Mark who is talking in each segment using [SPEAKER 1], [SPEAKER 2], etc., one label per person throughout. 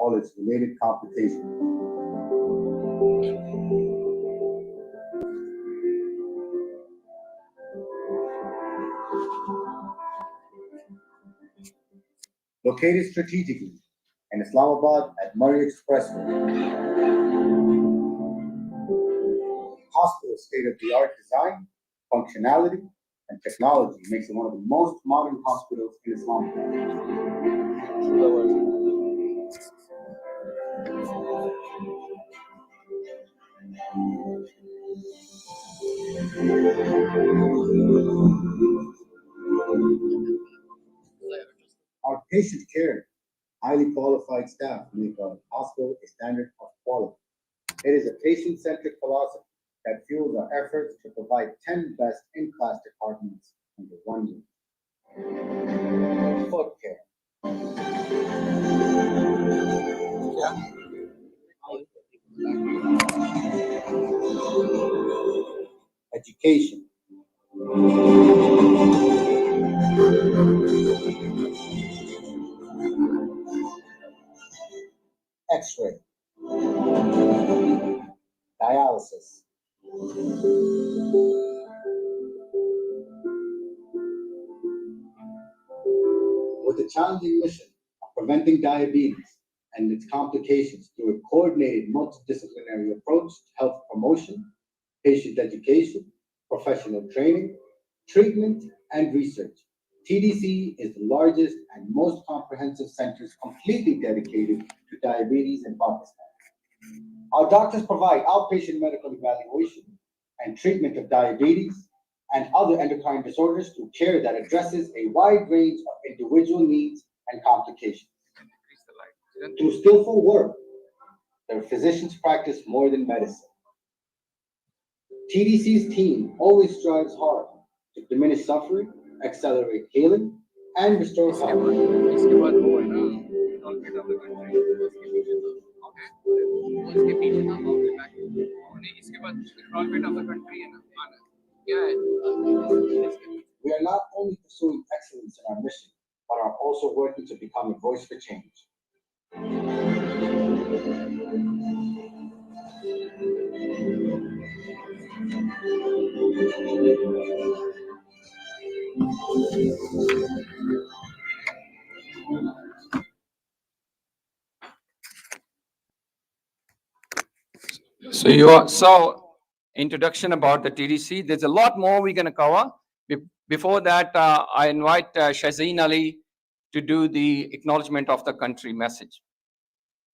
[SPEAKER 1] all its related complications. Located strategically in Islamabad at Murray Expressway, hospital's state-of-the-art design, functionality, and technology makes it one of the most modern hospitals in Islamabad. Our patient care, highly qualified staff make our hospital a standard of quality. It is a patient-centric philosophy that fuels our efforts to provide 10 best in-class departments under one roof. Foot care. Education. X-ray. Dialysis. With the challenging mission of preventing diabetes and its complications through a coordinated multidisciplinary approach to health promotion, patient education, professional training, treatment, and research, TDC is the largest and most comprehensive center completely dedicated to diabetes in Pakistan. Our doctors provide outpatient medical evaluation and treatment of diabetes and other endocrine disorders through care that addresses a wide range of individual needs and complications. Through skillful work, their physicians practice more than medicine. TDC's team always strives hard to diminish suffering, accelerate healing, and restore health. We are not only pursuing excellence in our mission, but are also working to become a voice for change.
[SPEAKER 2] So introduction about the TDC. There's a lot more we're going to cover. Before that, I invite Shazeen Ali to do the acknowledgement of the country message.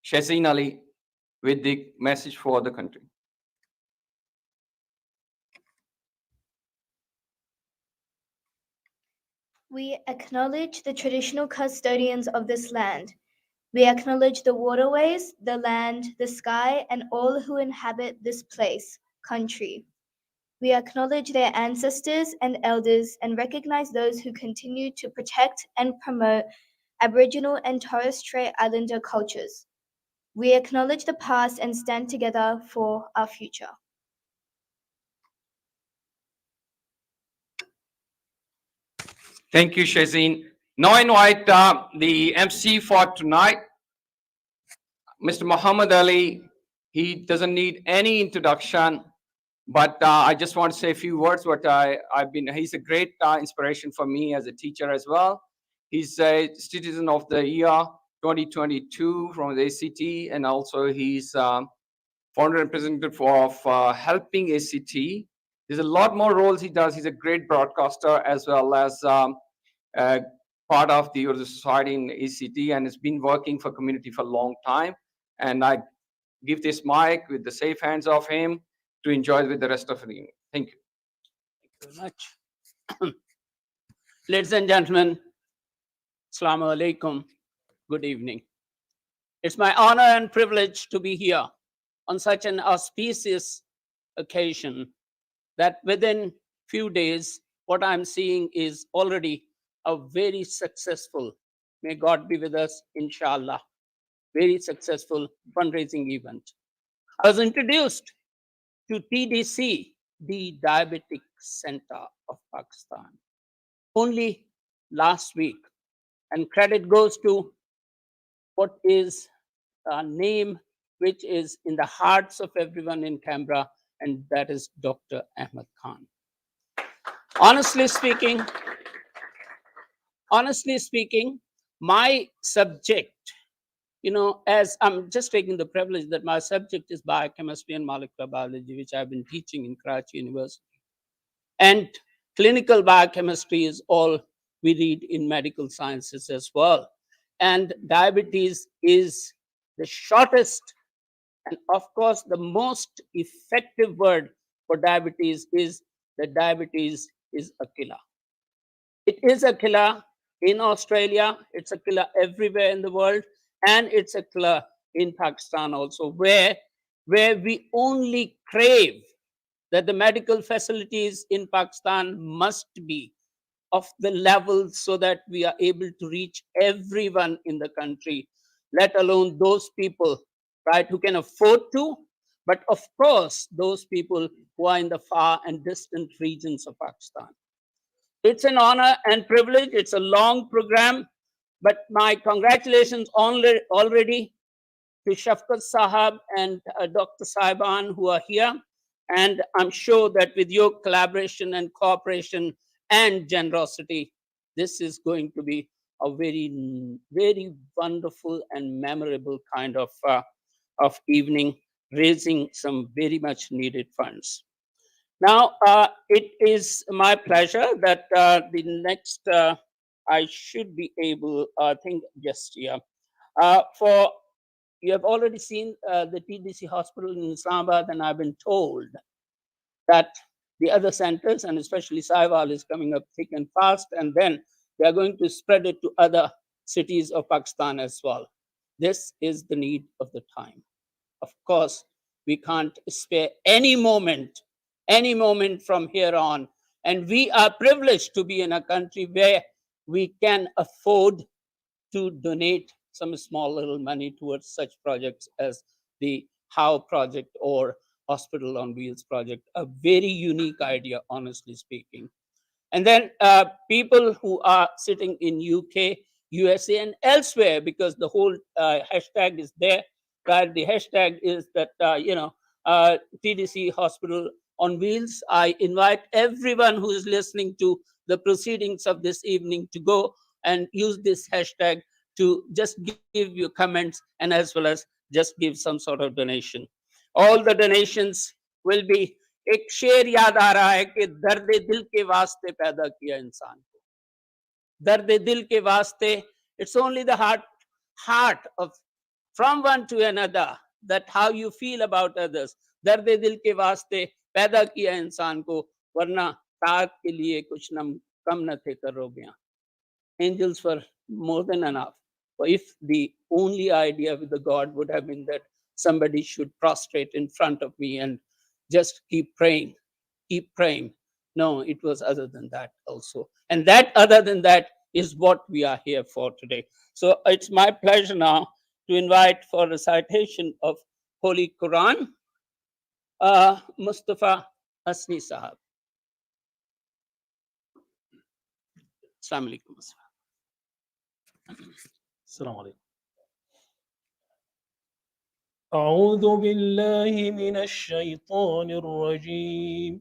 [SPEAKER 2] Shazeen Ali with the message for the country.
[SPEAKER 3] We acknowledge the traditional custodians of this land. We acknowledge the waterways, the land, the sky, and all who inhabit this place, country. We acknowledge their ancestors and elders and recognize those who continue to protect and promote Aboriginal and Torres Strait Islander cultures. We acknowledge the past and stand together for our future.
[SPEAKER 2] Thank you, Shazeen. Now I invite the MC for tonight, Mr. Muhammad Ali. He doesn't need any introduction, but I just want to say a few words. He's a great inspiration for me as a teacher as well. He's a Citizen of the Year 2022 from the ACT, and also he's founder and representative of helping ACT. There's a lot more roles he does. He's a great broadcaster as well as part of the Urdu Society in ACT, and has been working for community for a long time. And I give this mic with the safe hands of him to enjoy with the rest of the evening. Thank you.
[SPEAKER 4] Thank you very much. Ladies and gentlemen, Assalamu alaikum. Good evening. It's my honor and privilege to be here on such an auspicious occasion that within few days, what I'm seeing is already a very successful, may God be with us, inshallah, very successful fundraising event. I was introduced to TDC, the Diabetic Center of Pakistan, only last week. And credit goes to what is name which is in the hearts of everyone in Canberra, and that is Dr. Ahmed Khan. Honestly speaking, my subject, as I'm just taking the privilege that my subject is biochemistry and molecular biology, which I've been teaching in Karachi University. And clinical biochemistry is all we read in medical sciences as well. And diabetes is the shortest and, of course, the most effective word for diabetes is that diabetes is a killer. It is a killer in Australia, it's a killer everywhere in the world, and it's a killer in Pakistan also, where we only crave that the medical facilities in Pakistan must be of the level so that we are able to reach everyone in the country, let alone those people, right, who can afford to, but of course, those people who are in the far and distant regions of Pakistan. It's an honor and privilege. It's a long program, but my congratulations already to Shafqat Sahab and Dr. Saiban who are here. And I'm sure that with your collaboration and cooperation and generosity, this is going to be a very, very wonderful and memorable kind of evening, raising some very much needed funds. Now, it is my pleasure that the next, I should be able, I think, just here. For you have already seen the TDC hospital in Islamabad, and I've been told that the other centers, and especially Sahiwal, is coming up thick and fast, and then they are going to spread it to other cities of Pakistan as well. This is the need of the time. Of course, we can't spare any moment from here on. And we are privileged to be in a country where we can afford to donate some small little money towards such projects as the HOW project or Hospital on Wheels project. A very unique idea, honestly speaking. And then people who are sitting in UK, USA, and elsewhere, because the whole hashtag is there, right? The hashtag is that, TDC Hospital on Wheels. I invite everyone who is listening to the proceedings of this evening to go and use this hashtag to just give your comments and as well as just give some sort of donation. All the donations will be, एक शेर याद आ रहा है कि दर्द दिल के वास्ते पैदा किया इंसान को, दर्द दिल के वास्ते, it's only the heart of from one to another, that how you feel about others. दर्द दिल के वास्ते पैदा किया इंसान को, वरना ताकत के लिए कुछ न कम न थे करोगियां. Angels were more than enough. But if the only idea with the God would have been that somebody should prostrate in front of me and just keep praying. No, it was other than that also. And that other than that is what we are here for today. So it's my pleasure now to invite for recitation of Holy Quran, Mustafa Hasni Sahab. Assalamu alaikum.
[SPEAKER 5] السلام عليكم. أعوذ بالله من الشيطان الرجيم.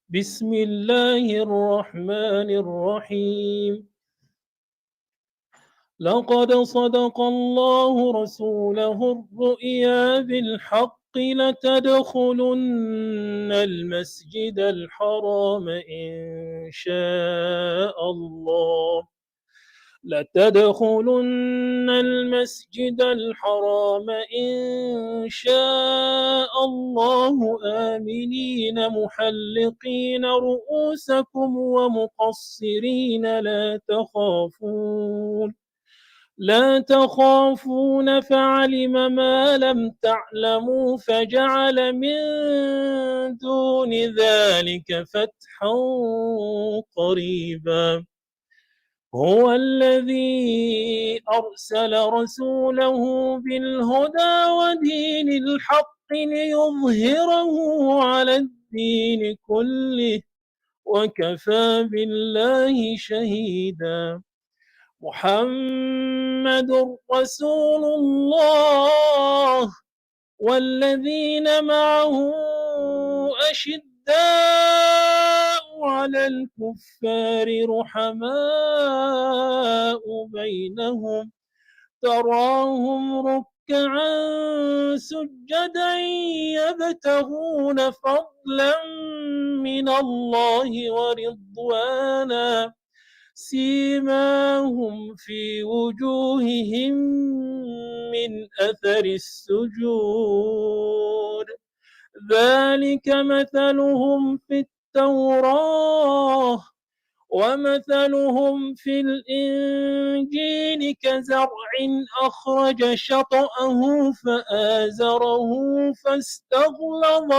[SPEAKER 5] بسم الله الرحمن الرحيم. لقد صدق الله رسوله الرؤيا بالحق لتدخلن المسجد الحرام إن شاء الله. لتدخلن المسجد الحرام إن شاء الله آمنين محلقين رؤوسكم ومقصرين لا تخافون فعلم ما لم تعلموا فجعل من دون ذلك فتحا قريبا. هو الذي أرسل رسوله بالهدى ودين الحق ليظهره على الدين كله وكفى بالله شهيدا. محمد رسول الله والذين معه أشداء على الكفار رحماء بينهم تراهم ركعا سجدا يبتغون فضلا من الله ورضوانا سيماهم في وجوههم من أثر السجود ذلك مثلهم في التوراة ومثلهم في الإنجيل كزرع أخرج شطأه فآزره فاستغلظ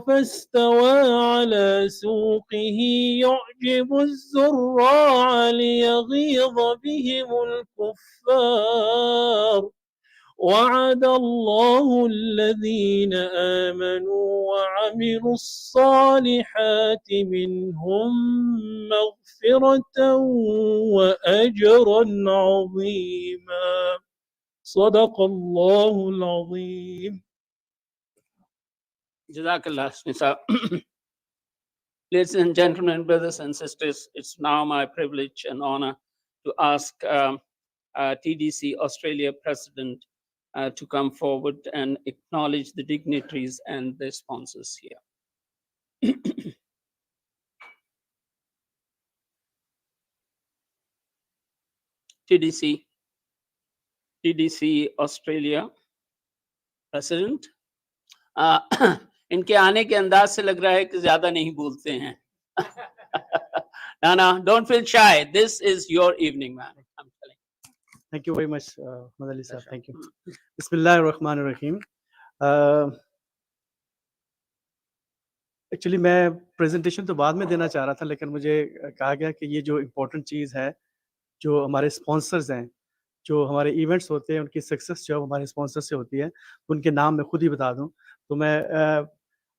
[SPEAKER 5] فاستوى على سوقه يعجب الزراع ليغيظ بهم الكفار وعد الله الذين آمنوا وعملوا الصالحات منهم مغفرة وأجرا عظيما صدق الله العظيم.
[SPEAKER 4] Jazakallah, Smita. Ladies and gentlemen, brothers and sisters, it's now my privilege and honor to ask TDC Australia President to come forward and acknowledge the dignitaries and the sponsors here. TDC Australia President. इनके आने के अंदाज से लग रहा है कि ज्यादा नहीं बोलते हैं. No, don't feel shy. This is your evening, man. I'm telling you.
[SPEAKER 6] Thank you very much, Madali sir. Thank you. Bismillahir Rahmanir Rahim. Actually, मैं presentation तो बाद में देना चाह रहा था, लेकिन मुझे कहा गया कि ये जो important चीज़ है, जो हमारे sponsors हैं, जो हमारे events होते हैं, उनकी success जो हमारे sponsors से होती है, उनके नाम मैं खुद ही बता दूं. तो मैं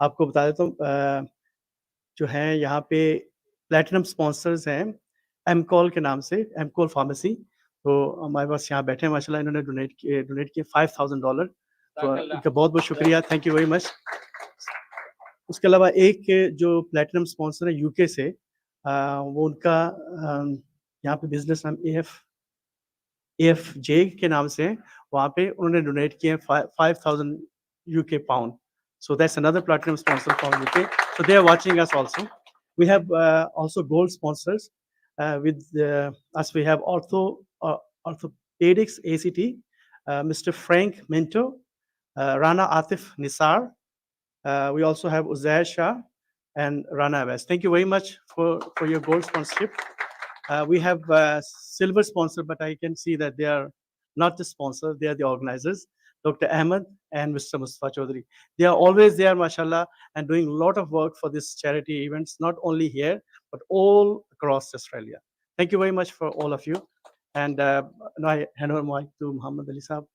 [SPEAKER 6] आपको बता देता हूँ, जो हैं यहाँ पे प्लेटिनम स्पॉन्सर्स हैं एमकॉल के नाम से, एमकॉल फार्मेसी. तो हमारे पास यहाँ बैठे हैं माशाल्लाह, इन्होंने डोनेट किए $5,000. तो इनका बहुत बहुत शुक्रिया, थैंक यू वेरी मच. उसके अलावा एक जो प्लेटिनम स्पॉन्सर है यूके से, वो उनका यहाँ पे बिजनेस नाम AFJ के नाम से है. वहाँ पे उन्होंने डोनेट किए 5,000 UK pound. So that's another platinum sponsor from UK. So they are watching us also. We have also gold sponsors with us. We have orthopedics ACT, Mr. Frank Minto, Rana Atif Nisar. We also have Uzair Shah and Rana Abbas. Thank you very much for your gold sponsorship. We have silver sponsor, but I can see that they are not the sponsor, they are the organizers, Dr. Ahmed and Mr. Mustafa Chaudhary. They are always there, mashallah, and doing a lot of work for this charity events, not only here, but all across Australia. Thank you very much for all of you. And now I hand over mic to Muhammad Ali Saab.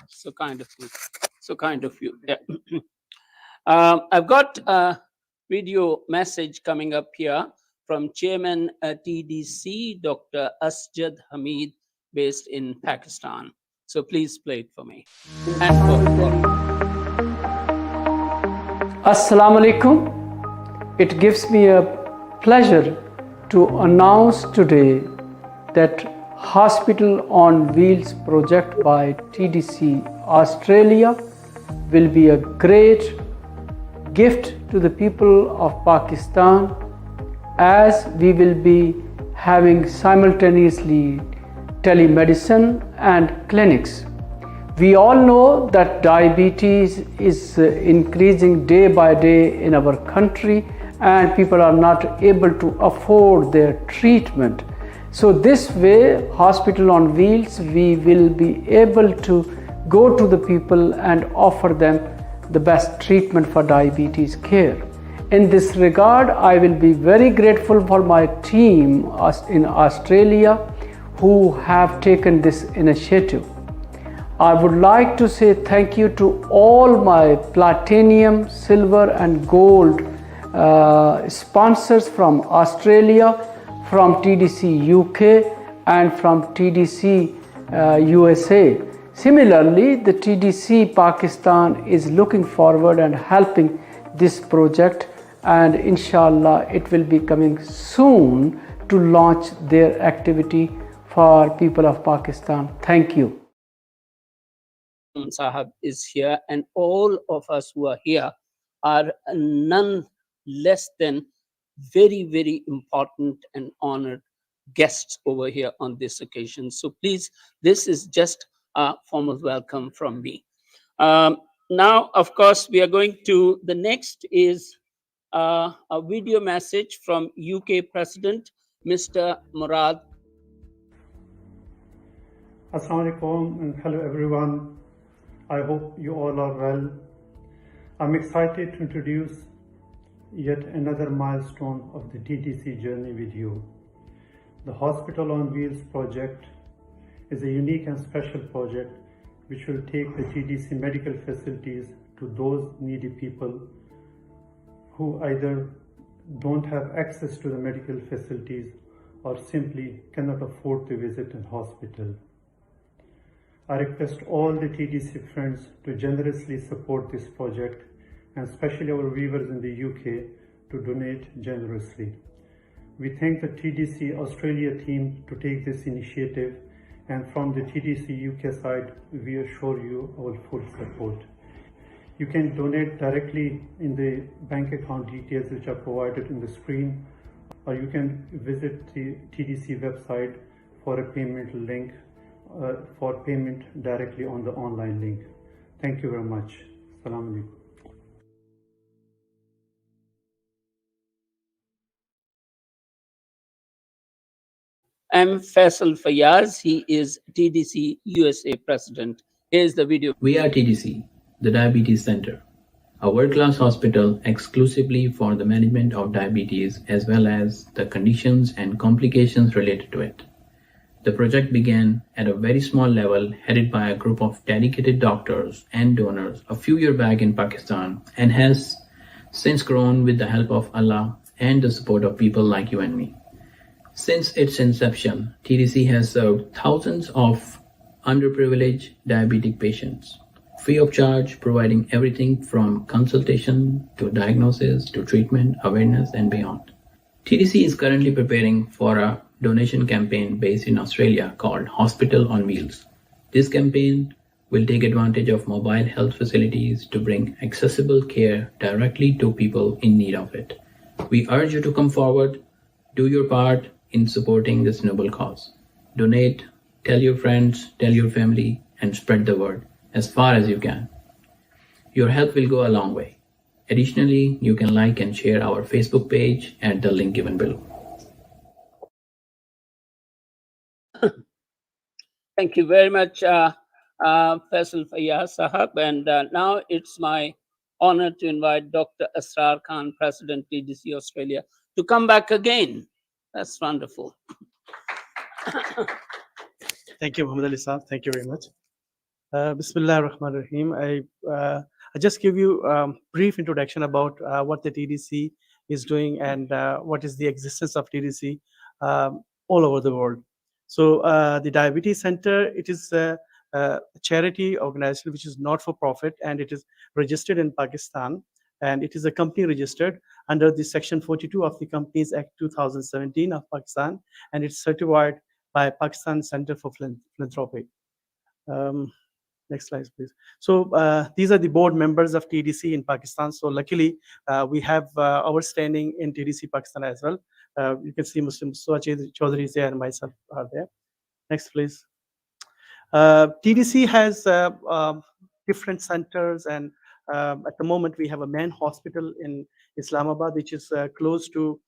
[SPEAKER 4] So kind of you. So kind of you. Yeah. I've got a video message coming up here from Chairman TDC, Dr. Asjad Hamid, based in Pakistan. So please play it for me.
[SPEAKER 7] Assalamu alaikum. It gives me a pleasure to announce today that Hospital on Wheels project by TDC Australia will be a great gift to the people of Pakistan, as we will be having simultaneously telemedicine and clinics. We all know that diabetes is increasing day by day in our country, and people are not able to afford their treatment. So this way, Hospital on Wheels, we will be able to go to the people and offer them the best treatment for diabetes care. In this regard, I will be very grateful for my team in Australia who have taken this initiative. I would like to say thank you to all my platinum, silver and gold sponsors from Australia, from TDC UK, and from TDC USA. Similarly, the TDC Pakistan is looking forward and helping this project, and inshallah it will be coming soon to launch their activity for people of Pakistan. Thank you.
[SPEAKER 4] Sahab is here, and all of us who are here are none less than very, very important and honored guests over here on this occasion. So please, this is just a formal welcome from me. Now, of course, we are going to, the next is a video message from UK President, Mr. Murad.
[SPEAKER 8] Assalamu alaikum and hello everyone. I hope you all are well. I'm excited to introduce yet another milestone of the TDC journey with you. The Hospital on Wheels project is a unique and special project which will take the TDC medical facilities to those needy people who either don't have access to the medical facilities or simply cannot afford to visit a hospital. I request all the TDC friends to generously support this project, and especially our viewers in the UK to donate generously. We thank the TDC Australia team to take this initiative, and from the TDC UK side, we assure you our full support. You can donate directly in the bank account details which are provided in the screen, or you can visit the TDC website for a payment link for payment directly on the online link. Thank you very much. Assalamu alaikum.
[SPEAKER 4] I'm Faisal Fayaz. He is TDC USA President. Here's the video.
[SPEAKER 9] We are TDC, the Diabetes Center, a world-class hospital exclusively for the management of diabetes as well as the conditions and complications related to it. The project began at a very small level, headed by a group of dedicated doctors and donors a few years back in Pakistan, and has since grown with the help of Allah and the support of people like you and me. Since its inception, TDC has served thousands of underprivileged diabetic patients, free of charge, providing everything from consultation to diagnosis to treatment, awareness, and beyond. TDC is currently preparing for a donation campaign based in Australia called Hospital on Wheels. This campaign will take advantage of mobile health facilities to bring accessible care directly to people in need of it. We urge you to come forward, do your part in supporting this noble cause. Donate, tell your friends, tell your family, and spread the word as far as you can. Your help will go a long way. Additionally, you can like and share our Facebook page at the link given below.
[SPEAKER 4] Thank you very much, Faisal Fayaz Sahab. And now it's my honor to invite Dr. Asrar Khan, President TDC Australia, to come back again. That's wonderful.
[SPEAKER 6] Thank you, Muhammad Ali Saab. Thank you very much. Bismillah ar-Rahman ar-Rahim. I just give you a brief introduction about what the TDC is doing and what is the existence of TDC all over the world. So the Diabetes Center, it is a charity organization which is not for profit, and it is registered in Pakistan, and it is a company registered under the Section 42 of the Companies Act 2017 of Pakistan, and it's certified by Pakistan Center for Philanthropy. Next slide, please. So these are the board members of TDC in Pakistan. So luckily, we have our standing in TDC Pakistan as well. You can see Muslim Chaudhary is there and myself are there. Next, please. TDC has different centers, and at the moment we have a main hospital in Islamabad, which is close to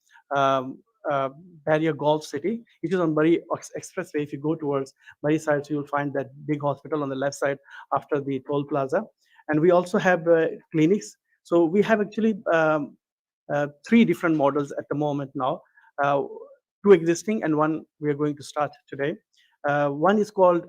[SPEAKER 6] Barrier Golf City. It is on Murray Expressway. If you go towards Murray side, so you'll find that big hospital on the left side after the toll plaza. And we also have clinics. So we have actually 3 different models at the moment now, 2 existing and 1 we are going to start today. One is called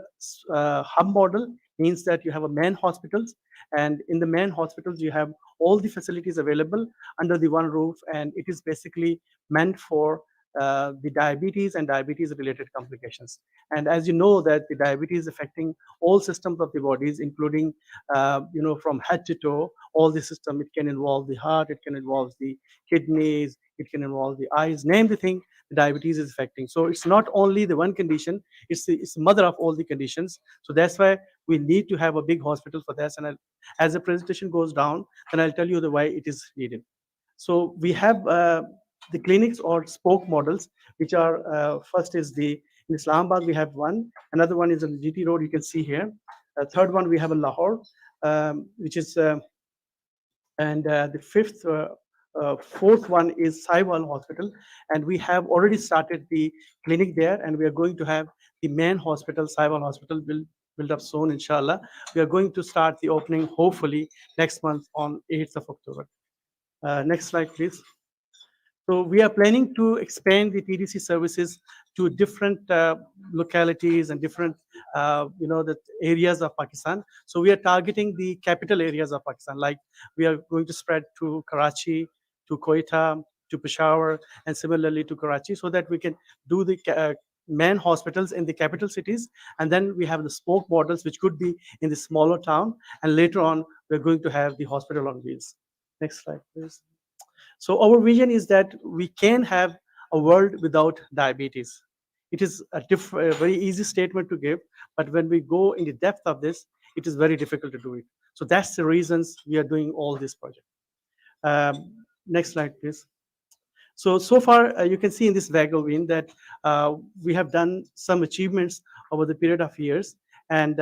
[SPEAKER 6] hub model, means that you have a main hospitals, and in the main hospitals you have all the facilities available under the one roof, and it is basically meant for the diabetes and diabetes related complications. And as you know that the diabetes affecting all systems of the bodies, including from head to toe, all the system. It can involve the heart, it can involve the kidneys, it can involve the eyes, name the thing the diabetes is affecting. So it's not only the one condition, it's the mother of all the conditions. So that's why we need to have a big hospital for this. And as the presentation goes down, then I'll tell you the why it is needed. So we have the clinics or spoke models, which are first is in Islamabad we have one, another one is on the GT Road, you can see here. Third one we have in Lahore, which is and the fourth one is Saiwal Hospital, and we have already started the clinic there, and we are going to have the main hospital, Saiwal Hospital, will build up soon, inshallah. We are going to start the opening hopefully next month on 8th of October. Next slide, please. So we are planning to expand the TDC services to different localities and different, the areas of Pakistan. So we are targeting the capital areas of Pakistan. Like we are going to spread to Karachi, to Quetta, to Peshawar, and similarly to Karachi, so that we can do the main hospitals in the capital cities, and then we have the spoke models, which could be in the smaller town, and later on we're going to have the hospital on wheels. Next slide, please. So our vision is that we can have a world without diabetes. It is a very easy statement to give, but when we go in the depth of this, it is very difficult to do it. So that's the reasons we are doing all this project. Next slide, please. So far, you can see in this wagon that we have done some achievements over the period of years, and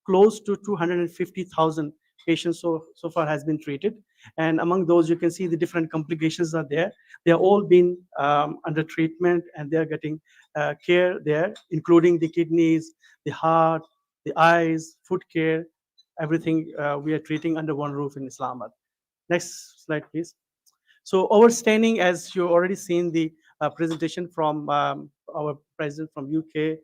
[SPEAKER 6] close to 250,000 patients so far has been treated. And among those, you can see the different complications are there. They are all been under treatment, and they are getting care there, including the kidneys, the heart, the eyes, foot care, everything we are treating under one roof in Islamabad. Next slide, please. So our standing, as you already seen the presentation from our president from UK,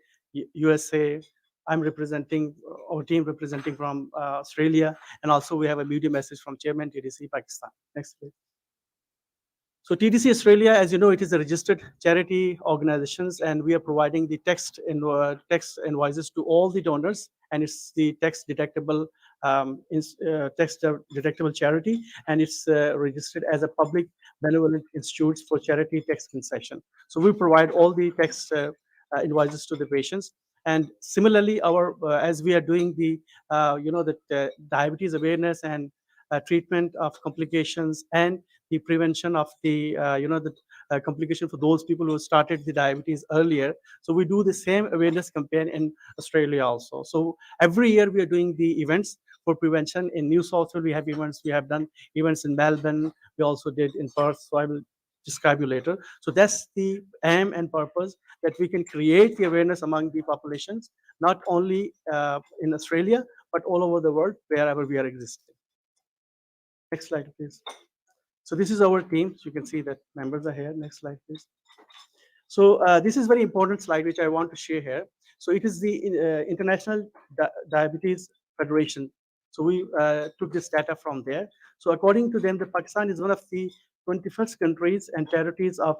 [SPEAKER 6] USA, I'm representing our team representing from Australia, and also we have a media message from Chairman TDC Pakistan. Next please. So TDC Australia, as you know, it is a registered charity organizations, and we are providing the text invoices to all the donors, and it's the tax deductible charity, and it's registered as a public benevolent institute for charity tax concession. So we provide all the tax invoices to the patients. And similarly, our as we are doing the diabetes awareness and treatment of complications and the prevention of the complication for those people who started the diabetes earlier. So we do the same awareness campaign in Australia also. So every year we are doing the events for prevention. In New South Wales we have events. We have done events in Melbourne. We also did in Perth. So I will describe you later. So that's the aim and purpose, that we can create the awareness among the populations, not only in Australia, but all over the world, wherever we are existing. Next slide, please. So this is our team. So you can see that members are here. Next slide, please. So this is very important slide, which I want to share here. So it is the International Diabetes Federation. So we took this data from there. So according to them, Pakistan is one of the 21st countries and territories of,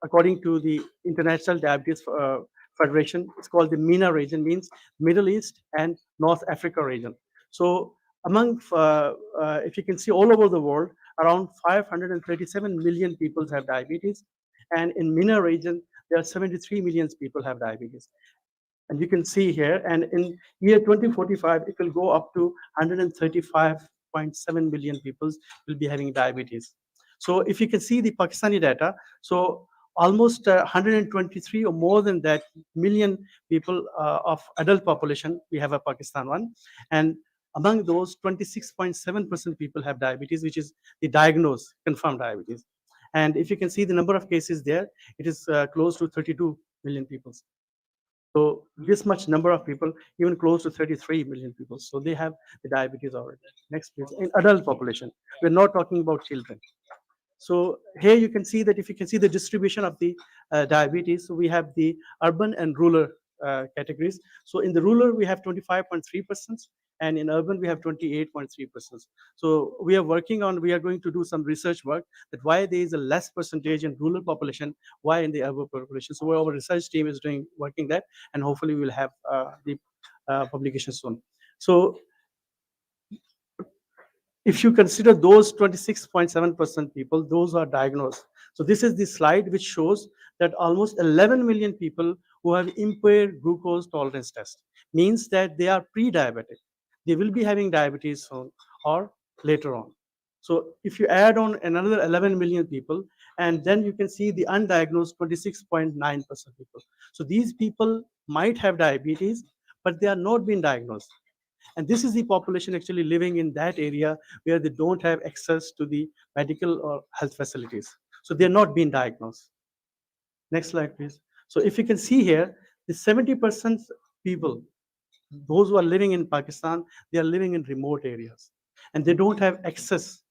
[SPEAKER 6] according to the International Diabetes Federation, it's called the MENA region, means Middle East and North Africa region. So among, if you can see all over the world, around 537 million people have diabetes. And in MENA region, there are 73 million people have diabetes. And you can see here, and in year 2045, it will go up to 135.7 million people will be having diabetes. So if you can see the Pakistani data, so almost 123 or more than that million people of adult population, we have a Pakistan one. And among those, 26.7% people have diabetes, which is the diagnosed, confirmed diabetes. And if you can see the number of cases there, it is close to 32 million people. So this much number of people, even close to 33 million people. So they have the diabetes already. Next, please. In adult population, we're not talking about children. So here you can see that if you can see the distribution of the diabetes, so we have the urban and rural categories. So in the rural, we have 25.3%, and in urban, we have 28.3%. So we are going to do some research work that why there is a less percentage in rural population, why in the urban population. So our research team is working that, and hopefully we will have the publication soon. So if you consider those 26.7% people, those are diagnosed. So this is the slide which shows that almost 11 million people who have impaired glucose tolerance test, means that they are pre-diabetic. They will be having diabetes soon or later on. So if you add on another 11 million people, and then you can see the undiagnosed 26.9% people. So these people might have diabetes, but they are not being diagnosed. And this is the population actually living in that area where they don't have access to the medical or health facilities. So they're not being diagnosed. Next slide, please. So if you can see here, the 70% people, those who are living in Pakistan, they are living in remote areas, and they don't have access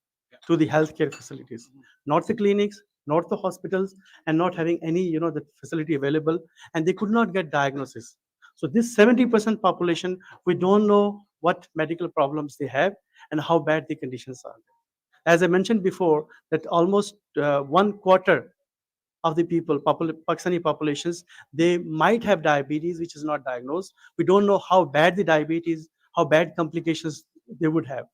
[SPEAKER 6] to the healthcare facilities, not the clinics, not the hospitals, and not having any, the facility available, and they could not get diagnosis. So this 70% population, we don't know what medical problems they have and how bad the conditions are. As I mentioned before, that almost 1/4 of the people, Pakistani populations, they might have diabetes, which is not diagnosed. We don't know how bad the diabetes, how bad complications they would have.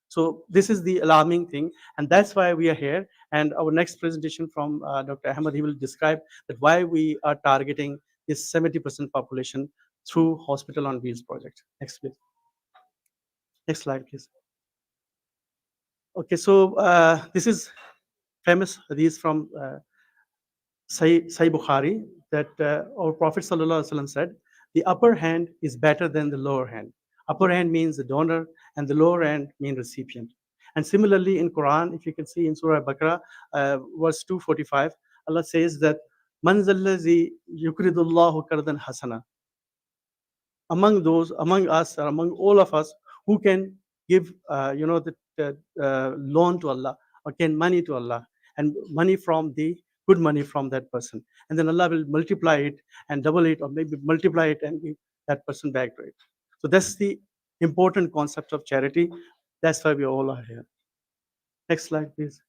[SPEAKER 6] So this is the alarming thing, and that's why we are here. And our next presentation from Dr. Ahmed, he will describe that why we are targeting this 70% population through Hospital on Wheels project. Next, please. Next slide, please. Okay, so this is famous hadith from Sahih Bukhari, that our Prophet ﷺ said, the upper hand is better than the lower hand. Upper hand means the donor, and the lower hand means recipient. And similarly in Quran, if you can see in Surah Baqarah, verse 245, Allah says that, Man zallazi yukridullahu kardan hasana. Among us, or among all of us, who can give, the loan to Allah, or can money to Allah, and money from the good money from that person, and then Allah will multiply it and double it, or maybe multiply it and give that person back to it. So that's the important concept of charity. That's why we all are here. Next slide, please.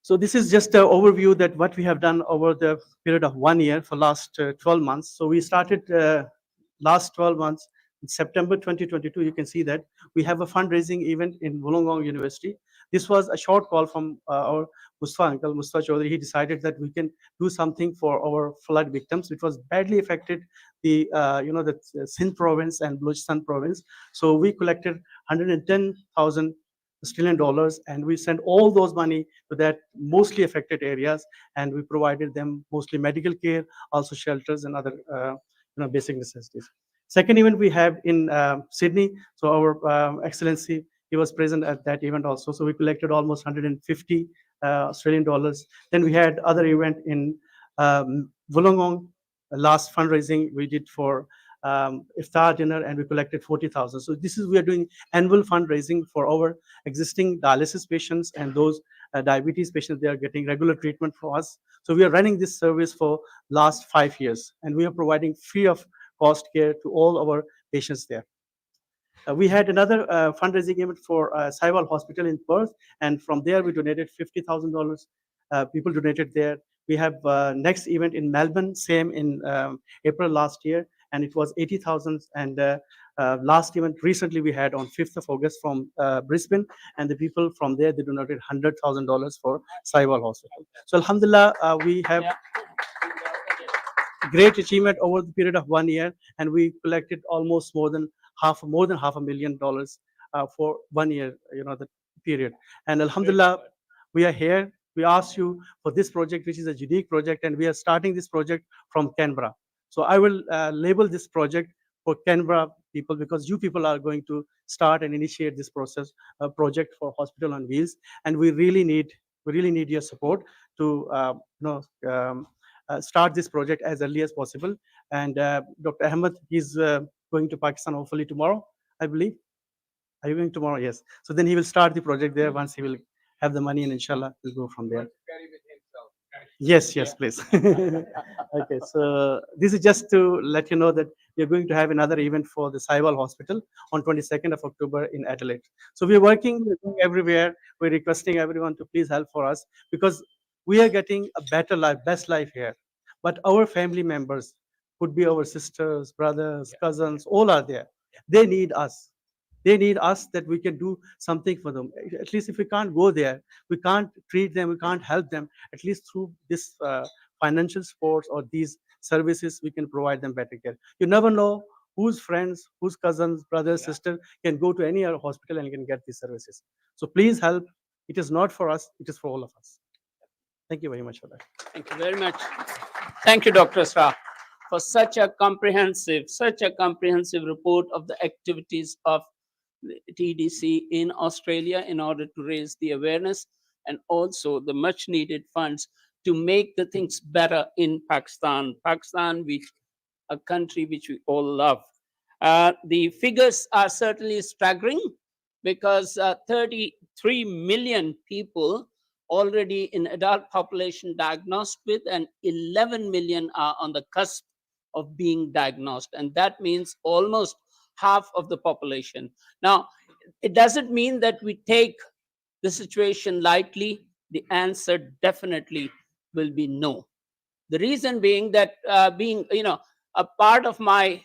[SPEAKER 6] So this is just an overview that what we have done over the period of 1 year for last 12 months. So we started last 12 months. In September 2022, you can see that we have a fundraising event in Wollongong University. This was a short call from our Mustafa uncle, Mustafa Chaudhary. He decided that we can do something for our flood victims, which was badly affected the Sindh province and Balochistan province. So we collected 110,000 Australian dollars, and we sent all those money to that mostly affected areas, and we provided them mostly medical care, also shelters and other basic necessities. Second event we have in Sydney. So our Excellency, he was present at that event also. So we collected almost 150 Australian dollars. Then we had other event in Wollongong. Last fundraising we did for iftar dinner, and we collected 40,000. So we are doing annual fundraising for our existing dialysis patients and those diabetes patients. They are getting regular treatment from us. So we are running this service for last 5 years, and we are providing free of cost care to all our patients there. We had another fundraising event for Saiwal Hospital in Perth, and from there we donated $50,000. People donated there. We have next event in Melbourne, same in April last year, and it was 80,000. And last event recently we had on 5th of August from Brisbane, and the people from there, they donated $100,000 for Saiwal Hospital. So Alhamdulillah, we have great achievement over the period of 1 year, and we collected almost more than half $500,000 for 1 year, the period. And Alhamdulillah, we are here. We asked you for this project, which is a unique project, and we are starting this project from Canberra. So I will label this project for Canberra people, because you people are going to start and initiate this project for Hospital on Wheels, and we really need your support to start this project as early as possible. And Dr. Ahmed is going to Pakistan hopefully tomorrow, I believe. Are you going tomorrow? Yes. So then he will start the project there once he will have the money, and inshallah we'll go from there. Yes, yes, please. Okay, so this is just to let you know that we are going to have another event for the Saiwal Hospital on 22nd of October in Adelaide. So we are working, we're going everywhere. We're requesting everyone to please help for us because we are getting a better life, best life here. But our family members could be our sisters, brothers, cousins, all are there. They need us. They need us that we can do something for them. At least if we can't go there, we can't treat them, we can't help them. At least through this financial supports or these services, we can provide them better care. You never know whose friends, whose cousins, brothers, sister can go to any other hospital and can get these services. So please help. It is not for us, it is for all of us. Thank you very much for that.
[SPEAKER 4] Thank you very much. Thank you, Dr. Shah, for such a comprehensive report of the activities of the TDC in Australia in order to raise the awareness and also the much needed funds to make the things better in Pakistan. Pakistan, which a country which we all love. The figures are certainly staggering because 33 million people already in adult population diagnosed with, and 11 million are on the cusp of being diagnosed. And that means almost half of the population. Now, it doesn't mean that we take the situation lightly. The answer definitely will be no. The reason being that being, a part of my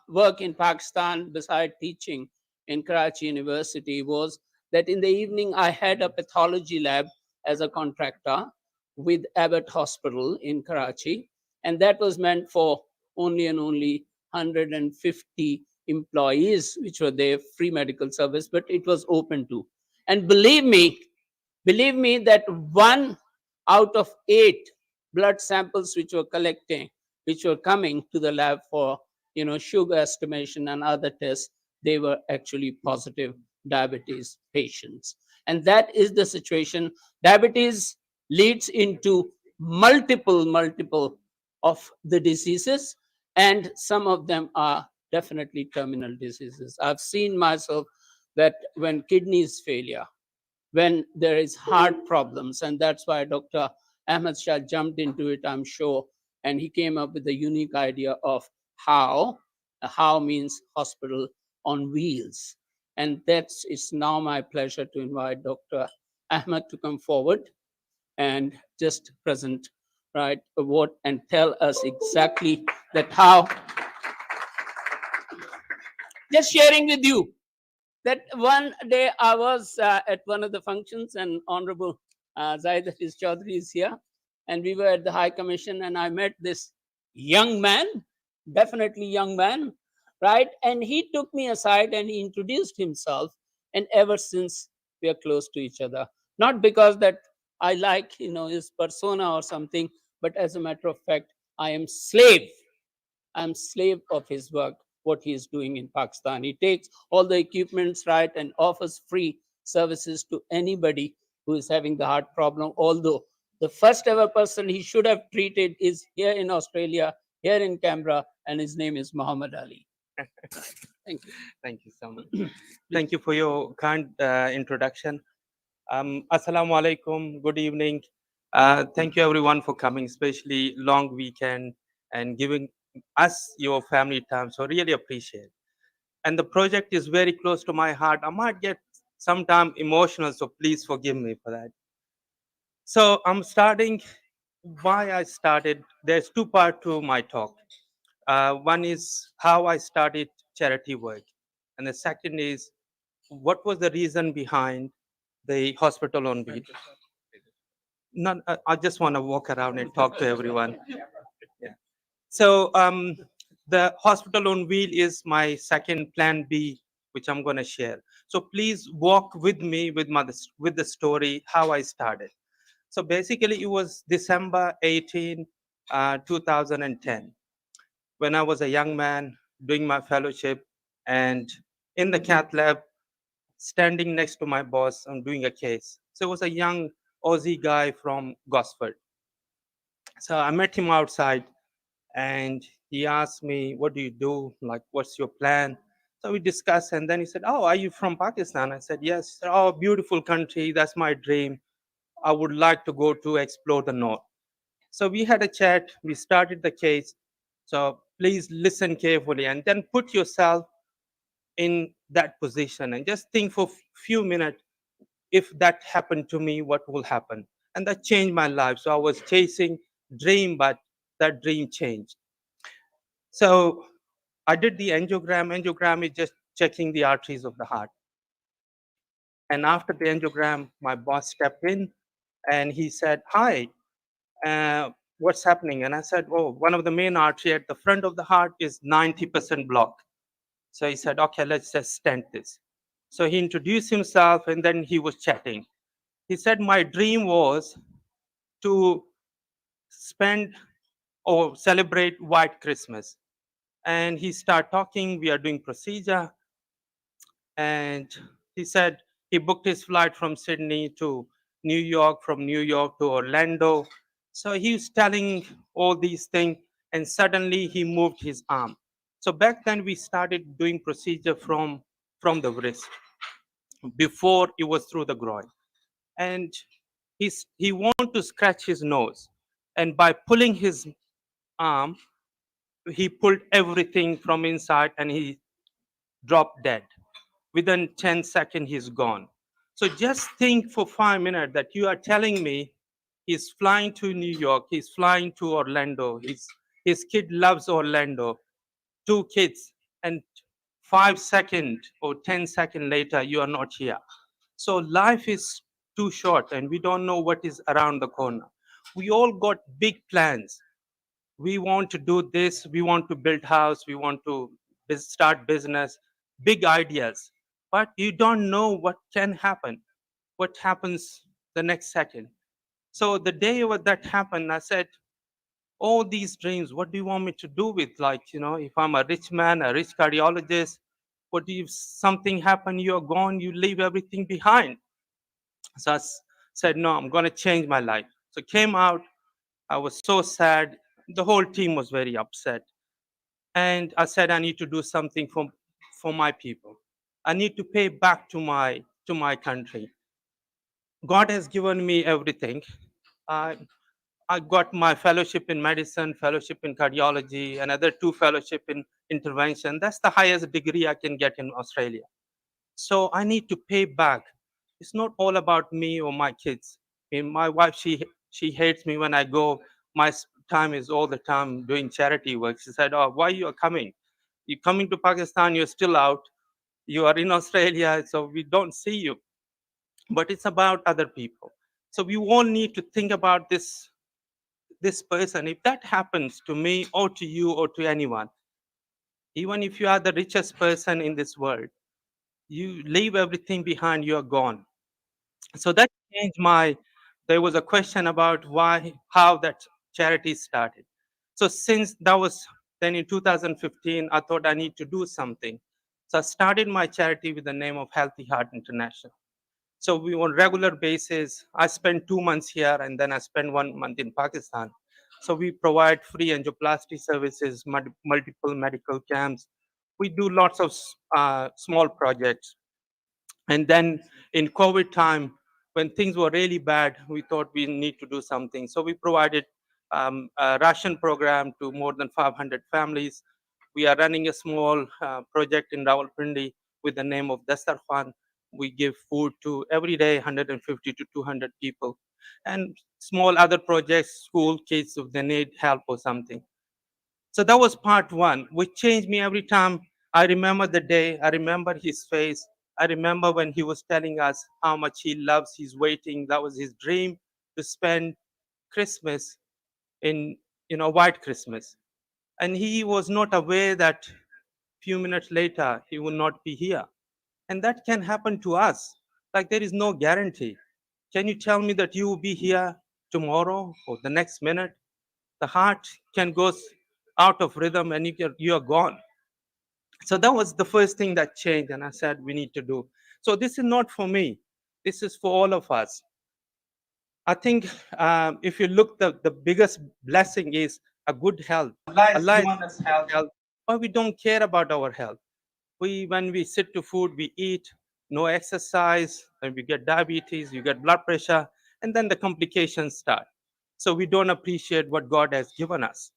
[SPEAKER 4] work in Pakistan, beside teaching in Karachi University, was that in the evening I had a pathology lab as a contractor with Abbott Hospital in Karachi, and that was meant for only 150 employees, which were there, free medical service, but it was open to. And believe me that 1 out of 8 blood samples which were coming to the lab for sugar estimation and other tests, they were actually positive diabetes patients. And that is the situation. Diabetes leads into multiple of the diseases, and some of them are definitely terminal diseases. I've seen myself that when kidneys failure, when there is heart problems, and that's why Dr. Ahmed Shah jumped into it, I'm sure, and he came up with a unique idea of how means hospital on wheels. And it's now my pleasure to invite Dr. Ahmed to come forward and just present what and tell us exactly that how. Just sharing with you that one day I was at one of the functions, and Honorable Zaid Hafiz Chaudhry is here, and we were at the High Commission, and I met this young man, definitely young man, right? And he took me aside and he introduced himself, and ever since we are close to each other. Not because that I like, his persona or something, but as a matter of fact, I'm slave of his work, what he is doing in Pakistan. He takes all the equipments, right, and offers free services to anybody who is having the heart problem. Although the first ever person he should have treated is here in Australia, here in Canberra, and his name is Muhammad Ali. Thank you.
[SPEAKER 10] Thank you so much. Thank you for your kind introduction. Assalamu alaikum. Good evening. Thank you everyone for coming, especially long weekend and giving us your family time. So really appreciate. And the project is very close to my heart. I might get sometime emotional, so please forgive me for that. So I'm starting. Why I started? There's two parts to my talk. One is how I started charity work, and the second is what was the reason behind the hospital on wheels. I just want to walk around and talk to everyone. Yeah. So the hospital on wheel is my second plan B, which I'm going to share. So please walk with me with the story how I started. So basically, it was December 18, 2010, when I was a young man doing my fellowship, and in the cath lab, standing next to my boss, I'm doing a case. So it was a young Aussie guy from Gosford. So I met him outside, and he asked me, "What do you do? Like, what's your plan?" So we discussed, and then he said, "Oh, are you from Pakistan?" I said, "Yes." He said, "Oh, beautiful country. That's my dream." I would like to go to explore the north. So we had a chat, we started the case. So please listen carefully and then put yourself in that position and just think for few minutes, if that happened to me, what will happen? And that changed my life. So I was chasing dream, but that dream changed. So I did the angiogram. Angiogram is just checking the arteries of the heart. And after the angiogram, my boss stepped in and he said, "Hi, what's happening?" And I said, "Oh, one of the main artery at the front of the heart is 90% blocked." So he said, "Okay, let's just stent this." So he introduced himself and then he was chatting. He said, "My dream was to spend or celebrate White Christmas." And he started talking, we are doing procedure. And he said he booked his flight from Sydney to New York, from New York to Orlando. So he was telling all these things, and suddenly he moved his arm. So back then we started doing procedure from the wrist. Before it was through the groin. And he wanted to scratch his nose. And by pulling his arm, he pulled everything from inside and he dropped dead. Within 10 seconds, he's gone. So just think for 5 minutes that you are telling me he's flying to New York, he's flying to Orlando, his kid loves Orlando, 2 kids, and 5 seconds or 10 seconds later, you are not here. So life is too short and we don't know what is around the corner. We all got big plans. We want to do this, we want to build house, we want to start business, big ideas. But you don't know what can happen, what happens the next second. So the day that happened, I said, all these dreams, what do you want me to do with? Like, if I'm a rich man, a rich cardiologist, what if something happen, you're gone, you leave everything behind? So said, no, I'm going to change my life. So came out, I was so sad. The whole team was very upset. And I said, I need to do something for my people. I need to pay back to my country. God has given me everything. I got my fellowship in medicine, fellowship in cardiology, another 2 fellowship in intervention. That's the highest degree I can get in Australia. So I need to pay back. It's not all about me or my kids. I mean, my wife, she hates me when I go. My time is all the time doing charity work. She said, "Oh, why you are coming? You're coming to Pakistan, you're still out. You are in Australia, so we don't see you." But it's about other people. So we all need to think about this person. If that happens to me or to you or to anyone, even if you are the richest person in this world, you leave everything behind, you are gone. So that changed there was a question about how that charity started. So since that was then in 2015, I thought I need to do something. So I started my charity with the name of Healthy Heart International. So we on regular basis, I spend 2 months here and then I spend 1 month in Pakistan. So we provide free angioplasty services, multiple medical camps. We do lots of small projects. And then in COVID time, when things were really bad, we thought we need to do something. So we provided a ration program to more than 500 families. We are running a small project in Rawalpindi with the name of Dastarkhan. We give food to every day 150 to 200 people. And small other projects, school kids, if they need help or something. So that was part 1, which changed me every time. I remember the day, I remember his face. I remember when he was telling us how much he loves, he's waiting. That was his dream, to spend Christmas in, White Christmas. And he was not aware that few minutes later, he will not be here. And that can happen to us. Like, there is no guarantee. Can you tell me that you will be here tomorrow or the next minute? The heart can go out of rhythm and you are gone. So that was the first thing that changed, and I said we need to do. So this is not for me. This is for all of us. I think if you look, the biggest blessing is a good health. Allah has given us health, but we don't care about our health. When we sit to food, we eat, no exercise, and we get diabetes, you get blood pressure, and then the complications start. So we don't appreciate what God has given us.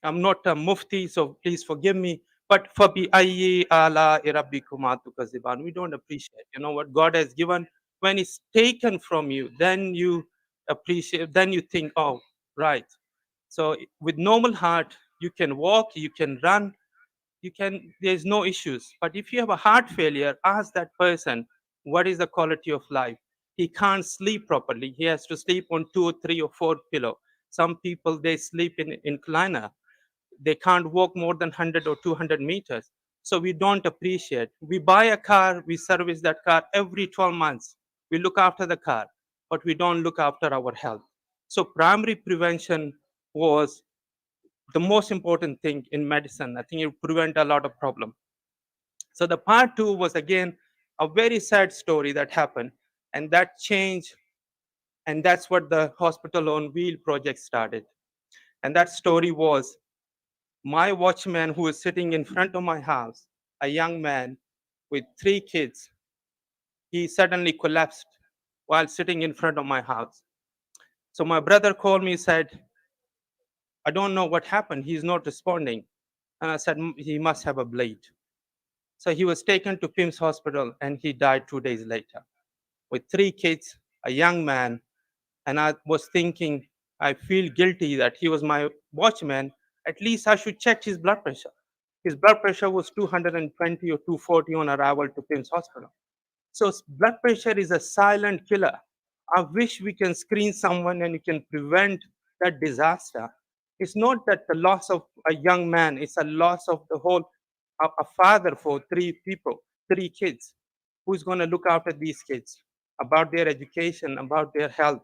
[SPEAKER 10] I'm not a mufti, so please forgive me. But for bi ala irabbikuma tukaziban, we don't appreciate. You know what God has given. When it's taken from you, then you appreciate. Then you think, oh, right. So with normal heart, you can walk, you can run, you can. There's no issues. But if you have a heart failure, ask that person, what is the quality of life? He can't sleep properly. He has to sleep on 2 or 3 or 4 pillow. Some people they sleep in incliner. They can't walk more than 100 or 200 meters. So we don't appreciate. We buy a car, we service that car every 12 months. We look after the car, but we don't look after our health. So primary prevention was the most important thing in medicine. I think it prevent a lot of problem. So the part two was again a very sad story that happened, and that changed, and that's what the hospital on wheel project started. And that story was my watchman who was sitting in front of my house, a young man with 3 kids, he suddenly collapsed while sitting in front of my house. So my brother called me, said, I don't know what happened. He's not responding. And I said, he must have a bleed. So he was taken to PIMS hospital and he died 2 days later with 3 kids, a young man. And I was thinking, I feel guilty that he was my watchman. At least I should check his blood pressure. His blood pressure was 220 or 240 on arrival to PIMS hospital. So blood pressure is a silent killer. I wish we can screen someone and you can prevent that disaster. It's not that the loss of a young man, it's a loss of the whole, a father for 3 people, 3 kids. Who's going to look after these kids, about their education, about their health?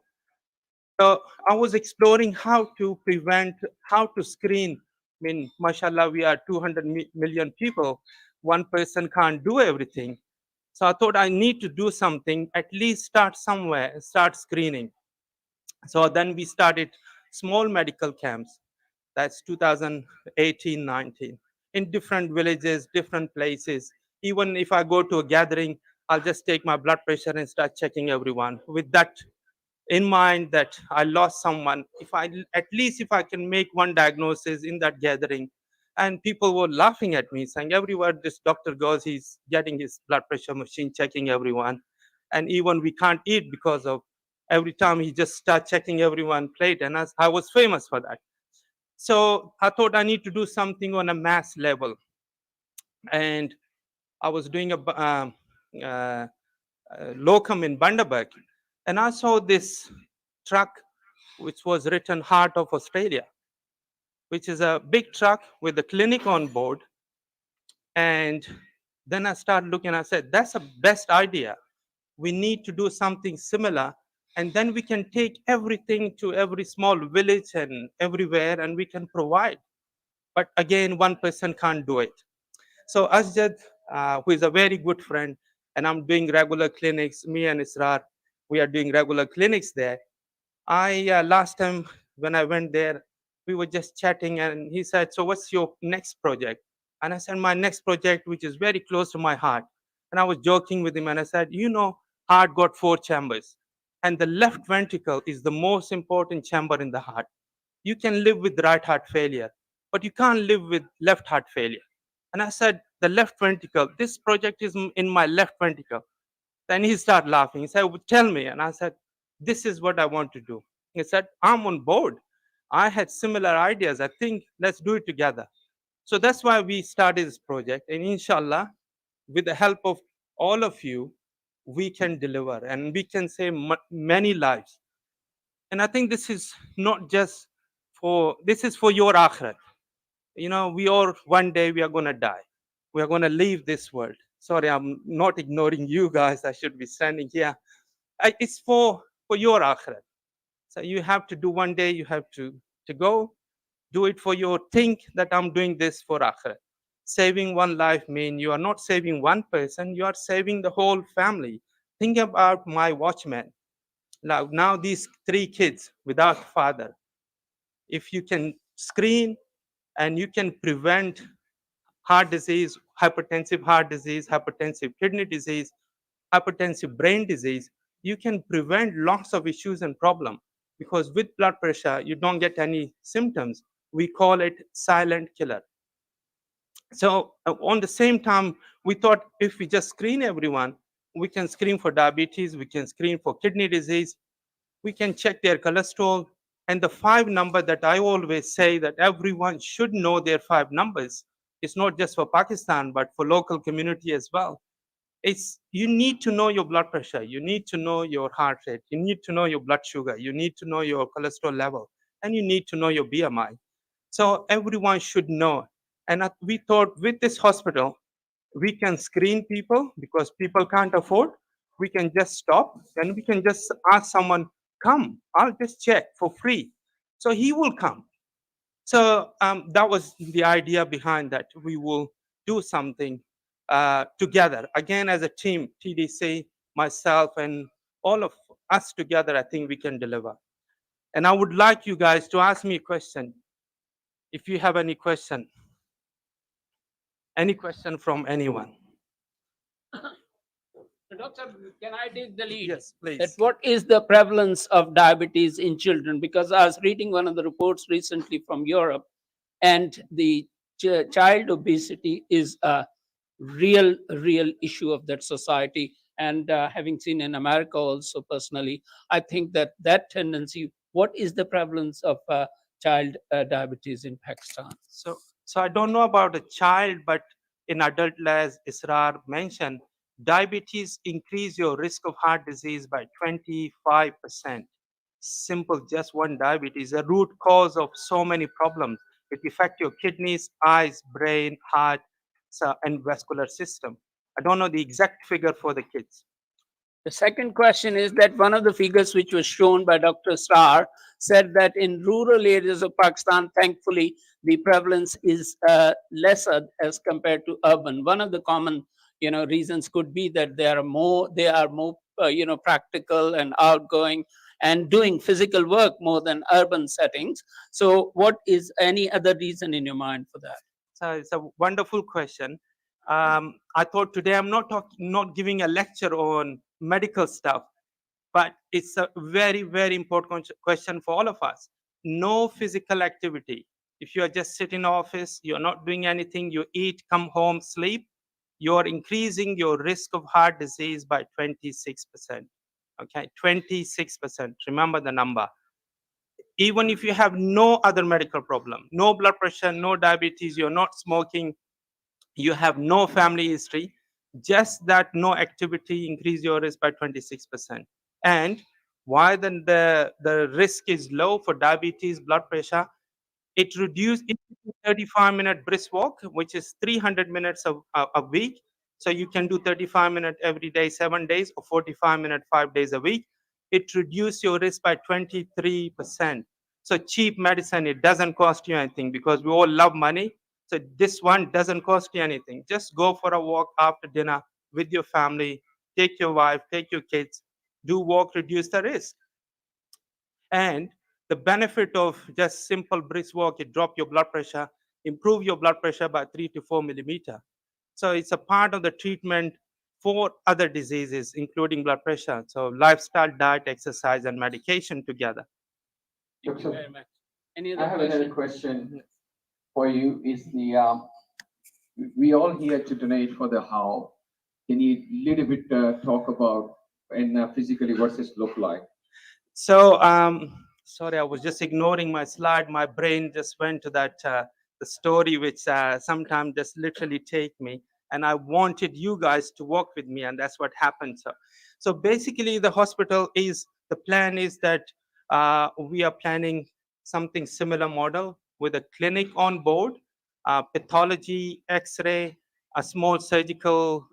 [SPEAKER 10] So I was exploring how to prevent, how to screen. I mean, mashallah, we are 200 million people. One person can't do everything. So I thought I need to do something, at least start somewhere, start screening. So then we started small medical camps. That's 2018, 19, in different villages, different places. Even if I go to a gathering, I'll just take my blood pressure and start checking everyone. With that in mind that I lost someone, if I at least if I can make one diagnosis in that gathering, and people were laughing at me, saying everywhere this doctor goes, he's getting his blood pressure machine, checking everyone, and even we can't eat because of every time he just start checking everyone plate, and I was famous for that. So I thought I need to do something on a mass level, and I was doing a locum in Bundaberg, and I saw this truck which was written Heart of Australia, which is a big truck with a clinic on board. And then I started looking, I said, that's a best idea. We need to do something similar, and then we can take everything to every small village and everywhere, and we can provide. But again, one person can't do it. So Asjad, who is a very good friend, and I'm doing regular clinics, me and Israr, we are doing regular clinics there. Last time when I went there, we were just chatting, and he said, so what's your next project? And I said, my next project, which is very close to my heart. And I was joking with him, and I said, heart got 4 chambers, and the left ventricle is the most important chamber in the heart. You can live with right heart failure, but you can't live with left heart failure. And I said, the left ventricle, this project is in my left ventricle. Then he started laughing. He said, well, tell me. And I said, this is what I want to do. He said, I'm on board. I had similar ideas. I think let's do it together. So that's why we started this project. And inshallah, with the help of all of you, we can deliver and we can save many lives. And I think this is not just this is for your akhirat. We all, one day we are going to die. We are going to leave this world. Sorry, I'm not ignoring you guys. I should be standing here. It's for your akhirat. So you have to do one day, you have to go, do it for your, think that I'm doing this for akhirat. Saving one life means you are not saving one person, you are saving the whole family. Think about my watchman. Now these 3 kids without father. If you can screen and you can prevent heart disease, hypertensive heart disease, hypertensive kidney disease, hypertensive brain disease, you can prevent lots of issues and problems, because with blood pressure, you don't get any symptoms. We call it silent killer. So on the same time, we thought if we just screen everyone, we can screen for diabetes, we can screen for kidney disease, we can check their cholesterol. And the 5 number that I always say that everyone should know their 5 numbers. It's not just for Pakistan, but for local community as well. It's you need to know your blood pressure, you need to know your heart rate, you need to know your blood sugar, you need to know your cholesterol level, and you need to know your BMI. So everyone should know. And we thought with this hospital, we can screen people because people can't afford. We can just stop and we can just ask someone, come, I'll just check for free. So he will come. So that was the idea behind that. We will do something together. Again, as a team, TDC, myself, and all of us together, I think we can deliver. And I would like you guys to ask me a question. If you have any question from anyone.
[SPEAKER 4] Doctor, can I take the lead?
[SPEAKER 10] Yes, please.
[SPEAKER 4] That what is the prevalence of diabetes in children? Because I was reading one of the reports recently from Europe, and the child obesity is a real issue of that society. And having seen in America also personally, I think that that tendency, what is the prevalence of child diabetes in Pakistan?
[SPEAKER 10] So I don't know about a child, but in adult, as Israr mentioned, diabetes increase your risk of heart disease by 25%. Simple, just one diabetes, a root cause of so many problems. It affects your kidneys, eyes, brain, heart, and vascular system. I don't know the exact figure for the kids.
[SPEAKER 4] The second question is that one of the figures which was shown by Dr. Star said that in rural areas of Pakistan, thankfully, the prevalence is lesser as compared to urban. One of the common, reasons could be that they are more, practical and outgoing and doing physical work more than urban settings. So, what is any other reason in your mind for that?
[SPEAKER 10] So it's a wonderful question. I thought today I'm not giving a lecture on medical stuff, but it's a very, very important question for all of us. No physical activity. If you are just sitting in office, you're not doing anything, you eat, come home, sleep, you're increasing your risk of heart disease by 26%. Okay, 26%. Remember the number. Even if you have no other medical problem, no blood pressure, no diabetes, you're not smoking, you have no family history, just that no activity increase your risk by 26%. And why then the risk is low for diabetes, blood pressure? It reduced 35-minute brisk walk, which is 300 minutes a week. So you can do 35 minutes every day, 7 days, or 45 minutes, 5 days a week. It reduces your risk by 23%. So cheap medicine, it doesn't cost you anything because we all love money. So this one doesn't cost you anything. Just go for a walk after dinner with your family, take your wife, take your kids, do walk, reduce the risk. And the benefit of just simple brisk walk, it drop your blood pressure, improve your blood pressure by 3 to 4 millimeter. So it's a part of the treatment for other diseases, including blood pressure. So lifestyle, diet, exercise, and medication together.
[SPEAKER 4] Thank you very much. Any
[SPEAKER 11] I
[SPEAKER 4] other
[SPEAKER 11] have another question for you. Is we all here to donate for the how? Can you little bit talk about and physically versus look like?
[SPEAKER 10] So sorry, I was just ignoring my slide. My brain just went to that the story, which sometimes just literally take me. And I wanted you guys to work with me, and that's what happened. So basically, the plan is that we are planning something similar model with a clinic on board, pathology, X-ray, a small surgical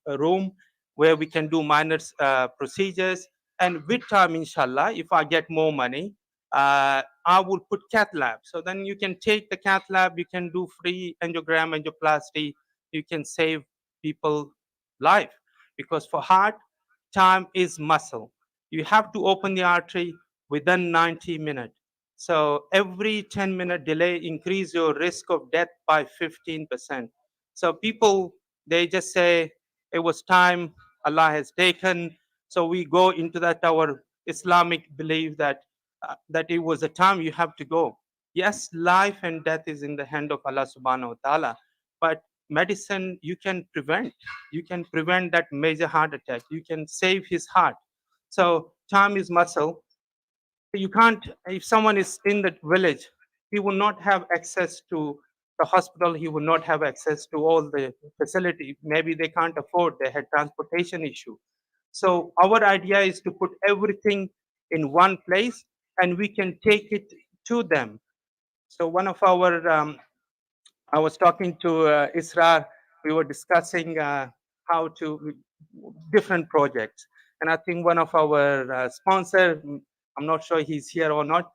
[SPEAKER 10] room where we can do minor procedures. And with time, inshallah, if I get more money, I will put cath lab. So then you can take the cath lab, you can do free angiogram, angioplasty, you can save people life. Because for heart, time is muscle. You have to open the artery within 90 minutes. So every 10-minute delay increase your risk of death by 15%. So people, they just say, it was time, Allah has taken. So we go into that, our Islamic belief that that it was a time you have to go. Yes, life and death is in the hand of Allah subhanahu wa ta'ala, but medicine you can prevent. You can prevent that major heart attack. You can save his heart. So time is muscle. You can't, if someone is in that village, he will not have access to the hospital, he will not have access to all the facility. Maybe they can't afford, they had transportation issue. So our idea is to put everything in one place and we can take it to them. So one of our, I was talking to Isra, we were discussing how to, different projects. And I think one of our sponsor, I'm not sure he's here or not,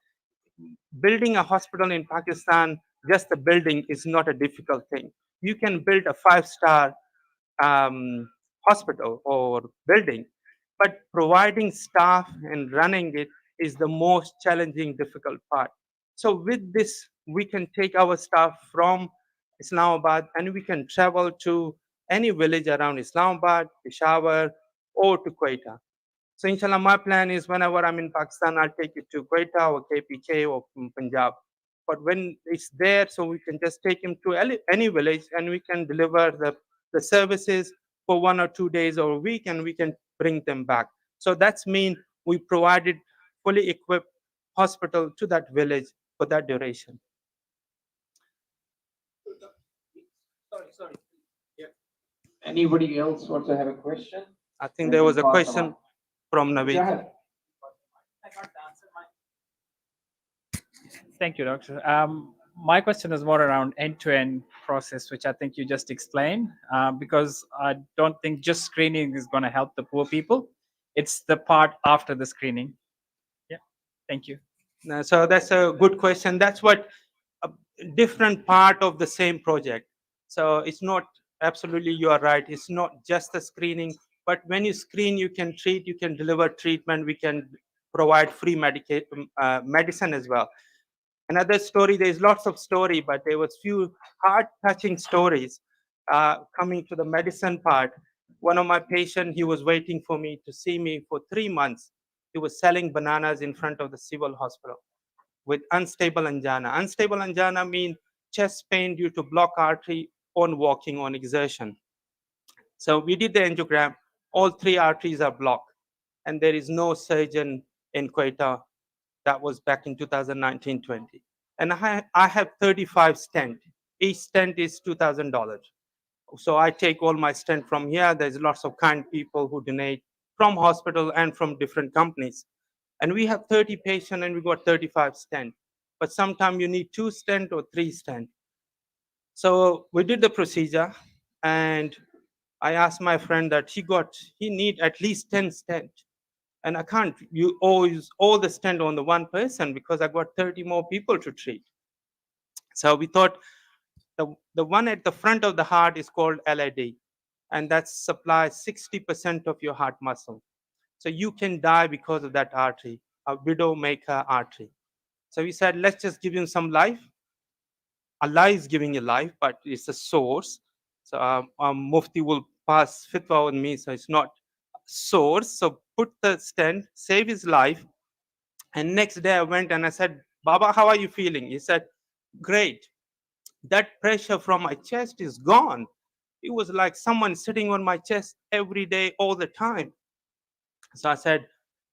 [SPEAKER 10] building a hospital in Pakistan, just the building is not a difficult thing. You can build a 5-star hospital or building, but providing staff and running it is the most challenging, difficult part. So with this, we can take our staff from Islamabad and we can travel to any village around Islamabad, Peshawar, or to Quetta. So inshallah, my plan is whenever I'm in Pakistan, I'll take it to Quetta or KPK or Punjab. But when it's there, so we can just take him to any village and we can deliver the services for 1 or 2 days or a week and we can bring them back. So that's mean we provided fully equipped hospital to that village for that duration.
[SPEAKER 11] Sorry. Yeah. Anybody else want to have a question?
[SPEAKER 10] I think there was a question from Naveed.
[SPEAKER 11] Go ahead.
[SPEAKER 12] Thank you, Doctor. My question is more around end-to-end process, which I think you just explained, because I don't think just screening is going to help the poor people. It's the part after the screening. Yeah, thank you.
[SPEAKER 10] So that's a good question. That's what a different part of the same project. So it's not absolutely, you are right. It's not just the screening, but when you screen, you can treat, you can deliver treatment, we can provide free medicine as well. Another story, there's lots of story, but there was few heart-touching stories coming to the medicine part. One of my patients, he was waiting for me to see me for 3 months. He was selling bananas in front of the civil hospital with unstable angina. Unstable angina means chest pain due to blocked artery on walking, on exertion. So we did the angiogram. All 3 arteries are blocked, and there is no surgeon in Quetta. That was back in 2019-20. And I have 35 stent. Each stent is $2,000. So I take all my stent from here. There's lots of kind people who donate from hospital and from different companies. And we have 30 patients and we got 35 stent. But sometimes you need 2 stent or 3 stent. So we did the procedure and I asked my friend that he need at least 10 stent. And I can't you always all the stent on the one person because I got 30 more people to treat. So we thought the one at the front of the heart is called LAD, and that supplies 60% of your heart muscle. So you can die because of that artery, a widowmaker artery. So we said, let's just give him some life. Allah is giving you life, but it's a source. So Mufti will pass fitwa on me, so it's not source. So put the stent, save his life. And next day I went and I said, Baba, how are you feeling? He said, great. That pressure from my chest is gone. It was like someone sitting on my chest every day, all the time. So I said,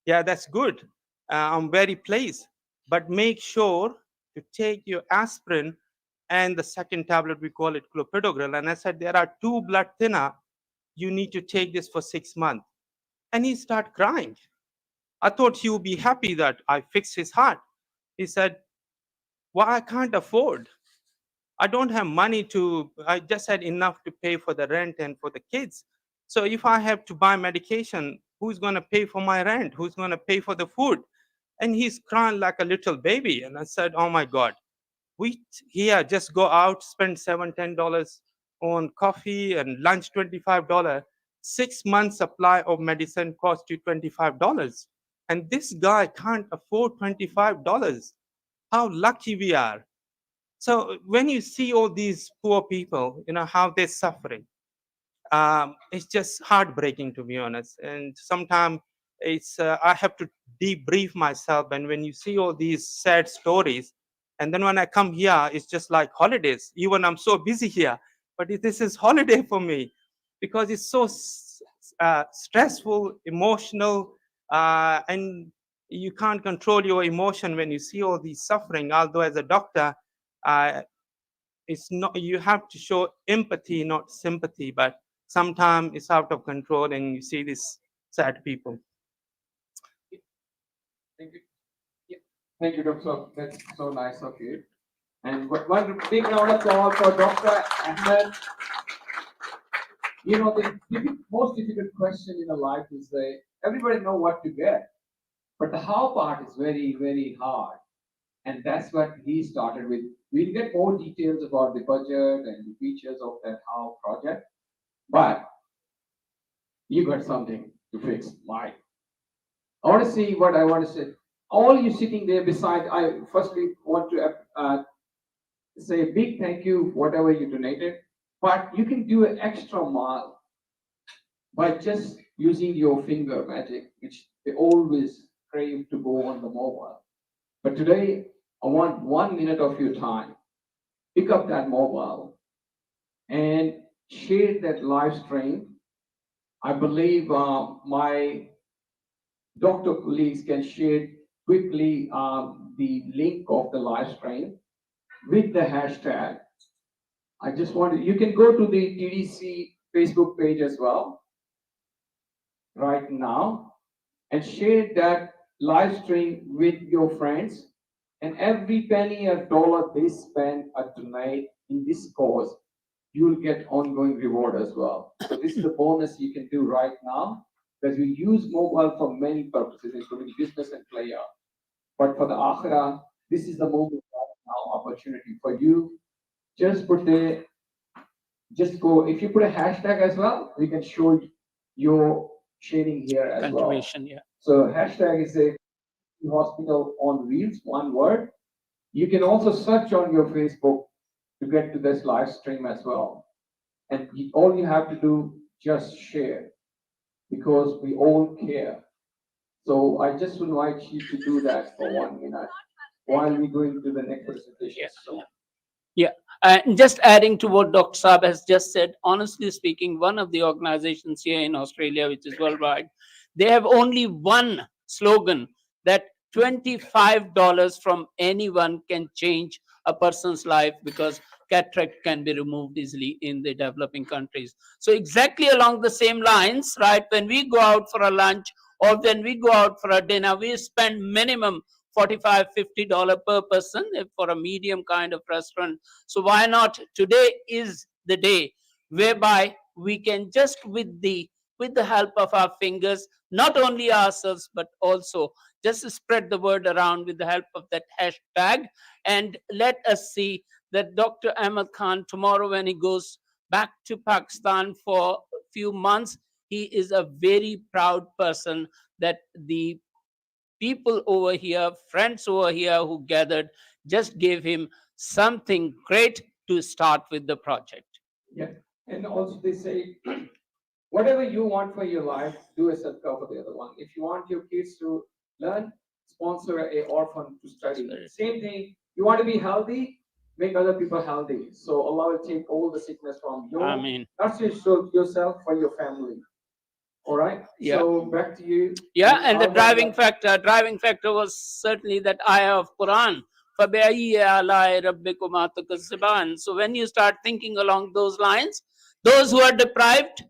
[SPEAKER 10] yeah, that's good. I'm very pleased. But make sure to take your aspirin and the second tablet, we call it clopidogrel. And I said, there are 2 blood thinner. You need to take this for 6 months. And he started crying. I thought he would be happy that I fixed his heart. He said, well, I can't afford. I don't have money I just had enough to pay for the rent and for the kids. So if I have to buy medication, who's going to pay for my rent? Who's going to pay for the food? And he's crying like a little baby. And I said, oh my God, we here just go out, spend $7, $10 on coffee and lunch, $25. 6 months supply of medicine cost you $25. And this guy can't afford $25. How lucky we are. So when you see all these poor people, how they're suffering, it's just heartbreaking, to be honest. And sometimes it's I have to debrief myself. And when you see all these sad stories, and then when I come here, it's just like holidays. Even I'm so busy here, but this is holiday for me because it's so stressful, emotional, and you can't control your emotion when you see all these suffering. Although as a doctor, it's not, you have to show empathy, not sympathy, but sometimes it's out of control and you see these sad people.
[SPEAKER 11] Thank you. Yeah. Thank you, Doctor. That's so nice of you. And one big round of applause for Dr. Ahmed. You know, the most difficult question in a life is everybody know what to get, but the how part is very, very hard. And that's what he started with. We'll get more details about the budget and the features of that how project, but you got something to fix. Mike, I want to see what I want to say. All you sitting there beside, I firstly want to say a big thank you for whatever you donated, but you can do an extra mile by just using your finger magic, which they always crave to go on the mobile. But today, I want 1 minute of your time. Pick up that mobile and share that live stream. I believe my doctor colleagues can share quickly the link of the live stream with the hashtag. I just want to, you can go to the TDC Facebook page as well right now and share that live stream with your friends. And every penny or dollar they spend or donate in this cause, you will get ongoing reward as well. So this is the bonus you can do right now, because we use mobile for many purposes, including business and player. But for the Agrah, this is the moment right now, opportunity for you. Just put the, just go, if you put a hashtag as well, we can show your sharing here as well.
[SPEAKER 4] Contribution, yeah.
[SPEAKER 11] So hashtag is a hospital on wheels, one word. You can also search on your Facebook to get to this live stream as well. And all you have to do, just share, because we all care. So I just invite you to do that for 1 minute while we go into the next presentation.
[SPEAKER 4] Yeah.
[SPEAKER 11] So,
[SPEAKER 4] Yeah, and just adding to what Dr. Saab has just said, honestly speaking, one of the organizations here in Australia, which is worldwide, they have only one slogan that $25 from anyone can change a person's life, because cataract can be removed easily in the developing countries. So exactly along the same lines, right, when we go out for a lunch or when we go out for a dinner, we spend minimum $45, $50 per person for a medium kind of restaurant. So why not? Today is the day whereby we can just with the help of our fingers, not only ourselves, but also just spread the word around with the help of that hashtag. And let us see that Dr. Ahmed Khan tomorrow, when he goes back to Pakistan for a few months, he is a very proud person that the people over here, friends over here who gathered, just gave him something great to start with the project.
[SPEAKER 11] yeah. And also they say, whatever you want for your life, do a sadaqah for the other one. If you want your kids to learn, sponsor a orphan to study. Same thing, you want to be healthy, make other people healthy. So Allah will take all the sickness from you.
[SPEAKER 4] Amen.
[SPEAKER 11] Not just yourself, for your family. All right.
[SPEAKER 4] Yeah.
[SPEAKER 11] So back to you.
[SPEAKER 4] Yeah, and the driving factor was certainly that ayah of Quran. فَبِأَيِّ آلَاءِ رَبِّكُمَا تُكَذِّبَانِ. So when you start thinking along those lines, those who are deprived,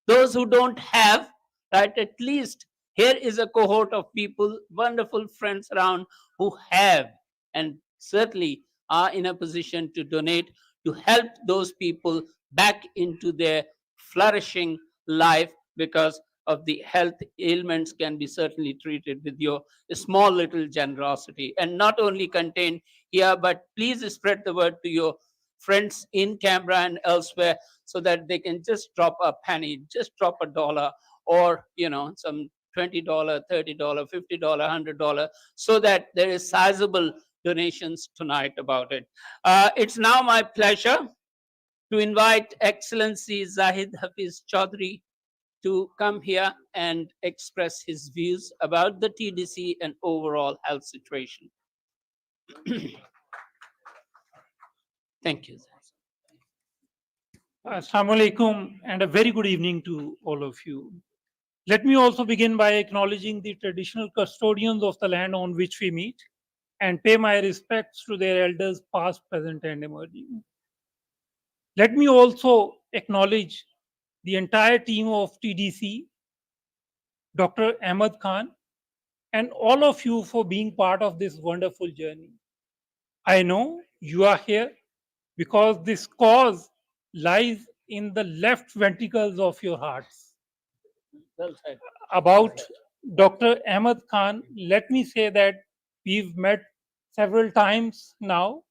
[SPEAKER 4] those who don't have, right, at least here is a cohort of people, wonderful friends around who have, and certainly are in a position to donate to help those people back into their flourishing life, because of the health ailments can be certainly treated with your small little generosity, and not only contained here, but please spread the word to your friends in Canberra and elsewhere, so that they can just drop a penny, just drop $1, or some $20, $30, $50, $100, so that there is sizable donations tonight about it. It's now my pleasure to invite Excellency Zahid Hafiz Chaudhry to come here and express his views about the TDC and overall health situation. Thank you.
[SPEAKER 13] Assalamu alaikum and a very good evening to all of you. Let me also begin by acknowledging the traditional custodians of the land on which we meet and pay my respects to their elders past, present and emerging. Let me also acknowledge the entire team of TDC, Dr. Ahmed Khan, and all of you for being part of this wonderful journey. I know you are here because this cause lies in the left ventricles of your hearts.
[SPEAKER 4] Well said.
[SPEAKER 13] About Dr. Ahmed Khan, let me say that we've met several times now.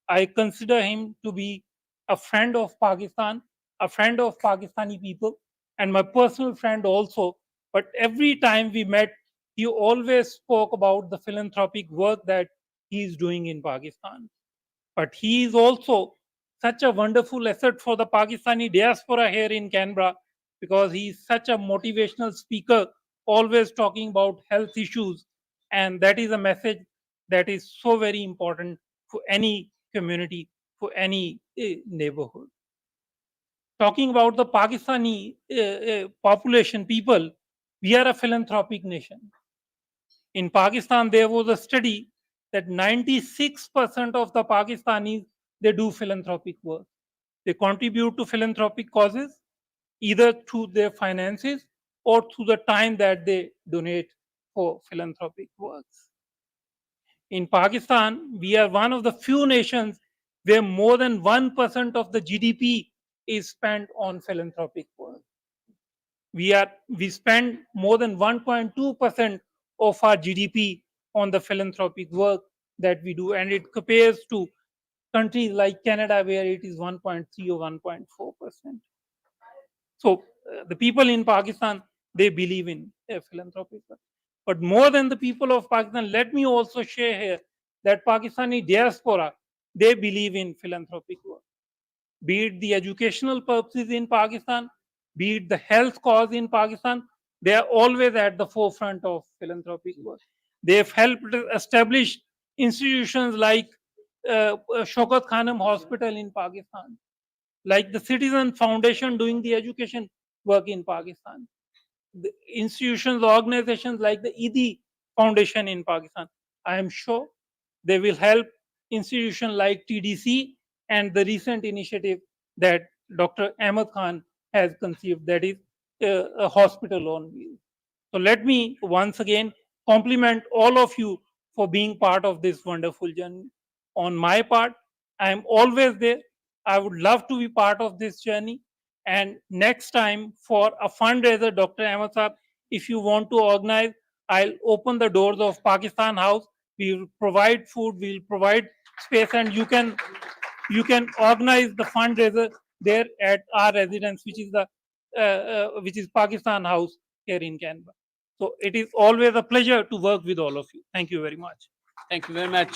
[SPEAKER 13] I consider him to be a friend of Pakistan, a friend of Pakistani people, and my personal friend also. But every time we met, he always spoke about the philanthropic work that he is doing in Pakistan. But he is also such a wonderful asset for the Pakistani diaspora here in Canberra because he is such a motivational speaker, always talking about health issues. And that is a message that is so very important for any community, for any neighborhood. Talking about the Pakistani population, people, we are a philanthropic nation. In Pakistan, there was a study that 96% of the Pakistanis, they do philanthropic work. They contribute to philanthropic causes, either through their finances or through the time that they donate for philanthropic works. In Pakistan, we are one of the few nations where more than 1% of the GDP is spent on philanthropic work. We spend more than 1.2% of our GDP on the philanthropic work that we do, and it compares to countries like Canada where it is 1.3 or 1.4%. So the people in Pakistan, they believe in philanthropic work. But more than the people of Pakistan, let me also share here that Pakistani diaspora, they believe in philanthropic work. Be it the educational purposes in Pakistan, be it the health cause in Pakistan, they are always at the forefront of philanthropic work. They've helped establish institutions like Shaukat Khanum Hospital in Pakistan, like the Citizen Foundation doing the education work in Pakistan, the institutions, organizations like the ED Foundation in Pakistan. I am sure they will help institutions like TDC and the recent initiative that Dr. Ahmed Khan has conceived, that is a hospital on wheels. So let me once again compliment all of you for being part of this wonderful journey. On my part, I am always there. I would love to be part of this journey. And next time for a fundraiser, Dr. Ahmed Saab, if you want to organize, I'll open the doors of Pakistan House. We will provide food, we will provide space, and you can organize the fundraiser there at our residence, which is Pakistan House here in Canberra. So it is always a pleasure to work with all of you. Thank you very much.
[SPEAKER 4] Thank you very much.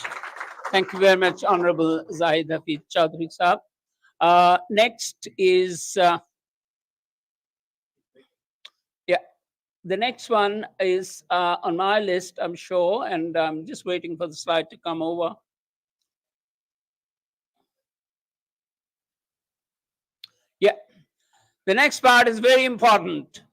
[SPEAKER 4] Thank you very much, Honorable Zahid Hafiz Chaudhry Saab. Next is, the next one is on my list, I'm sure, and I'm just waiting for the slide to come over. Yeah, the next part is very important,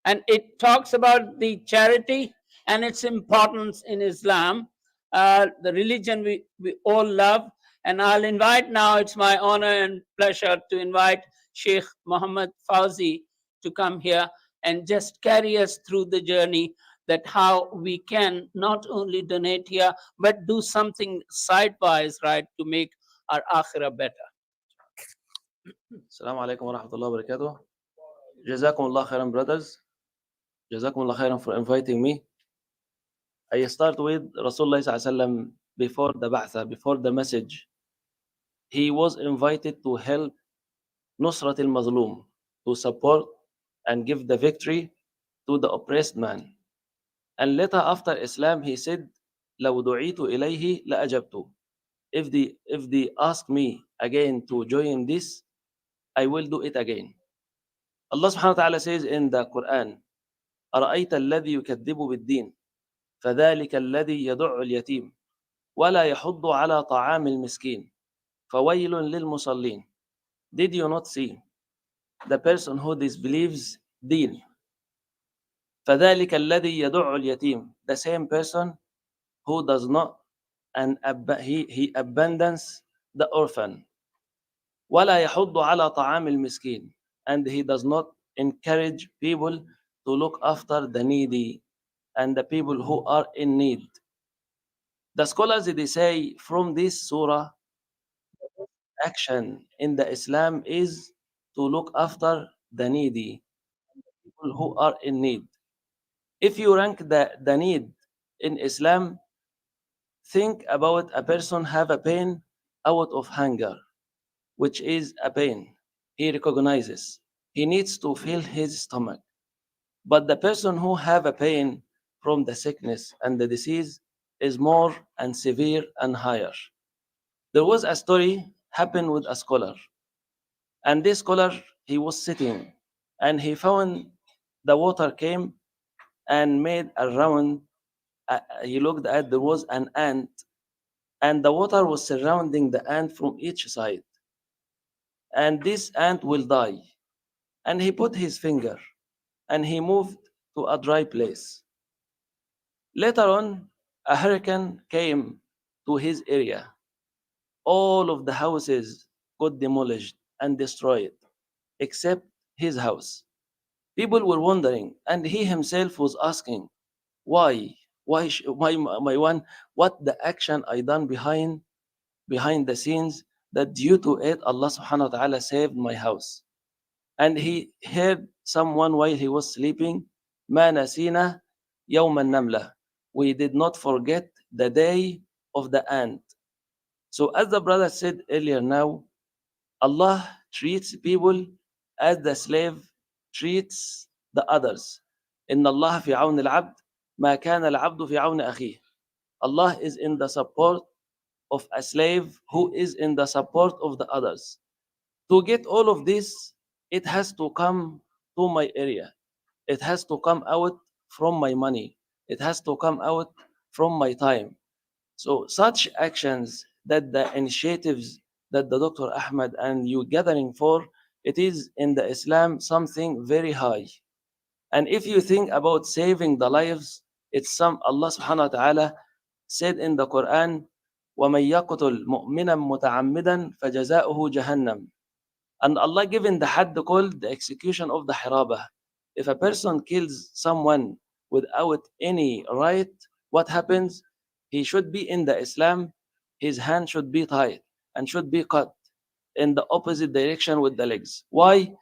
[SPEAKER 4] and it talks about the charity and its importance in Islam, the religion we all love. And I'll invite now, it's my honor and pleasure to invite Sheikh Muhammad Fauzi to come here and just carry us through the journey, that how we can not only donate here, but do something sidewise, right, to make our akhirah better.
[SPEAKER 14] السلام عليكم ورحمة الله وبركاته. جزاكم الله خيرا brothers. جزاكم الله خيرا for inviting me. I start with Rasulullah sallallahu before the ba'tha, before the message. He was invited to help Nusrat al-Mazlum, to support and give the victory to the oppressed man. And later after Islam, he said, لو دعيت إليه لأجبت. If they ask me again to join this, I will do it again. Allah subhanahu wa ta'ala says in the Quran, أرأيت الذي يكذب بالدين فذلك الذي يدع اليتيم ولا يحض على طعام المسكين فويل للمصلين. Did you not see the person who disbelieves deen? فذلك الذي يدع اليتيم, the same person who does not and he abandons the orphan. ولا يحض على طعام المسكين, and he does not encourage people to look after the needy and the people who are in need. The scholars they say from this surah, action in the Islam is to look after the needy, people who are in need. If you rank the need in Islam, think about a person have a pain out of hunger, which is a pain. He recognizes. He needs to fill his stomach. But the person who have a pain from the sickness and the disease is more and severe and higher. There was a story happened with a scholar. And this scholar, he was sitting and he found the water came and made a round. He looked at, there was an ant, and the water was surrounding the ant from each side. And this ant will die. And he put his finger and he moved to a dry place. Later on, a hurricane came to his area. All of the houses got demolished and destroyed, except his house. People were wondering, and he himself was asking, why? Why my one? What the action I done behind the scenes that due to it Allah subhanahu wa ta'ala saved my house. And he heard someone while he was sleeping, ما نسينا يوم النملة. We did not forget the day of the ant. So as the brother said earlier now, Allah treats people as the slave treats the others. إن الله في عون العبد ما كان العبد في عون أخيه. Allah is in the support of a slave who is in the support of the others. To get all of this, it has to come to my area. It has to come out from my money. It has to come out from my time. So such actions that the initiatives that the Dr. Ahmed and you gathering for, it is in the Islam something very high. And if you think about saving the lives, it's some Allah subhanahu wa ta'ala said in the Quran, وَمَن يَقْتُلْ مُؤْمِنًا مُتَعَمِّدًا فَجَزَاؤُهُ جَهَنَّمْ. And Allah given the hadd called the execution of the hirabah. If a person kills someone without any right, what happens? He should be in the Islam, his hand should be tied and should be cut in the opposite direction with the legs. Why?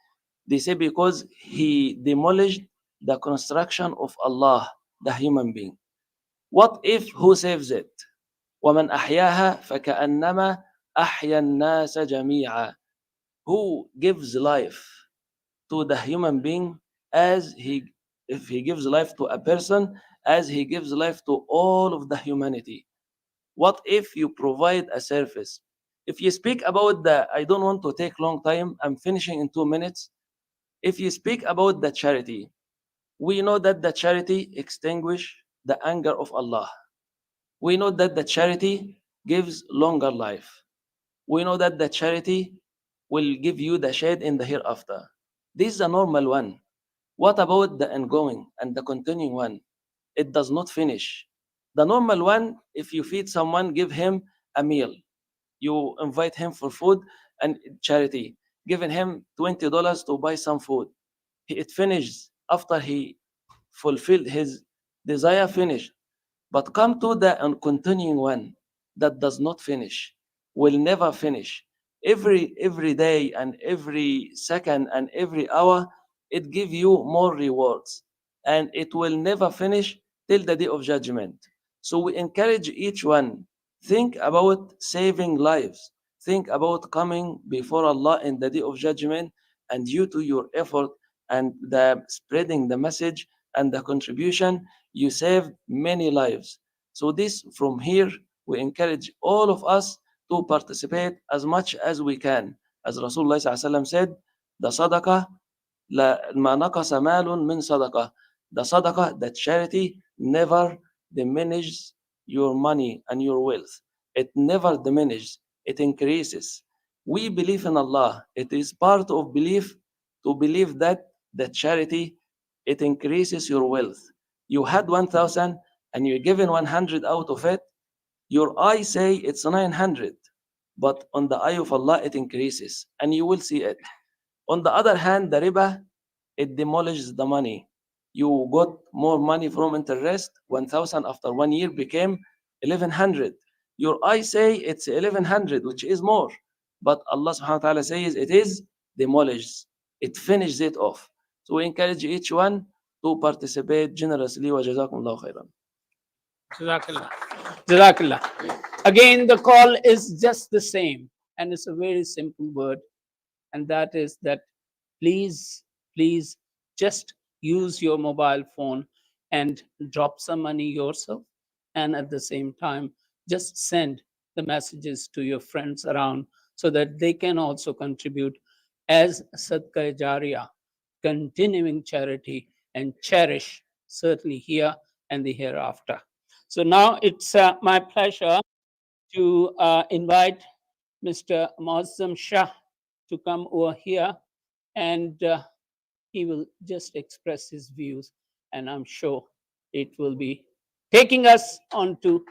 [SPEAKER 14] They say because he demolished the construction of Allah, the human being. What if who saves it? وَمَنْ أَحْيَاهَا فَكَأَنَّمَا أَحْيَا النَّاسَ جَمِيعًا. Who gives life to the human being as if he gives life to a person, as he gives life to all of the humanity. What if you provide a service? If you speak about I don't want to take long time, I'm finishing in 2 minutes. If you speak about the charity, we know that the charity extinguish the anger of Allah. We know that the charity gives longer life. We know that the charity will give you the shade in the hereafter. This is a normal one. What about the ongoing and the continuing one? It does not finish. The normal one, if you feed someone, give him a meal. You invite him for food and charity, giving him $20 to buy some food. It finishes after he fulfilled his desire, finished. But come to the continuing one that does not finish, will never finish. Every day and every second and every hour, it gives you more rewards. And it will never finish till the day of judgment. So we encourage each one, think about saving lives. Think about coming before Allah in the day of judgment, and due to your effort and the spreading the message and the contribution, you saved many lives. So this from here, we encourage all of us to participate as much as we can. As Rasulullah SAW said, The sadaqah ما نقص مال من صدقة. The sadaqah, that charity, never diminishes your money and your wealth. It never diminishes, it increases. We believe in Allah. It is part of belief to believe that the charity, it increases your wealth. You had 1,000 and you're given 100 out of it. Your eye say it's 900, but on the eye of Allah it increases, and you will see it. On the other hand, the riba, it demolishes the money. You got more money from interest. 1,000 after 1 year became 1,100. Your eye say it's 1,100, which is more, but Allah subhanahu wa ta'ala says it is demolished. It finishes it off. So we encourage each one to participate generously. وجزاكم الله خيرا.
[SPEAKER 4] Jazakallah. Jazakallah. Again, the call is just the same, and it's a very simple word, and that is that please, please just use your mobile phone and drop some money yourself, and at the same time, just send the messages to your friends around so that they can also contribute as Sadqa Jariyah, continuing charity and cherish certainly here and the hereafter. So now it's my pleasure to invite Mr. Muazzam Shah to come over here, and he will just express his views, and I'm sure it will be taking us onto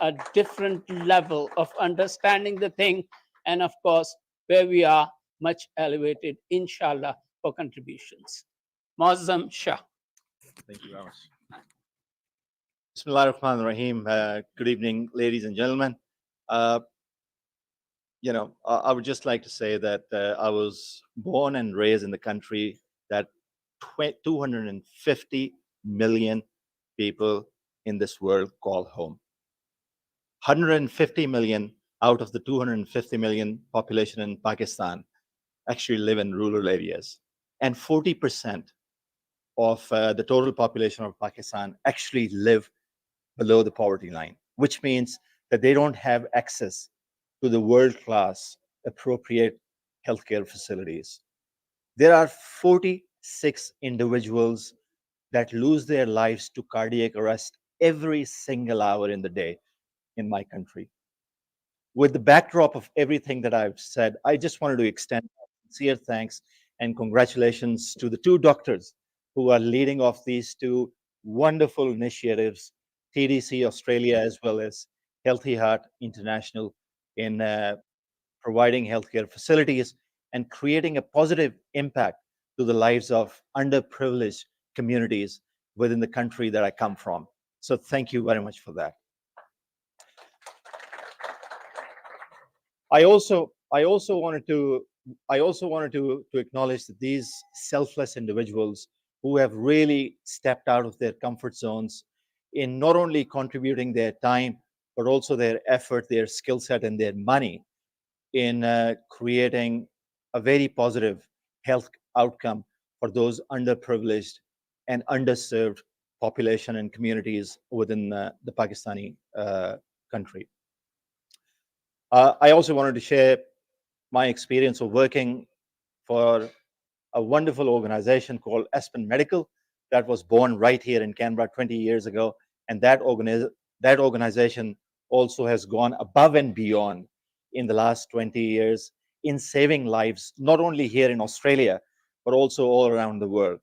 [SPEAKER 4] a different level of understanding the thing, and of course, where we are much elevated, inshallah, for contributions. Muazzam Shah.
[SPEAKER 15] Thank you very much. Bismillah ar-Rahman ar-Rahim. Good evening, ladies and gentlemen. I would just like to say that I was born and raised in the country that 250 million people in this world call home. 150 million out of the 250 million population in Pakistan actually live in rural areas. And 40% of the total population of Pakistan actually live below the poverty line, which means that they don't have access to the world-class appropriate healthcare facilities. There are 46 individuals that lose their lives to cardiac arrest every single hour in the day in my country. With the backdrop of everything that I've said, I just wanted to extend sincere thanks and congratulations to the two doctors who are leading off these two wonderful initiatives, TDC Australia as well as Healthy Heart International, in providing healthcare facilities and creating a positive impact to the lives of underprivileged communities within the country that I come from. So thank you very much for that. I also wanted to acknowledge that these selfless individuals who have really stepped out of their comfort zones in not only contributing their time, but also their effort, their skill set, and their money in creating a very positive health outcome for those underprivileged and underserved population and communities within the Pakistani country. I also wanted to share my experience of working for a wonderful organization called Aspen Medical that was born right here in Canberra 20 years ago. And that organization also has gone above and beyond in the last 20 years in saving lives, not only here in Australia, but also all around the world.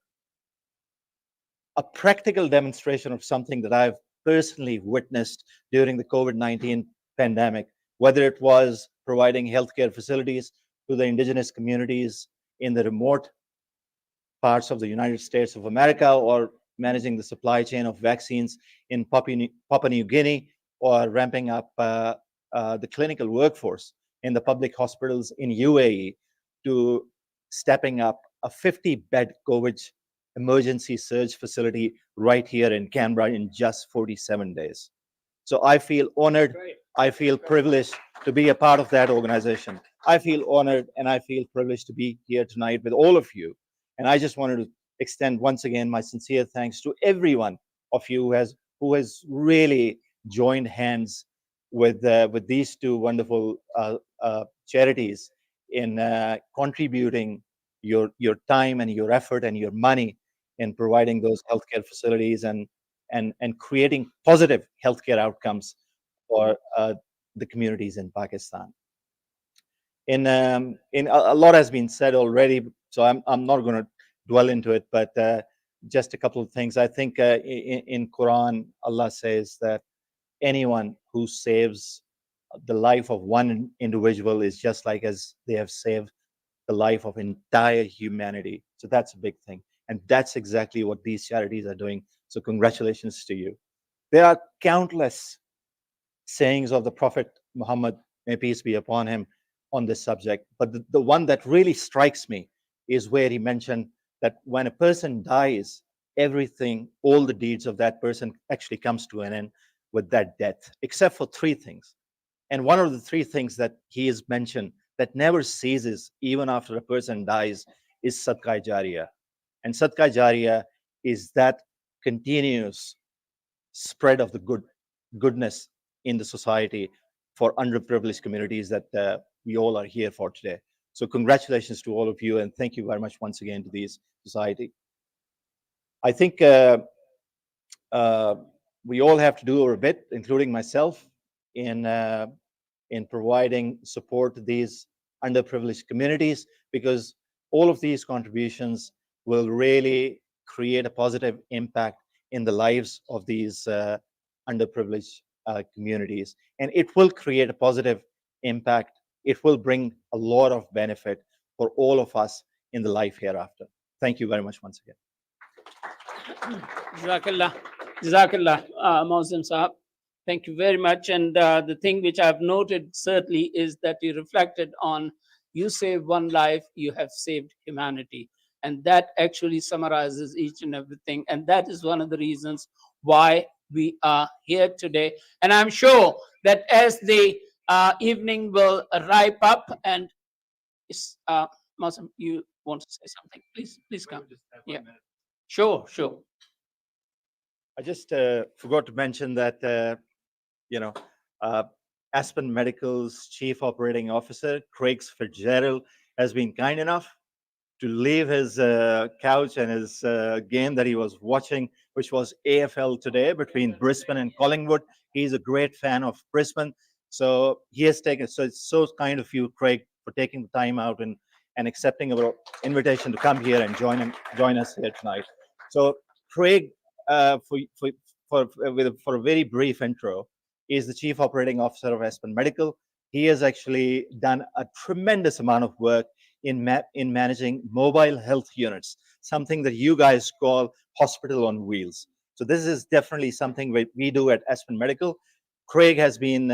[SPEAKER 15] A practical demonstration of something that I've personally witnessed during the COVID-19 pandemic, whether it was providing healthcare facilities to the indigenous communities in the remote parts of the United States of America, or managing the supply chain of vaccines in Papua New Guinea, or ramping up the clinical workforce in the public hospitals in UAE, to stepping up a 50-bed COVID emergency surge facility right here in Canberra in just 47 days. So I feel honored, I feel privileged to be a part of that organization. I feel honored and I feel privileged to be here tonight with all of you. And I just wanted to extend once again my sincere thanks to everyone of you who has really joined hands with these two wonderful charities in contributing your time and your effort and your money in providing those healthcare facilities and creating positive healthcare outcomes for the communities in Pakistan. In a lot has been said already, so I'm not going to dwell into it, but just a couple of things. I think in Quran, Allah says that anyone who saves the life of one individual is just like as they have saved the life of entire humanity. So that's a big thing. And that's exactly what these charities are doing. So congratulations to you. There are countless sayings of the Prophet Muhammad, may peace be upon him, on this subject. But the one that really strikes me is where he mentioned that when a person dies, everything, all the deeds of that person actually comes to an end with that death, except for three things. And one of the three things that he has mentioned that never ceases even after a person dies is Sadaqah Jariyah. And Sadaqah Jariyah is that continuous spread of the goodness in the society for underprivileged communities that we all are here for today. So congratulations to all of you, and thank you very much once again to this society. I think we all have to do our bit, including myself, in providing support to these underprivileged communities, because all of these contributions will really create a positive impact in the lives of these underprivileged communities. And it will create a positive impact. It will bring a lot of benefit for all of us in the life hereafter. Thank you very much once again.
[SPEAKER 4] Jazakallah. Jazakallah, Mohsin Sahab. Thank you very much. And the thing which I've noted certainly is that you reflected on, you save one life, you have saved humanity. And that actually summarizes each and everything. And that is one of the reasons why we are here today. And I'm sure that as the evening will wrap up, and Mohsin, you want to say something? Please come. Yeah. Sure.
[SPEAKER 15] I just forgot to mention that, Aspen Medical's Chief Operating Officer, Craig Fitzgerald, has been kind enough to leave his couch and his game that he was watching, which was AFL today between Brisbane and Collingwood. He's a great fan of Brisbane. So he has taken, so it's so kind of you, Craig, for taking the time out and accepting our invitation to come here and join us here tonight. So Craig, for a very brief intro, is the Chief Operating Officer of Aspen Medical. He has actually done a tremendous amount of work in managing mobile health units, something that you guys call hospital on wheels. So this is definitely something we do at Aspen Medical. Craig has been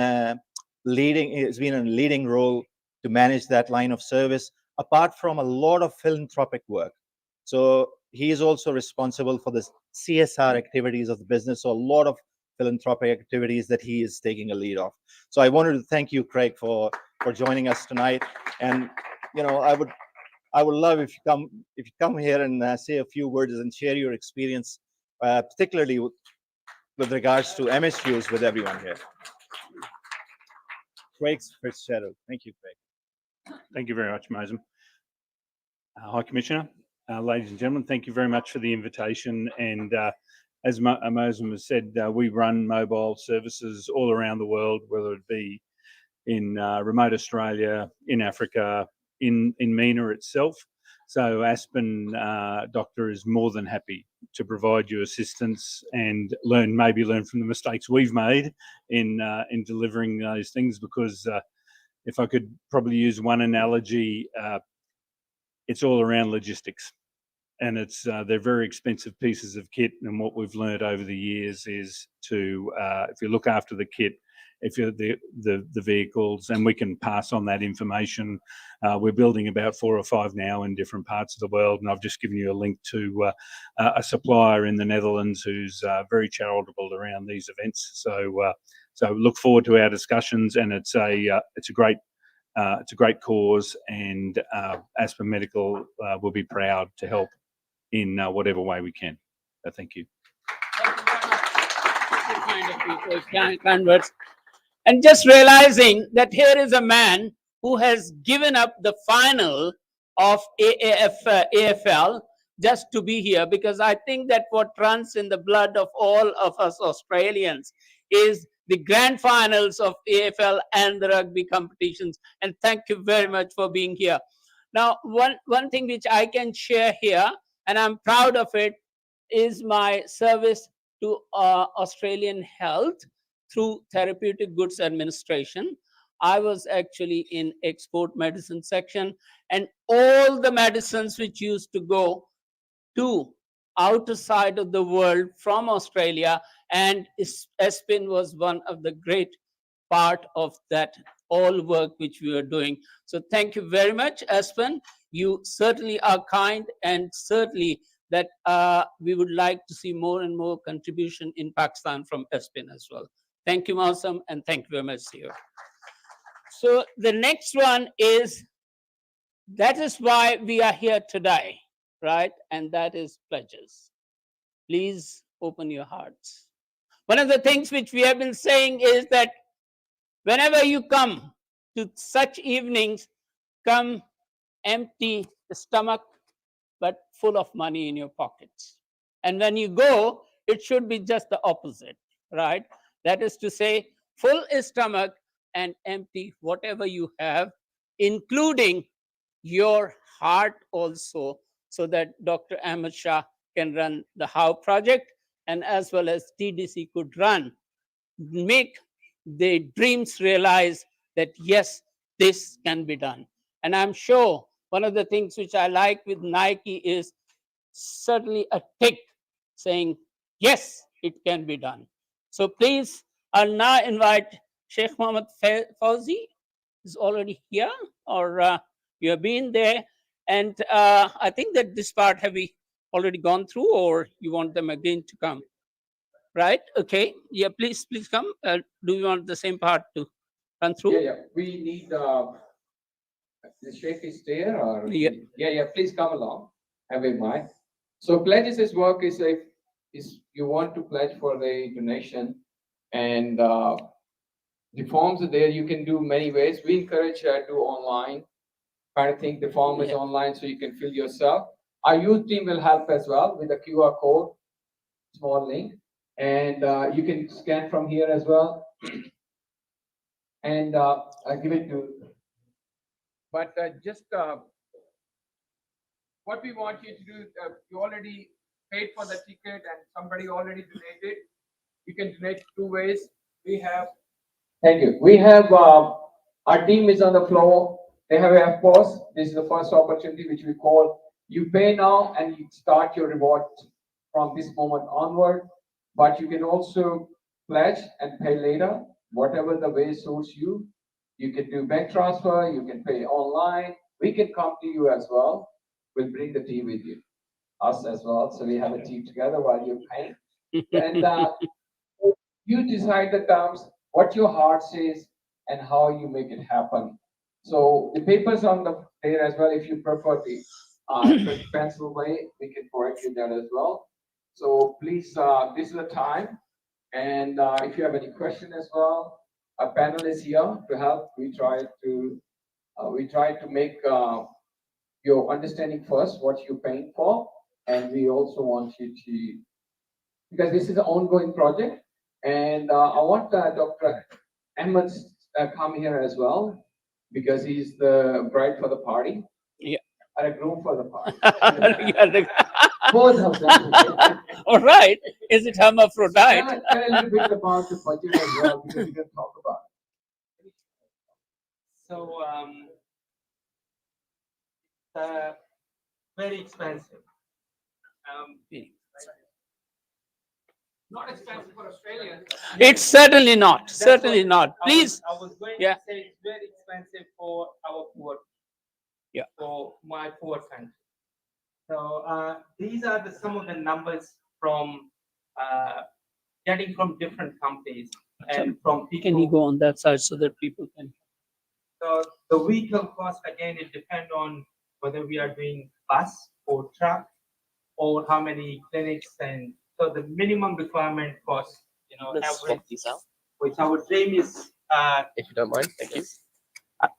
[SPEAKER 15] leading in a leading role to manage that line of service, apart from a lot of philanthropic work. So he is also responsible for the CSR activities of the business. So a lot of philanthropic activities that he is taking a lead of. So I wanted to thank you, Craig, for joining us tonight. And I would love if you come here and say a few words and share your experience, particularly with regards to MSUs with everyone here. Craig Fitzgerald. Thank you, Craig.
[SPEAKER 16] Thank you very much, Mohsin. High Commissioner, ladies and gentlemen, thank you very much for the invitation. And as Mohsin has said, we run mobile services all around the world, whether it be in remote Australia, in Africa, in MENA itself. So Aspen Doctor is more than happy to provide you assistance and maybe learn from the mistakes we've made in delivering those things. Because if I could probably use one analogy, it's all around logistics. And they're very expensive pieces of kit. And what we've learned over the years is to, if you look after the kit, if you're the vehicles, and we can pass on that information. We're building about 4 or 5 now in different parts of the world. And I've just given you a link to a supplier in the Netherlands who's very charitable around these events. So look forward to our discussions, and it's a great cause, and Aspen Medical will be proud to help in whatever way we can. So thank you.
[SPEAKER 4] Kind words. And just realizing that here is a man who has given up the final of AFL just to be here, because I think that what runs in the blood of all of us Australians is the grand finals of AFL and the rugby competitions. And thank you very much for being here. Now, one thing which I can share here, and I'm proud of it, is my service to Australian health through Therapeutic Goods Administration. I was actually in export medicine section, and all the medicines which used to go to outer side of the world from Australia, and Espin was one of the great part of that all work which we were doing. So thank you very much, Espin. You certainly are kind, and certainly that we would like to see more and more contribution in Pakistan from Espin as well. Thank you, Mausam, and thank you very much, CEO. So the next one is, that is why we are here today, right? And that is pledges. Please open your hearts. One of the things which we have been saying is that whenever you come to such evenings, come empty stomach, but full of money in your pockets. And when you go, it should be just the opposite, right? That is to say, full stomach and empty whatever you have, including your heart also, so that Dr. Ahmed Shah can run the HOW project, and as well as TDC could run, make the dreams realize that yes, this can be done. And I'm sure one of the things which I like with Nike is certainly a tick saying, yes, it can be done. So please, I'll now invite Sheikh Mohammed Fauzi, is already here, or you have been there. And I think that this part have we already gone through, or you want them again to come? Right? Okay. Yeah, please come. Do you want the same part to run through?
[SPEAKER 11] Yeah. We need the Sheikh is there, or
[SPEAKER 4] Yeah.
[SPEAKER 11] Please come along. Have a mic. So pledges is work is you want to pledge for the donation, and the forms are there. You can do many ways. We encourage do online. I think the form is online, so you can fill yourself. Our youth team will help as well with the QR code, small link, and you can scan from here as well. And I give it to. But just what we want you to do, you already paid for the ticket and somebody already donated. You can donate 2 ways. We have. Thank you. We have our team is on the floor. They have a pause. This is the first opportunity which we call you pay now and you start your reward from this moment onward. But you can also pledge and pay later, whatever the way suits you. You can do bank transfer. You can pay online. We can come to you as well. We'll bring the team with you, us as well. So we have a team together while you're paying. And you decide the terms, what your heart says, and how you make it happen. So the papers on the there as well. If you prefer the pencil way, we can correct you that as well. So please, this is the time. And if you have any question as well, our panel is here to help. We try to make your understanding first what you're paying for, and we also want you to, because this is an ongoing project, and I want Dr. Ahmed come here as well, because he's the bride for the party.
[SPEAKER 4] Yeah.
[SPEAKER 11] Or a groom for the party. Both of them.
[SPEAKER 4] All right. Is it hermaphrodite?
[SPEAKER 11] Tell a little bit about the budget as well, because we can talk about it.
[SPEAKER 10] So, very expensive. Not expensive for Australians.
[SPEAKER 4] It's certainly not. Certainly not. Please.
[SPEAKER 10] I was going
[SPEAKER 4] Yeah.
[SPEAKER 10] to say it's very expensive for our poor.
[SPEAKER 4] Yeah.
[SPEAKER 10] For my poor country. So these are some of the numbers from getting from different companies and from people.
[SPEAKER 4] Can you go on that side so that people can?
[SPEAKER 10] So the vehicle cost, again, it depends on whether we are doing bus or truck or how many clinics. And so the minimum requirement cost, average, which our dream is,
[SPEAKER 17] if you don't mind, thank you.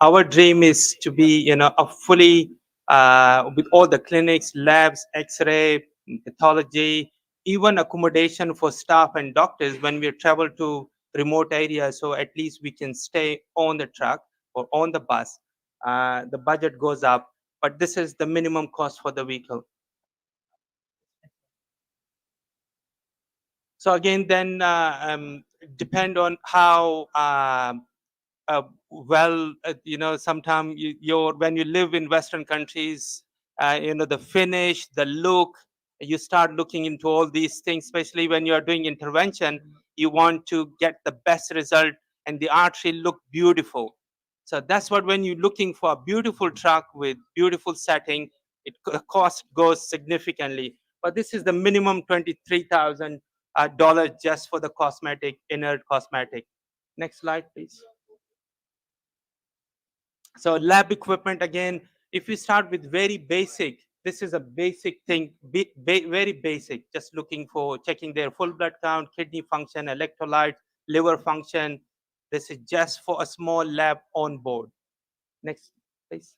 [SPEAKER 10] Our dream is to be, a fully with all the clinics, labs, X-ray, pathology, even accommodation for staff and doctors when we travel to remote areas. So at least we can stay on the truck or on the bus. The budget goes up, but this is the minimum cost for the vehicle. So again, then depend on how sometimes when you live in Western countries, the finish, the look, you start looking into all these things, especially when you are doing intervention, you want to get the best result and the artery look beautiful. So that's what, when you're looking for a beautiful truck with beautiful setting, cost goes significantly. But this is the minimum $23,000 just for the cosmetic, inert cosmetic. Next slide, please. So lab equipment, again, if you start with very basic, this is a basic thing, very basic, just looking for checking their full blood count, kidney function, electrolyte, liver function. This is just for a small lab on board. Next, please.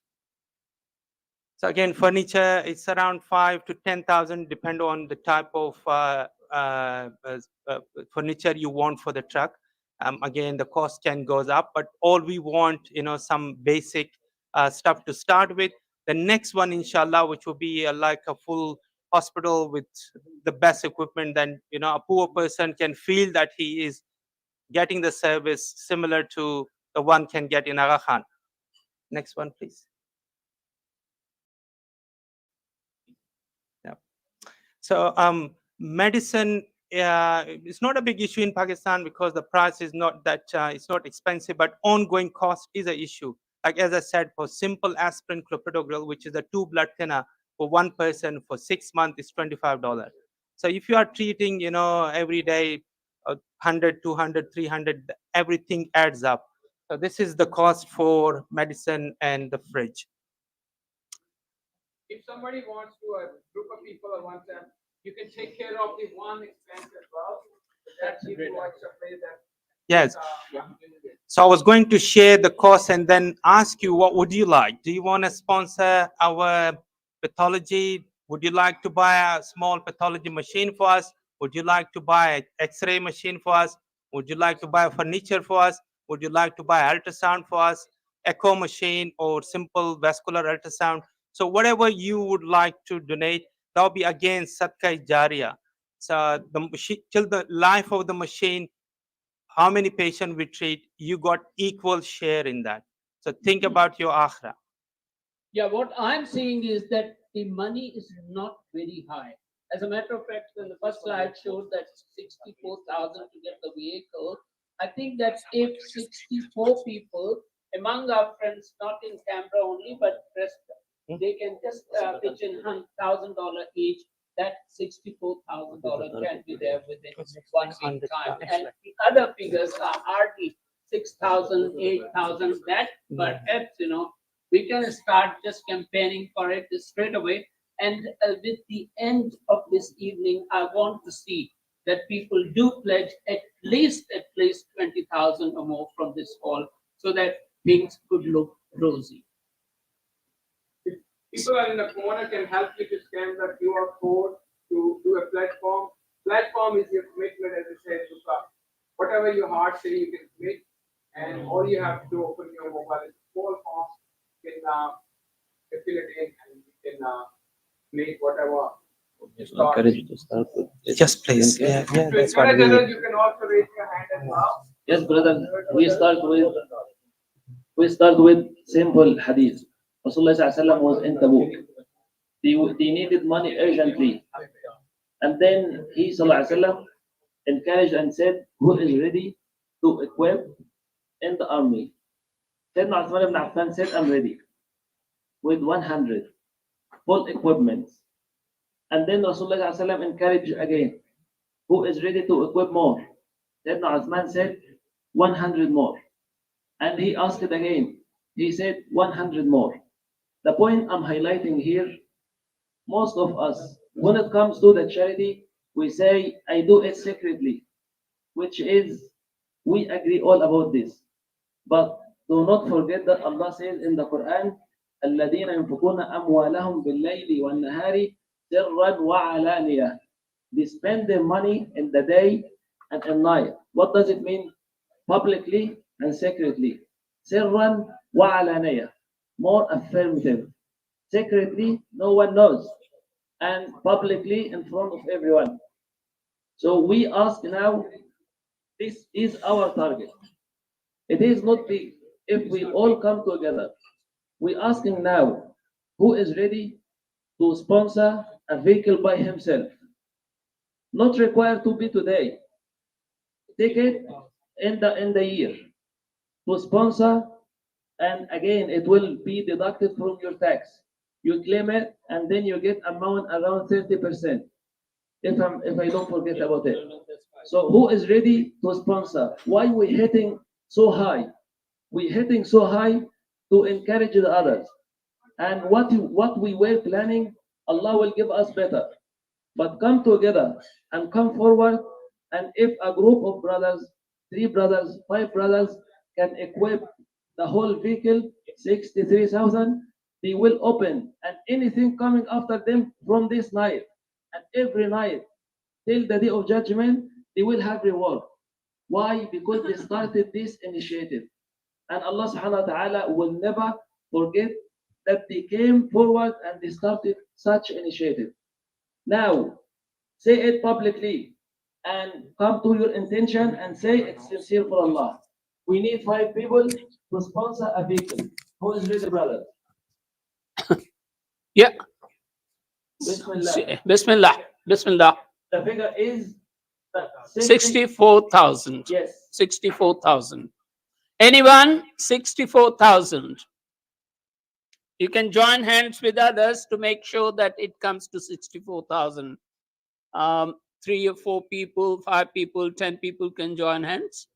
[SPEAKER 10] So again, furniture, it's around 5 to 10,000, depend on the type of furniture you want for the truck. Again, the cost can goes up, but all we want, some basic stuff to start with. The next one, inshallah, which will be like a full hospital with the best equipment, then a poor person can feel that he is getting the service similar to the one can get in Agrah. Next one, please. So medicine is not a big issue in Pakistan because the price is not that it's not expensive, but ongoing cost is an issue. Like as I said, for simple aspirin clopidogrel, which is a 2 blood thinner for one person for 6 months, is $25. So if you are treating, every day 100, 200, 300, everything adds up. So this is the cost for medicine and the fridge.
[SPEAKER 11] If somebody wants to, a group of people or wants them, you can take care of the one expense as well. That gives you extra pay that.
[SPEAKER 10] Yes. So I was going to share the cost and then ask you, what would you like? Do you want to sponsor our pathology? Would you like to buy a small pathology machine for us? Would you like to buy an X-ray machine for us? Would you like to buy furniture for us? Would you like to buy ultrasound for us? Echo machine or simple vascular ultrasound? So whatever you would like to donate, that will be again Sadqa Jariya. So the machine, till the life of the machine, how many patients we treat, you got equal share in that. So think about your akhira.
[SPEAKER 4] Yeah, what I'm saying is that the money is not very high. As a matter of fact, when the first slide showed that 64,000 to get the vehicle, I think that if 64 people among our friends, not in Canberra only, but rest, they can just pitch in $1,000 each, that $64,000 can be there within 1 week time. And the other figures are hardly 6,000, 8,000, that perhaps, we can start just campaigning for it straight away. And with the end of this evening, I want to see that people do pledge at least 20,000 or more from this hall, so that things could look rosy.
[SPEAKER 11] People are in the corner can help you to scan the QR code to do a platform. Platform is your commitment, as I said, to whatever your heart says you can commit, and all you have to do, open your mobile, it's a small form, you can fill it in, and you can make whatever.
[SPEAKER 14] Encourage you to start with.
[SPEAKER 10] Yes, please. Yeah, that's what
[SPEAKER 11] You can also raise your hand as well.
[SPEAKER 14] Yes, brother. We start with simple hadith. Rasulullah was in Tabuk. They needed money urgently. And then he ﷺ encouraged and said, who is ready to equip in the army? Sayyidina Uthman ibn Affan said, I'm ready. With 100 full equipment. And then Rasulullah ﷺ encouraged again, who is ready to equip more? Sayyidina Uthman said, 100 more. And he asked it again. He said, 100 more. The point I'm highlighting here, most of us, when it comes to the charity, we say, I do it secretly, which is, we agree all about this. But do not forget that Allah says in the Quran, الذين ينفقون أموالهم بالليل والنهار سرا وعلانية. They spend their money in the day and at night. What does it mean? Publicly and secretly. سرا وعلانية. More affirmative. Secretly, no one knows. And publicly in front of everyone. So we ask now, this is our target. It is not big. If we all come together, we asking now, who is ready to sponsor a vehicle by himself? Not required to be today. Take it in the year to sponsor, and again it will be deducted from your tax. You claim it, and then you get amount around 30%. If I don't forget about it. So who is ready to sponsor? Why we hitting so high? We hitting so high to encourage the others. And what we were planning, Allah will give us better. But come together and come forward. And if a group of brothers, 3 brothers, 5 brothers can equip the whole vehicle, 63,000, they will open. And anything coming after them from this night and every night till the day of judgment, they will have reward. Why? Because they started this initiative. And Allah subhanahu wa ta'ala will never forget that they came forward and they started such initiative. Now, say it publicly and come to your intention and say it's sincere for Allah. We need 5 people to sponsor a vehicle. Who is ready, brother?
[SPEAKER 4] Yeah.
[SPEAKER 14] Bismillah.
[SPEAKER 4] Bismillah. Bismillah.
[SPEAKER 14] The figure is
[SPEAKER 4] 64,000.
[SPEAKER 14] Yes.
[SPEAKER 4] 64,000. Anyone? 64,000. You can join hands with others to make sure that it comes to 64,000. 3 or 4 people, 5 people, 10 people can join hands.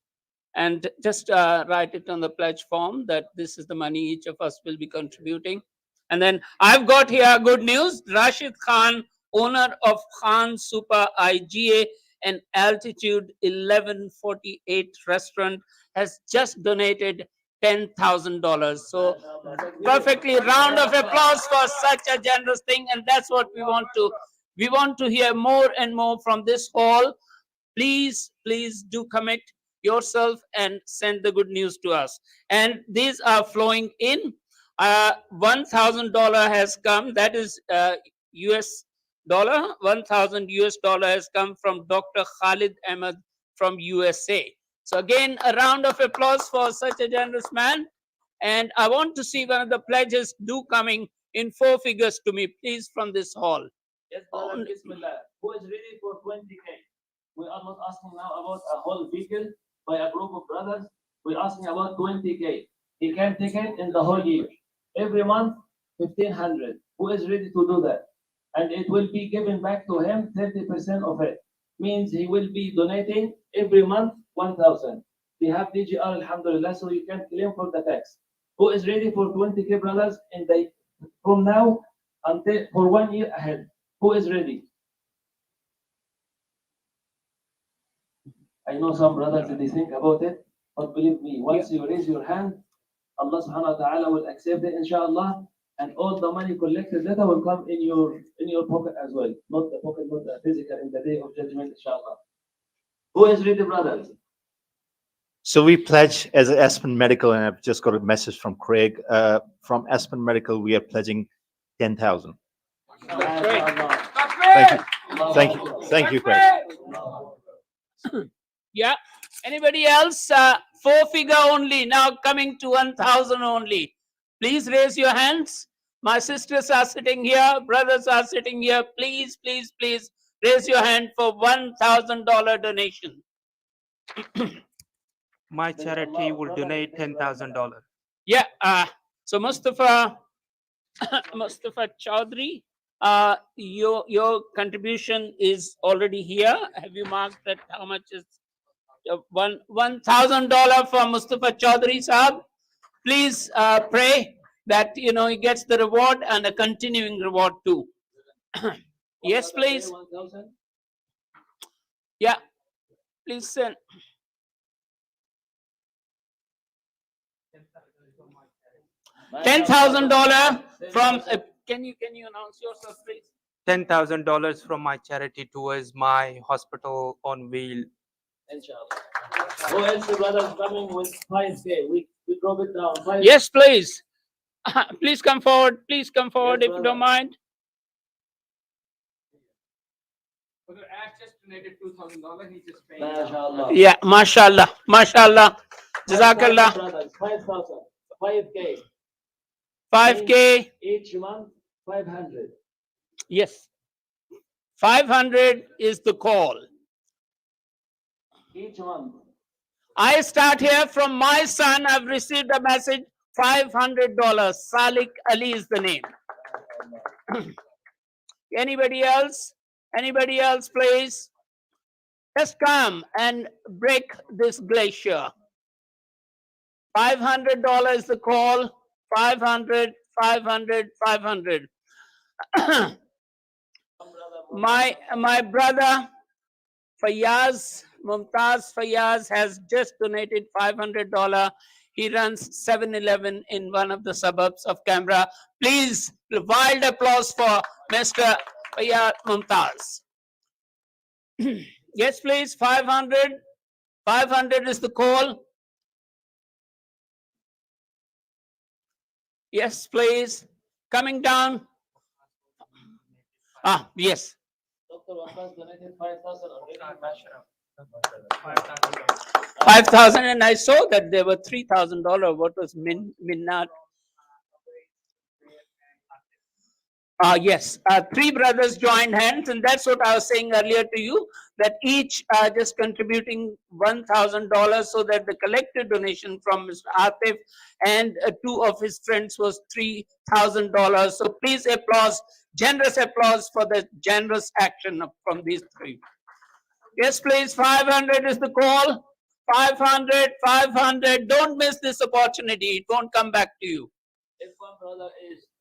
[SPEAKER 4] And just write it on the pledge form that this is the money each of us will be contributing. And then I've got here good news. Rashid Khan, owner of Khan Super IGA and Altitude 1148 restaurant, has just donated $10,000. So perfectly round of applause for such a generous thing. And that's what we want to hear more and more from this hall. Please do commit yourself and send the good news to us. And these are flowing in. $1,000 has come. That is US dollar. $1,000 has come from Dr. Khalid Ahmed from USA. So again, a round of applause for such a generous man. And I want to see one of the pledges do coming in 4 figures to me, please, from this hall.
[SPEAKER 14] Yes, brother, Bismillah. Who is ready for 20K? We are not asking now about a whole vehicle by a group of brothers. We're asking about 20K. He can take it in the whole year. Every month, 1,500. Who is ready to do that? And it will be given back to him, 30% of it. Means he will be donating every month 1,000. We have DGR, alhamdulillah, so you can claim for the tax. Who is ready for 20K, brothers, from now until for 1 year ahead? Who is ready? I know some brothers, they think about it, but believe me, once you raise your hand, Allah subhanahu wa ta'ala will accept it, inshallah, and all the money collected later will come in your pocket as well. Not the pocket, not the physical, in the day of judgment, inshallah. Who is ready, brothers?
[SPEAKER 15] So we pledge as Aspen Medical, and I've just got a message from Craig. From Aspen Medical, we are pledging 10,000. Thank you, Craig.
[SPEAKER 4] Yeah. Anybody else? 4 figure only. Now coming to 1,000 only. Please raise your hands. My sisters are sitting here. Brothers are sitting here. Please raise your hand for $1,000 donation.
[SPEAKER 10] My charity will donate $10,000.
[SPEAKER 4] Yeah. So Mustafa Chaudhry, your contribution is already here. Have you marked that? How much is $1,000 for Mustafa Chaudhry Sahab? Please pray that he gets the reward and a continuing reward too. Yes, please. Yeah, please send. $10,000 from, can you announce yourself, please?
[SPEAKER 10] $10,000 from my charity towards my hospital on wheel.
[SPEAKER 14] Inshallah. Who else, brothers, coming with 5K? We drop it down. 5K.
[SPEAKER 4] Yes, please. Please come forward. Please come forward if you don't mind.
[SPEAKER 2] Ash just donated $2,000. He just paid.
[SPEAKER 14] MashaAllah.
[SPEAKER 4] Yeah, mashallah, mashallah. Jazakallah.
[SPEAKER 14] 5,000. 5K.
[SPEAKER 4] 5K.
[SPEAKER 14] Each month, 500.
[SPEAKER 4] Yes. 500 is the call.
[SPEAKER 14] Each month.
[SPEAKER 4] I start here from my son. I've received a message. $500. Salik Ali is the name. Anybody else? Anybody else, please? Just come and break this glacier. $500 is the call. 500, 500, 500. My brother Fayaz, Mumtaz Fayaz, has just donated $500. He runs 7-Eleven in one of the suburbs of Canberra. Please, wild applause for Mr. Fayaz Mumtaz. Yes, please, 500. 500 is the call. Yes, please. Coming down. Ah, yes.
[SPEAKER 14] Dr. Waqas donated 5,000 already.
[SPEAKER 4] 5,000, and I saw that there were $3,000. What was Minnat? Yes, three brothers joined hands, and that's what I was saying earlier to you, that each just contributing $1,000, so that the collective donation from Mr. Atif and two of his friends was $3,000. So please applause, generous applause for the generous action from these three. Yes, please, 500 is the call. 500, 500. Don't miss this opportunity. It won't come back to you.
[SPEAKER 14] If one brother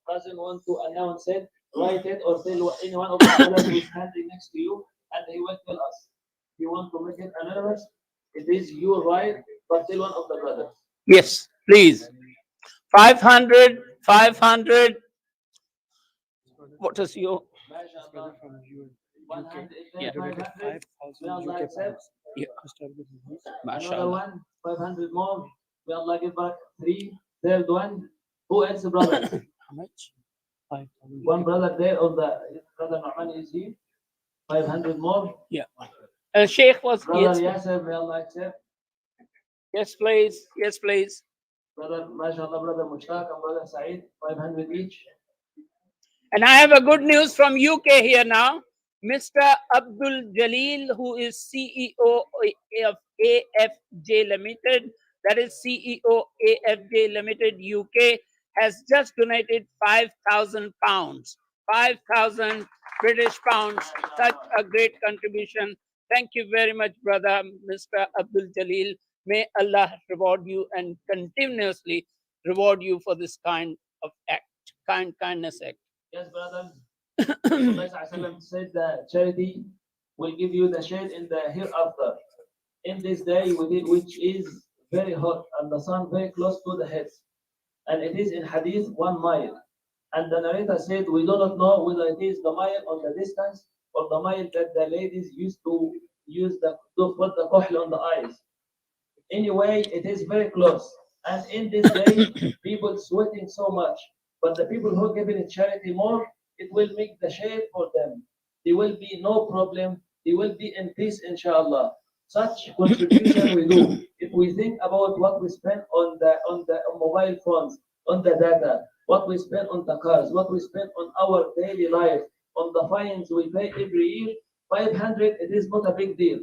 [SPEAKER 14] doesn't want to announce it, write it or tell any one of the brothers who's standing next to you, and he will tell us. If you want to make it anonymous, it is your right, but tell one of the brothers.
[SPEAKER 4] Yes, please. 500, 500. What is your?
[SPEAKER 14] Yeah.
[SPEAKER 4] Mashallah.
[SPEAKER 14] One, 500 more. May Allah give back 3. Third one. Who else, brothers?
[SPEAKER 4] How much?
[SPEAKER 14] One brother there on the brother Nu'man is here. 500 more.
[SPEAKER 4] Yeah. Sheikh was
[SPEAKER 14] Brother
[SPEAKER 4] yes.
[SPEAKER 14] Yasser, may Allah accept.
[SPEAKER 4] Yes, please. Yes, please.
[SPEAKER 14] Brother, mashallah, brother Mushtaq and brother Saeed, 500 each.
[SPEAKER 4] And I have a good news from UK here now. Mr. Abdul Jalil, who is CEO of AFJ Limited, that is CEO AFJ Limited UK, has just donated £5,000. 5,000 British pounds. Such a great contribution. Thank you very much, brother, Mr. Abdul Jalil. May Allah reward you and continuously reward you for this kind of act, kindness act.
[SPEAKER 14] Yes, brothers. Rasulullah said that charity will give you the shade in the hereafter. In this day, which is very hot and the sun very close to the head. And it is in hadith 1 mile. And the narrator said, we do not know whether it is the mile on the distance or the mile that the ladies used to use to put the kohl on the eyes. Anyway, it is very close. And in this day, people sweating so much. But the people who give in charity more, it will make the shade for them. There will be no problem. There will be in peace, inshallah. Such contribution we do. If we think about what we spend on the mobile phones, on the data, what we spend on the cars, what we spend on our daily life, on the fines we pay every year, 500, it is not a big deal.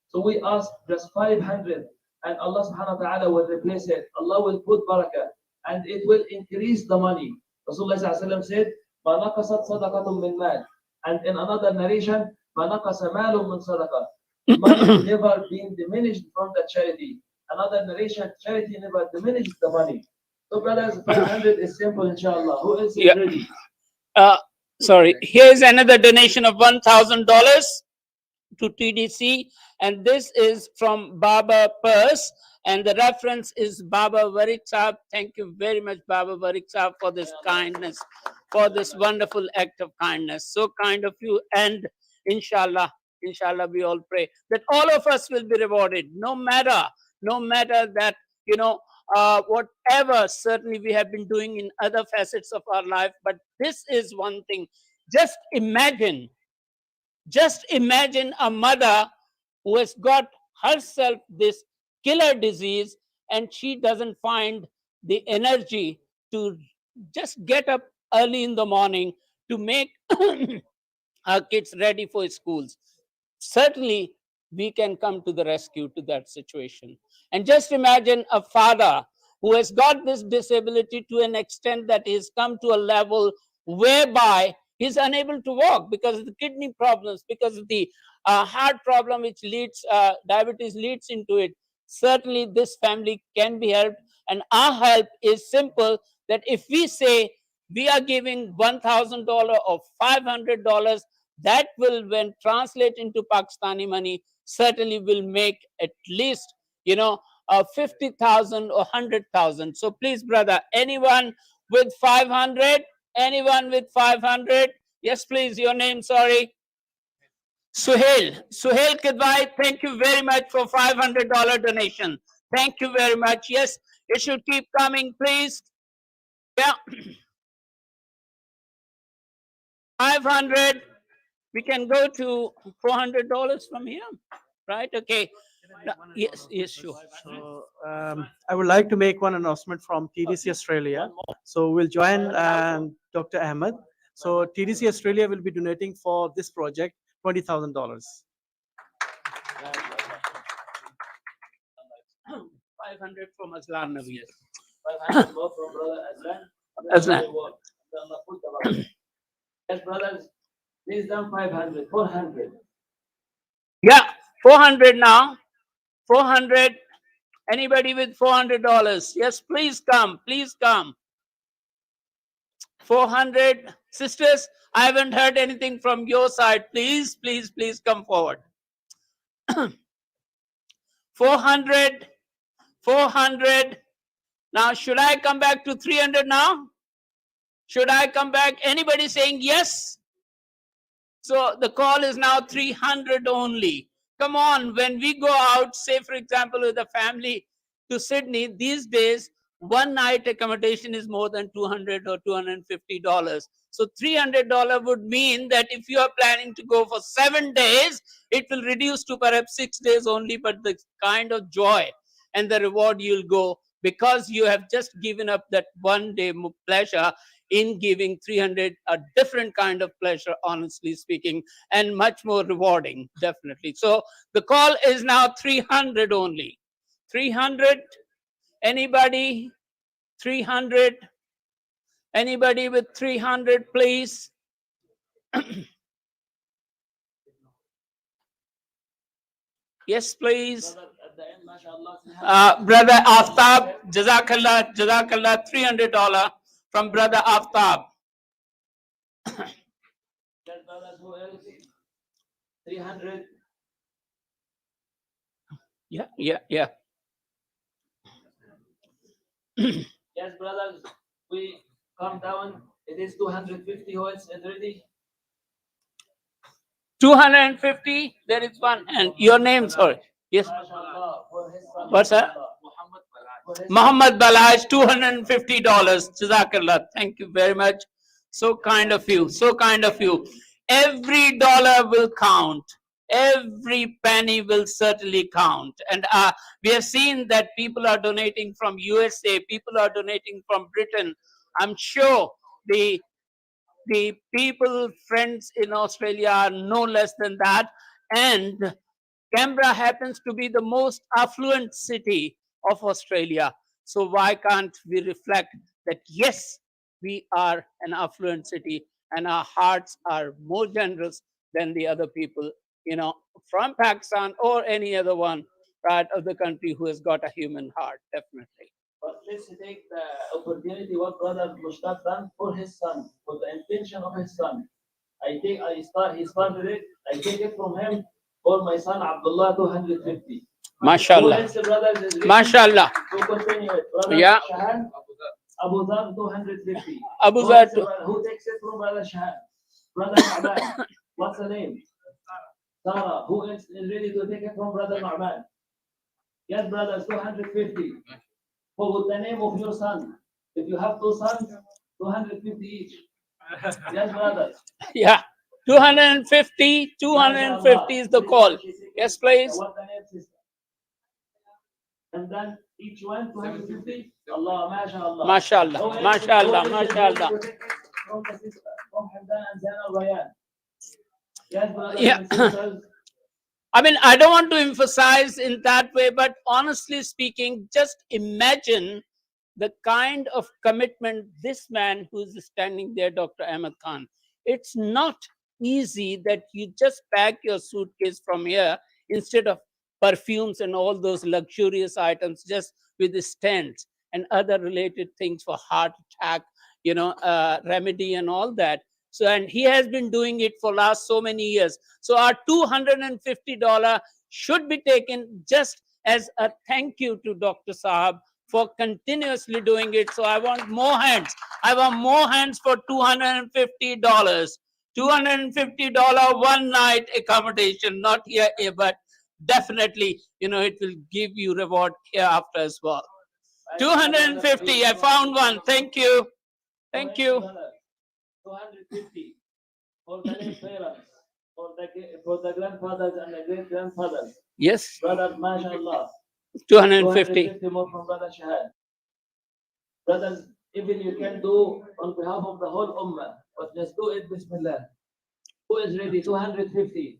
[SPEAKER 14] So we ask just 500, and Allah subhanahu wa ta'ala will replace it. Allah will put barakah, and it will increase the money. Rasulullah said, مَا نَقَصَتْ صَدَقَةٌ مِّن مَالٍ. And in another narration, مَا نَقَصَ مَالٌ مِّن صَدَقَةٍ. Money never been diminished from the charity. Another narration, charity never diminished the money. So brothers, 500 is simple, inshallah. Who else is ready?
[SPEAKER 4] Sorry, here's another donation of $1,000 to TDC, and this is from Baba Purse. And the reference is Baba Varik Saab. Thank you very much, Baba Varik Saab, for this kindness, for this wonderful act of kindness. So kind of you. And inshallah, inshallah, we all pray that all of us will be rewarded, no matter that, you know, whatever certainly we have been doing in other facets of our life. But this is one thing. Just imagine a mother who has got herself this killer disease and she doesn't find the energy to just get up early in the morning to make our kids ready for schools. Certainly, we can come to the rescue to that situation. And just imagine a father who has got this disability to an extent that he's come to a level whereby he's unable to walk because of the kidney problems, because of the heart problem which leads, diabetes leads into it. Certainly, this family can be helped. And our help is simple, that if we say we are giving $1,000 or $500, that will, when translate into Pakistani money, certainly will make at least, you know, 50,000 or 100,000. So please, brother, anyone with 500, anyone with 500, yes, please, your name, sorry. Suhail Kidwai, thank you very much for $500 donation. Thank you very much. Yes, it should keep coming, please. Yeah. 500. We can go to $400 from here, right? Okay. Yes, sure.
[SPEAKER 6] So I would like to make one announcement from TDC Australia. So we'll join Dr. Ahmed. So TDC Australia will be donating for this project $20,000.
[SPEAKER 4] 500 from Aslan Nabi.
[SPEAKER 14] 500 more from brother
[SPEAKER 4] Aslan.
[SPEAKER 14] Yes, brothers, please down 500, 400.
[SPEAKER 4] Yeah, 400 now. 400. Anybody with $400? Yes, please come. Please come. 400. Sisters, I haven't heard anything from your side. Please, please, please come forward. 400. 400. Now, should I come back to 300 now? Should I come back? Anybody saying yes? So the call is now 300 only. Come on, when we go out, say for example, with a family to Sydney, these days, one night accommodation is more than $200 or $250. So $300 would mean that if you are planning to go for 7 days, it will reduce to perhaps 6 days only, but the kind of joy and the reward you'll go because you have just given up that 1 day pleasure in giving 300, a different kind of pleasure, honestly speaking, and much more rewarding, definitely. So the call is now 300 only. 300, anybody? 300, anybody with 300, please? Yes, please. Brother Aftab, Jazakallah, Jazakallah, $300 from Brother Aftab.
[SPEAKER 14] 300.
[SPEAKER 4] Yeah.
[SPEAKER 14] Yes, brothers, we come down. It is 250 who is ready.
[SPEAKER 4] 250, there is one. And your name, sorry. Yes. What's that? Muhammad Balaj, $250. Jazakallah. Thank you very much. So kind of you. So kind of you. Every dollar will count. Every penny will certainly count. And we have seen that people are donating from USA. People are donating from Britain. I'm sure the people, friends in Australia are no less than that. And Canberra happens to be the most affluent city of Australia. So why can't we reflect that, yes, we are an affluent city and our hearts are more generous than the other people, you know, from Pakistan or any other one, right, of the country who has got a human heart, definitely.
[SPEAKER 14] But let's take the opportunity what brother Mushtaq done for his son, for the intention of his son. He started it, I take it from him for my son Abdullah 250.
[SPEAKER 4] MashaAllah.
[SPEAKER 14] Who else, brothers, is ready
[SPEAKER 4] MashaAllah.
[SPEAKER 14] to continue it? Brother
[SPEAKER 4] Yeah.
[SPEAKER 14] Shahan, Abu Dhar 250.
[SPEAKER 4] Abu
[SPEAKER 14] Who
[SPEAKER 4] Dhar
[SPEAKER 14] else, brother? Who takes it from Brother Shahan? Brother Nu'man. What's the name? Sarah. Who else is ready to take it from Brother Nu'man? Yes, brothers, 250. What would the name of your son? If you have two sons, 250 each. Yes, brothers.
[SPEAKER 4] Yeah. 250 is the call. Yes, please.
[SPEAKER 14] What's the name, sister? And then each one 250. Allah, mashallah.
[SPEAKER 4] MashaAllah.
[SPEAKER 14] Who else-
[SPEAKER 4] MashaAllah.
[SPEAKER 14] who else is
[SPEAKER 4] MashaAllah.
[SPEAKER 14] ready to take it from the sister, from Hamdan and Zainal Bayan? Yes, brothers
[SPEAKER 4] Yeah.
[SPEAKER 14] and sisters.
[SPEAKER 4] I mean, I don't want to emphasize in that way, but honestly speaking, just imagine the kind of commitment this man who's standing there, Dr. Ahmed Khan. It's not easy that you just pack your suitcase from here instead of perfumes and all those luxurious items, just with the stands and other related things for heart attack, remedy and all that. So, and he has been doing it for last so many years. So our $250 should be taken just as a thank you to Dr. Sahab for continuously doing it. So I want more hands. I want more hands for $250. $250 one night accommodation, not here, but definitely, it will give you reward hereafter as well. 250, I found one. Thank you. Thank you.
[SPEAKER 14] 250 for the late parents, for the grandfathers and the great grandfathers.
[SPEAKER 4] Yes.
[SPEAKER 14] Brothers, mashallah.
[SPEAKER 4] 250.
[SPEAKER 14] more from Brother Shahad. Brothers, even you can do on behalf of the whole ummah, but just do it, bismillah. Who is ready? 250.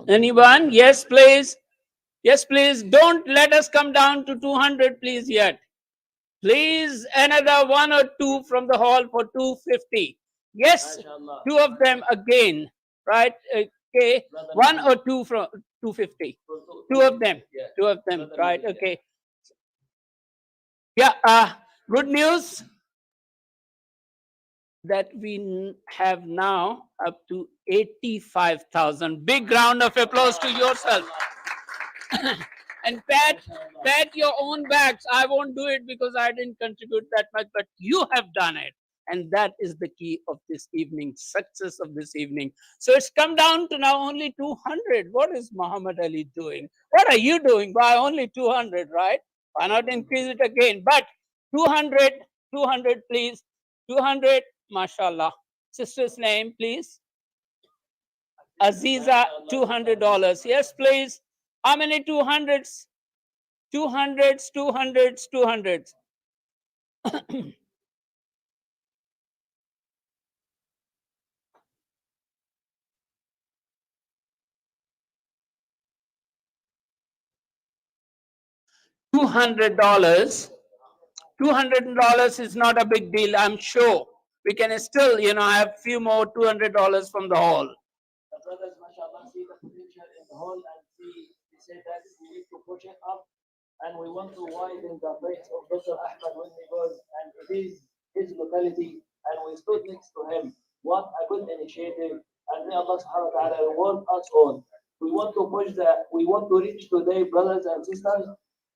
[SPEAKER 4] Anyone? Yes, please. Yes, please. Don't let us come down to 200, please, yet. Please, another one or two from the hall for 250. Yes, two of them again, right? Okay, one or two from 250. Two of them, right? Okay. Yeah, good news that we have now up to 85,000. Big round of applause to yourself. And pat your own backs. I won't do it because I didn't contribute that much, but you have done it. And that is the key of this evening, success of this evening. So it's come down to now only 200. What is Muhammad Ali doing? What are you doing by only 200, right? Why not increase it again? But 200, please. 200, mashallah. Sister's name, please. Aziza, $200. Yes, please. How many 200s? 200s, 200s, 200s. $200. $200 is not a big deal, I'm sure. We can still, have few more $200 from the hall.
[SPEAKER 14] The brothers, mashallah, see the potential in the hall and they say that we need to push it up and we want to widen the face of Dr. Ahmed when he goes, and it is his locality and we stood next to him. What a good initiative, and may Allah subhanahu wa ta'ala reward us all. We want to push we want to reach today, brothers and sisters,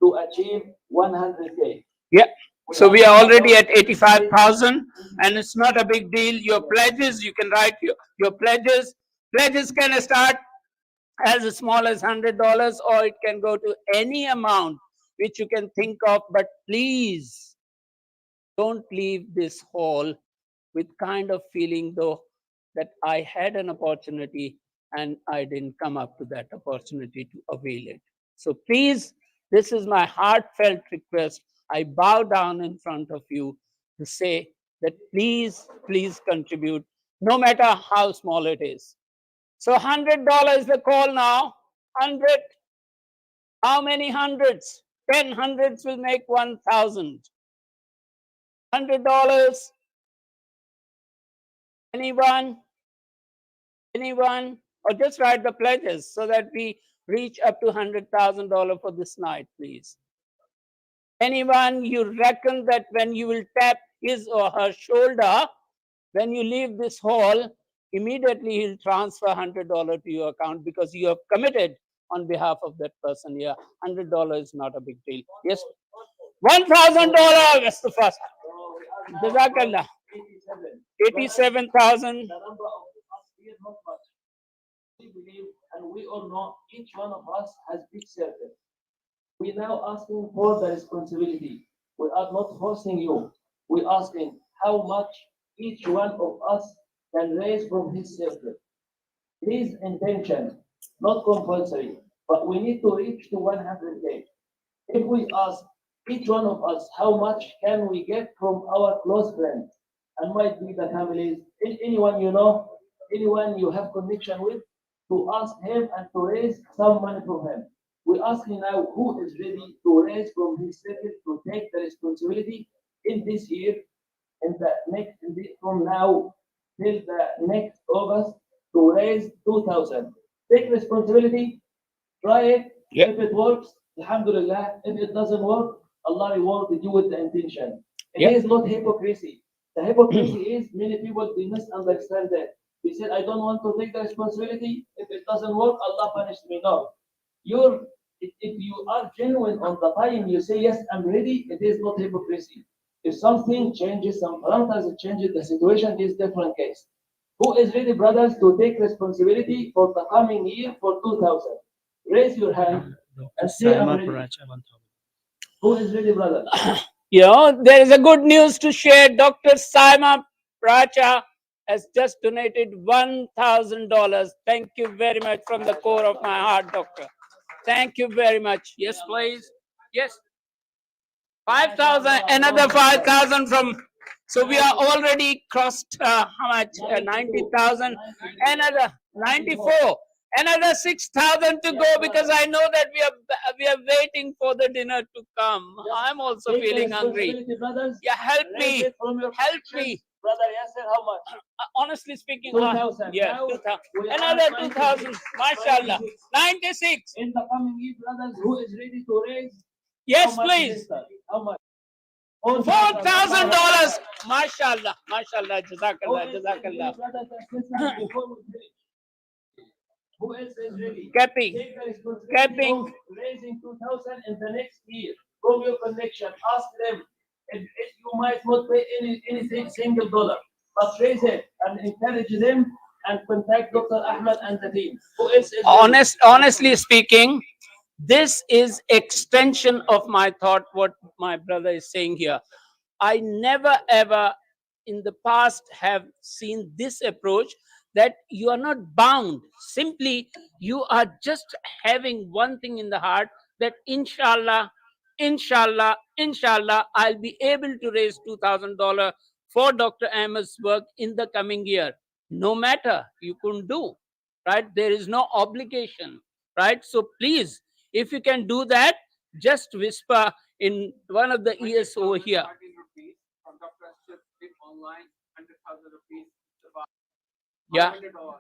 [SPEAKER 14] to achieve 100K.
[SPEAKER 4] Yeah. So we are already at 85,000 and it's not a big deal. Your pledges, you can write your pledges. Pledges can start as small as $100 or it can go to any amount which you can think of. But please don't leave this hall with kind of feeling though that I had an opportunity and I didn't come up to that opportunity to avail it. So please, this is my heartfelt request. I bow down in front of you to say that please, please contribute, no matter how small it is. So $100 the call now. 100. How many hundreds? 10 hundreds will make 1,000. $100. Anyone? Anyone? Or just write the pledges so that we reach up to $100,000 for this night, please. Anyone you reckon that when you will tap his or her shoulder, when you leave this hall, immediately he'll transfer $100 to your account because you have committed on behalf of that person here. $100 is not a big deal. Yes. $1,000. That's the first. Jazakallah. 87,000.
[SPEAKER 14] We believe and we all know each one of us has big circle. We now asking for the responsibility. We are not forcing you. We asking how much each one of us can raise from his circle. His intention, not compulsory, but we need to reach to 100K. If we ask each one of us how much can we get from our close friends, and might be the families, anyone you know, anyone you have connection with, to ask him and to raise some money from him. We ask him now who is ready to raise from his circle to take the responsibility in this year, in the next, from now till the next August, to raise 2,000. Take responsibility, try it. If it works, alhamdulillah. If it doesn't work, Allah rewarded you with the intention. It is not hypocrisy. The hypocrisy is many people they misunderstand that. They said, I don't want to take the responsibility. If it doesn't work, Allah punished me. No. If you are genuine on the time you say, yes, I'm ready, it is not hypocrisy. If something changes, some parameters changes, the situation is different case. Who is ready, brothers, to take responsibility for the coming year for 2,000? Raise your hand and say, I'm ready. Who is ready, brother?
[SPEAKER 4] You know, there is a good news to share. Dr. Saima Pracha has just donated $1,000. Thank you very much from the core of my heart, doctor. Thank you very much. Yes, please. Yes. 5,000, another 5,000 from, so we are already crossed how much? 90,000, another 94, another 6,000 to go because I know that we are waiting for the dinner to come. I'm also feeling hungry. Yeah, help me, help me.
[SPEAKER 14] Brother Yasser, how much?
[SPEAKER 4] Honestly speaking,
[SPEAKER 14] 2,000.
[SPEAKER 4] yeah,
[SPEAKER 14] Now
[SPEAKER 4] 2,000.
[SPEAKER 14] we are
[SPEAKER 4] Another
[SPEAKER 14] 96.
[SPEAKER 4] 2,000. Mashallah. 96.
[SPEAKER 14] In the coming year, brothers, who is ready to raise?
[SPEAKER 4] Yes,
[SPEAKER 14] How much
[SPEAKER 4] please.
[SPEAKER 14] is it, sir? How much?
[SPEAKER 4] $4,000. Mashallah. Mashallah. Jazakallah. Jazakallah.
[SPEAKER 14] Who else is ready?
[SPEAKER 4] Capping.
[SPEAKER 14] Take the responsibility
[SPEAKER 4] Capping.
[SPEAKER 14] of raising 2,000 in the next year from your connection. Ask them if you might not pay anything single dollar, but raise it and encourage them and contact Dr. Ahmed and the team. Who else is ready?
[SPEAKER 4] Honestly speaking, this is extension of my thought, what my brother is saying here. I never ever in the past have seen this approach that you are not bound. Simply, you are just having one thing in the heart that inshallah, inshallah, inshallah, I'll be able to raise $2,000 for Dr. Ahmed's work in the coming year. No matter you couldn't do, right? There is no obligation, right? So please, if you can do that, just whisper in one of the ears over here. Yeah,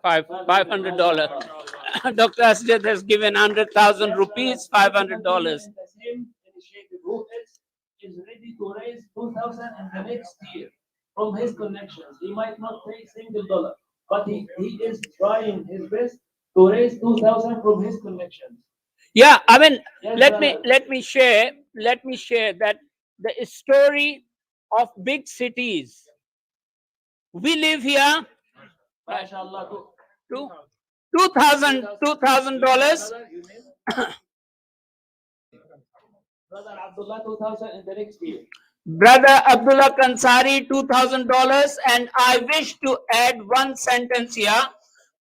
[SPEAKER 4] $500. Dr. Asjad has given 100,000 rupees, $500.
[SPEAKER 14] The same initiative. Who else is ready to raise 2,000 in the next year from his connections? He might not pay single dollar, but he is trying his best to raise 2,000 from his connections.
[SPEAKER 4] Yeah, I mean,
[SPEAKER 14] Yes,
[SPEAKER 4] let me share that the story of big cities. We live here.
[SPEAKER 14] MashaAllah.
[SPEAKER 4] $2,000.
[SPEAKER 14] Brother Abdullah, 2,000 in the next year.
[SPEAKER 4] Brother Abdullah Kansari, $2,000, and I wish to add one sentence here.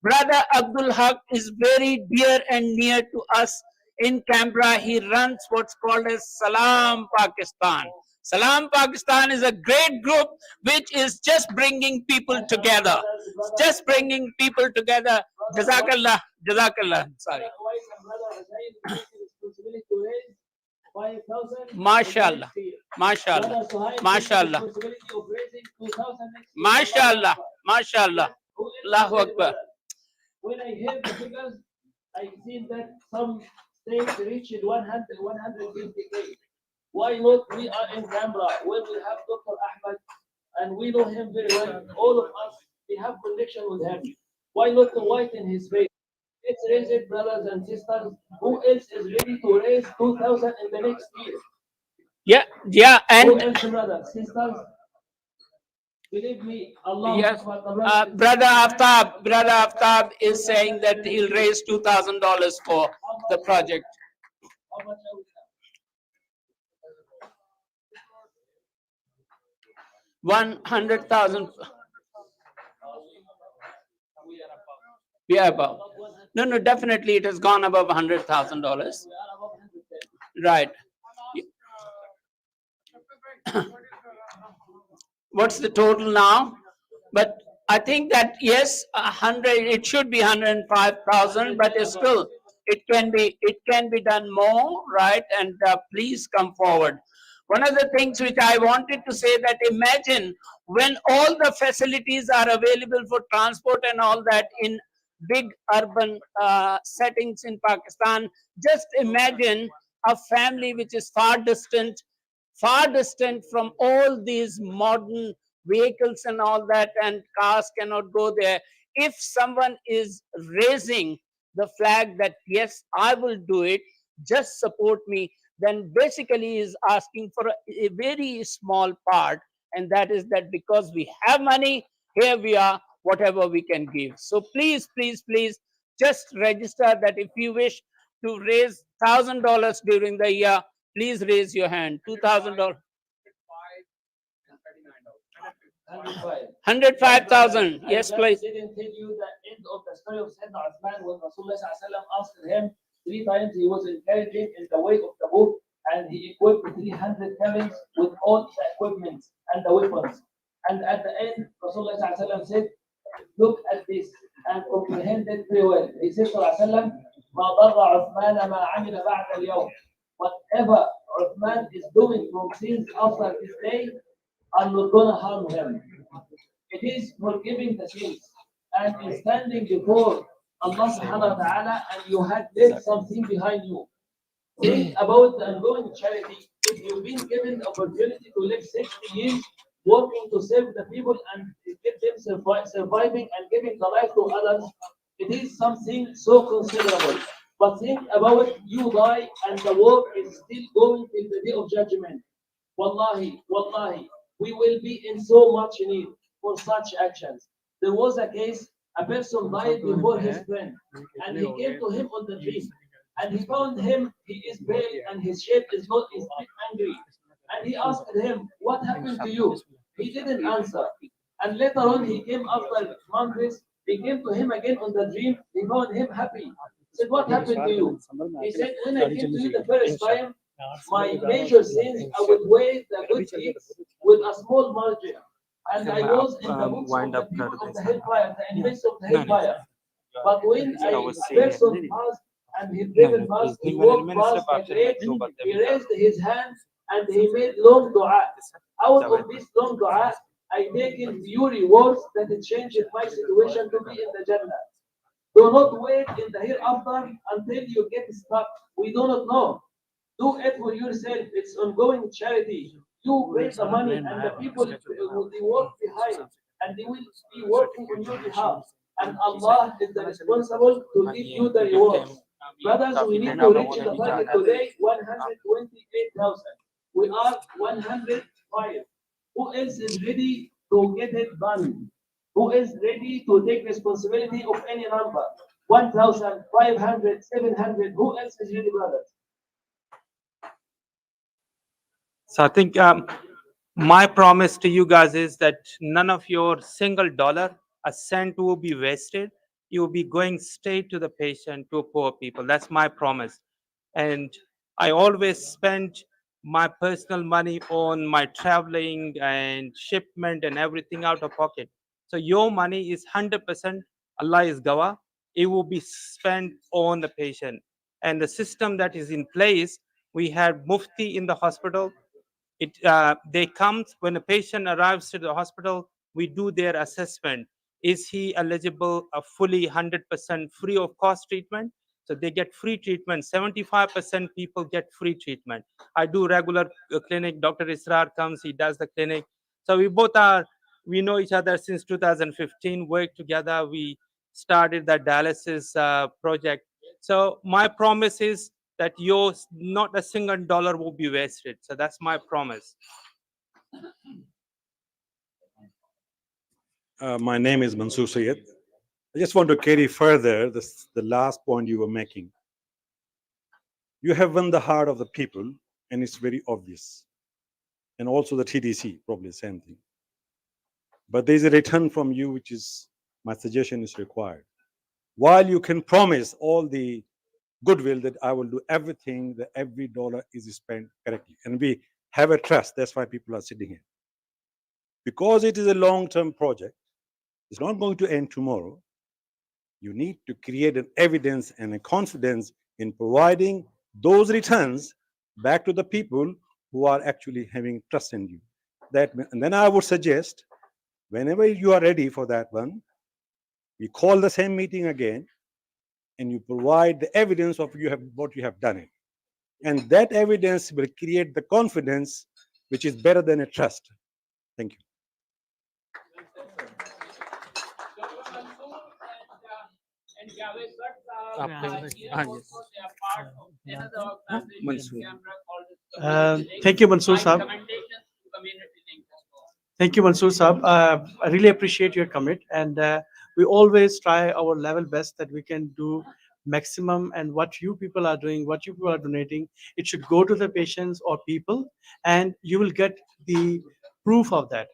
[SPEAKER 4] Brother Abdul Haq is very dear and near to us in Canberra. He runs what's called as Salam Pakistan. Salam Pakistan is a great group which is just bringing people together. Just bringing people together. Jazakallah. Jazakallah. Sorry. MashaAllah. MashaAllah. MashaAllah. MashaAllah. MashaAllah. Allahu Akbar.
[SPEAKER 14] When I hear the figures, I see that some states reached 150K. Why not we are in Canberra when we have Dr. Ahmed and we know him very well. All of us, we have connection with him. Why not to whiten his face? Let's raise it, brothers and sisters. Who else is ready to raise 2,000 in the next year?
[SPEAKER 4] Yeah,
[SPEAKER 14] Who
[SPEAKER 4] and
[SPEAKER 14] else, brothers, sisters? Believe me, Allah.
[SPEAKER 4] yes, Brother Aftab is saying that he'll raise $2,000 for the project.
[SPEAKER 14] How much are we now?
[SPEAKER 4] 100,000. We are above. No, definitely it has gone above $100,000. Right. What's the total now? But I think that yes, 100. It should be 105,000, but it's still it can be done more, right? And please come forward. One of the things which I wanted to say that imagine when all the facilities are available for transport and all that in big urban settings in Pakistan. Just imagine a family which is far distant from all these modern vehicles and all that, and cars cannot go there. If someone is raising the flag that yes, I will do it, just support me, then basically is asking for a very small part, and that is that because we have money, here we are, whatever we can give. So please, just register that if you wish to raise $1,000 during the year, please raise your hand. $2,000. 105,000. Yes, please.
[SPEAKER 14] I didn't tell you the end of the story of Sayyidina Uthman when Rasulullah asked him 3 times. He was encouraging in the way of the book, and he equipped 300 camels with all the equipment and the weapons. And at the end, Rasulullah said, look at this and comprehend it very well. He said, ما ضر عثمان ما عمل بعد اليوم. Whatever Uthman is doing from sins after this day, I'm not going to harm him. It is forgiving the sins and in standing before Allah subhanahu wa ta'ala, and you had left something behind you. Think about the ongoing charity. If you've been given the opportunity to live 60 years working to save the people and get them surviving and giving the life to others, it is something so considerable. But think about you die and the work is still going till the day of judgment. Wallahi, we will be in so much need for such actions. There was a case, a person died before his friend, and he came to him on the dream, and he found him, he is pale, and his shape is not is angry. And he asked him, what happened to you? He didn't answer. And later on, he came after months, he came to him again on the dream, he found him happy. He said, what happened to you? He said, when I came to you the first time, my major sins, I would weigh the good deeds with a small margin. And I was in the books of the people of the hellfire, the enemies of the hellfire. But when a person passed and he driven past, he walked past a grave, he raised his hands and he made long dua. Out of this long dua, I taken few rewards that it changed my situation to be in the Jannah. Do not wait in the hereafter until you get stuck. We do not know. Do it for yourself. It's ongoing charity. You raise the money and the people will work behind and they will be working on your behalf. And Allah is the responsible to give you the reward. Brothers, we need to reach the target today, 128,000. We are 105. Who else is ready to get it done? Who is ready to take responsibility of any number? 1,000, 500, 700. Who else is ready, brothers?
[SPEAKER 10] So I think my promise to you guys is that none of your single dollar, a cent will be wasted. You will be going straight to the patient, to poor people. That's my promise. And I always spend my personal money on my traveling and shipment and everything out of pocket. So your money is 100%, Allah is Gawah. It will be spent on the patient. And the system that is in place, we had Mufti in the hospital. They come when a patient arrives to the hospital, we do their assessment. Is he eligible a fully 100% free of cost treatment? So they get free treatment. 75% people get free treatment. I do regular clinic. Dr. Israr comes, he does the clinic. So we know each other since 2015, work together. We started the dialysis project. So my promise is that yours, not a single dollar will be wasted. So that's my promise.
[SPEAKER 17] My name is Mansoor Sayed. I just want to carry further the last point you were making. You have won the heart of the people, and it's very obvious. And also the TDC, probably the same thing. But there's a return from you, which is, my suggestion is required. While you can promise all the goodwill that I will do everything, that every dollar is spent correctly. And we have a trust, that's why people are sitting here. Because it is a long-term project, it's not going to end tomorrow. You need to create an evidence and a confidence in providing those returns back to the people who are actually having trust in you. And then I would suggest, whenever you are ready for that one, we call the same meeting again, and you provide the evidence of what you have done it. And that evidence will create the confidence, which is better than a trust. Thank you.
[SPEAKER 6] Thank you, Mansoor Saab. Thank you, Mansoor Saab. I really appreciate your commit, and we always try our level best that we can do maximum. And what you people are doing, what you people are donating, it should go to the patients or people, and you will get the proof of that.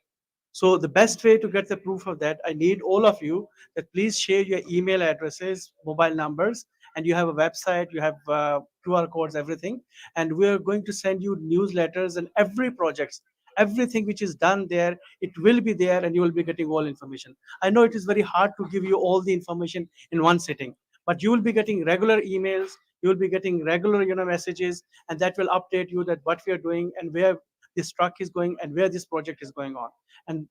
[SPEAKER 6] So the best way to get the proof of that, I need all of you that please share your email addresses, mobile numbers, and you have a website, you have QR codes, everything. And we are going to send you newsletters and every project, everything which is done there, it will be there and you will be getting all information. I know it is very hard to give you all the information in one sitting, but you will be getting regular emails, you will be getting regular messages, and that will update you that what we are doing and where this truck is going and where this project is going on. And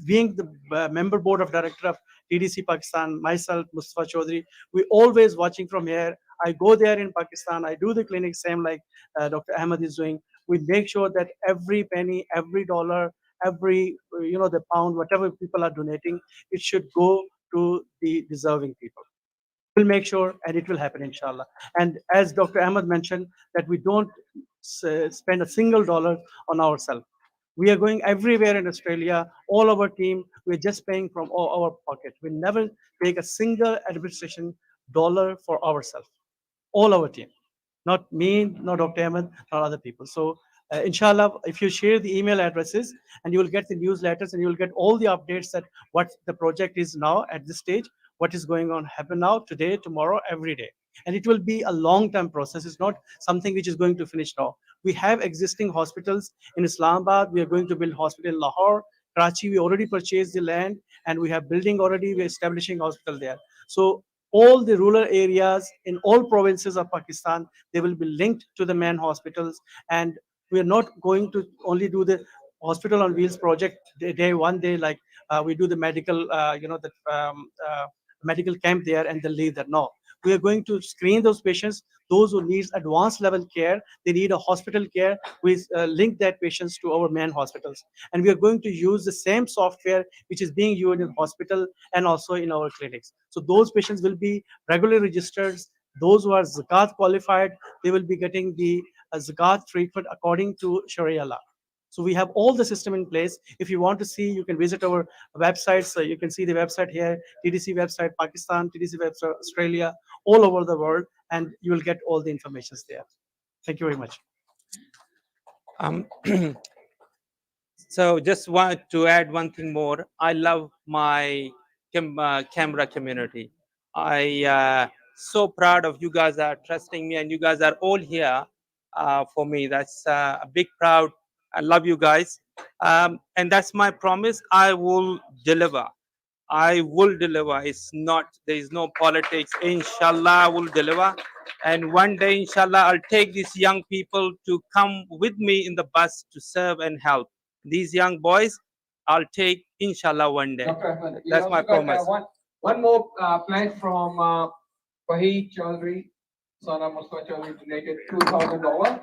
[SPEAKER 6] being the member board of director of TDC Pakistan, myself, Mustafa Chaudhry, we always watching from here. I go there in Pakistan, I do the clinic, same like Dr. Ahmed is doing. We make sure that every penny, every dollar, every the pound, whatever people are donating, it should go to the deserving people. We'll make sure, and it will happen, inshallah. And as Dr. Ahmed mentioned, that we don't spend a single dollar on ourselves. We are going everywhere in Australia, all our team, we're just paying from all our pocket. We never take a single administration dollar for ourselves, all our team. Not me, not Dr. Ahmed, not other people. So inshallah, if you share the email addresses, and you will get the newsletters, and you will get all the updates that what the project is now at this stage, what is going on happen now, today, tomorrow, every day. And it will be a long-term process. It's not something which is going to finish now. We have existing hospitals in Islamabad. We are going to build hospital in Lahore. Karachi, we already purchased the land, and we have building already. We're establishing hospital there. So all the rural areas in all provinces of Pakistan, they will be linked to the main hospitals. And we are not going to only do the hospital on wheels project one day, like we do the medical, medical camp there and they leave that. No, we are going to screen those patients, those who need advanced level care, they need a hospital care, we link that patients to our main hospitals. And we are going to use the same software which is being used in hospital and also in our clinics. So those patients will be regularly registered. Those who are Zakat qualified, they will be getting the Zakat treatment according to Sharia law. So we have all the system in place. If you want to see, you can visit our website. So you can see the website here, TDC website, Pakistan, TDC website, Australia, all over the world, and you will get all the information there. Thank you very much.
[SPEAKER 10] So just want to add one thing more. I love my Canberra community. I so proud of you guys are trusting me, and you guys are all here for me. That's a big proud. I love you guys, and that's my promise. I will deliver. I will deliver. It's not, there is no politics. Inshallah, I will deliver. And one day, inshallah, I'll take these young people to come with me in the bus to serve and help. These young boys, I'll take, inshallah, one day.
[SPEAKER 11] Dr. Ahmed, we
[SPEAKER 10] That's
[SPEAKER 11] also
[SPEAKER 10] my
[SPEAKER 11] got,
[SPEAKER 10] promise.
[SPEAKER 11] one more pledge from Fahid Chaudhry. Son of Mustafa Chaudhry donated $2,000.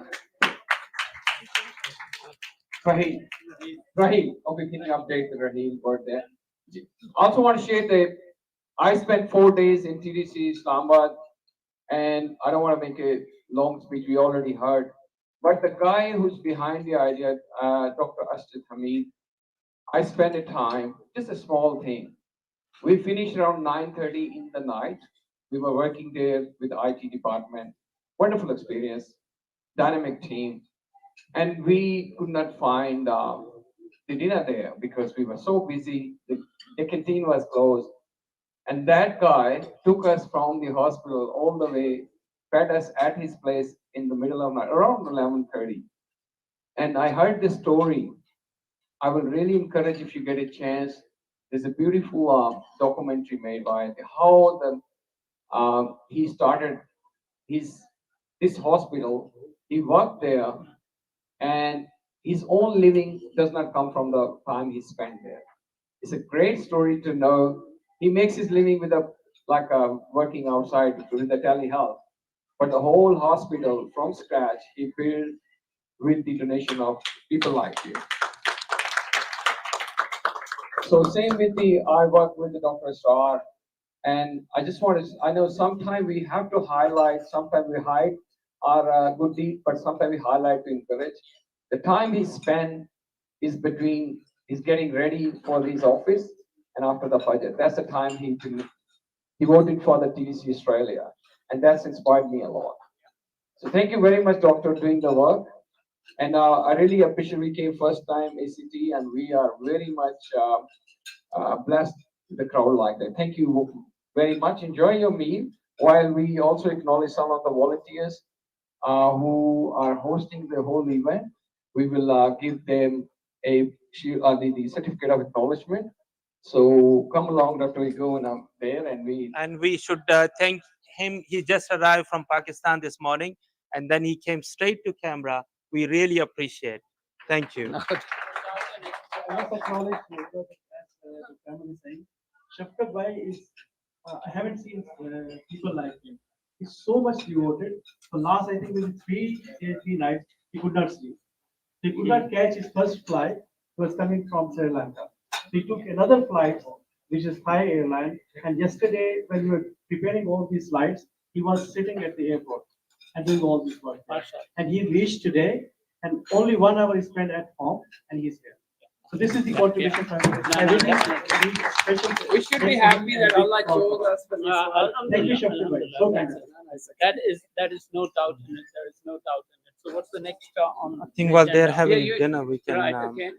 [SPEAKER 11] Raheel. Okay, can you update the Raheel word there? Also want to share the I spent 4 days in TDC Islamabad, and I don't want to make a long speech. We already heard, but the guy who's behind the idea, Dr. Asjad Hamid, I spent a time, just a small thing. We finished around 9:30 in the night. We were working there with the IT department. Wonderful experience, dynamic team, and we could not find the dinner there because we were so busy. The canteen was closed. And that guy took us from the hospital all the way, fed us at his place in the middle of night, around 11:30. And I heard this story. I will really encourage if you get a chance. There's a beautiful documentary made by how he started this hospital. He worked there, and his own living does not come from the time he spent there. It's a great story to know. He makes his living with working outside with the telehealth, but the whole hospital from scratch he built with the donation of people like you. So same with I work with the Dr. Star, and I just want to. I know sometimes we have to highlight, sometimes we hide our good deed, but sometimes we highlight to encourage. The time he spent is between he's getting ready for his office and after the budget. That's the time he voted for the TDC Australia, and that's inspired me a lot. So thank you very much, Doctor, doing the work. And I really appreciate we came first time ACT, and we are very much blessed with the crowd like that. Thank you very much. Enjoy your meal while we also acknowledge some of the volunteers who are hosting the whole event. We will give them the certificate of acknowledgement. So come along, Dr. Igo, and I'm there, and
[SPEAKER 10] we should thank him. He just arrived from Pakistan this morning, and then he came straight to Canberra. We really appreciate. Thank you.
[SPEAKER 6] I must acknowledge what the family is saying. Shafkat Bhai is, I haven't seen people like him. He's so much devoted. For last, I think, maybe 3 nights, he could not sleep. He could not catch his first flight. He was coming from Sri Lanka. He took another flight, which is Thai airline. And yesterday, when we were preparing all these flights, he was sitting at the airport and doing all this work. And he reached today, and only 1 hour is spent at home, and he's here. So this is the contribution from
[SPEAKER 4] We should be happy that Allah chose us for this.
[SPEAKER 6] Thank you, Shafkat Bhai. So kind.
[SPEAKER 4] That is no doubt in it. There is no doubt in it. So what's the next on?
[SPEAKER 10] I think while they're having dinner, we can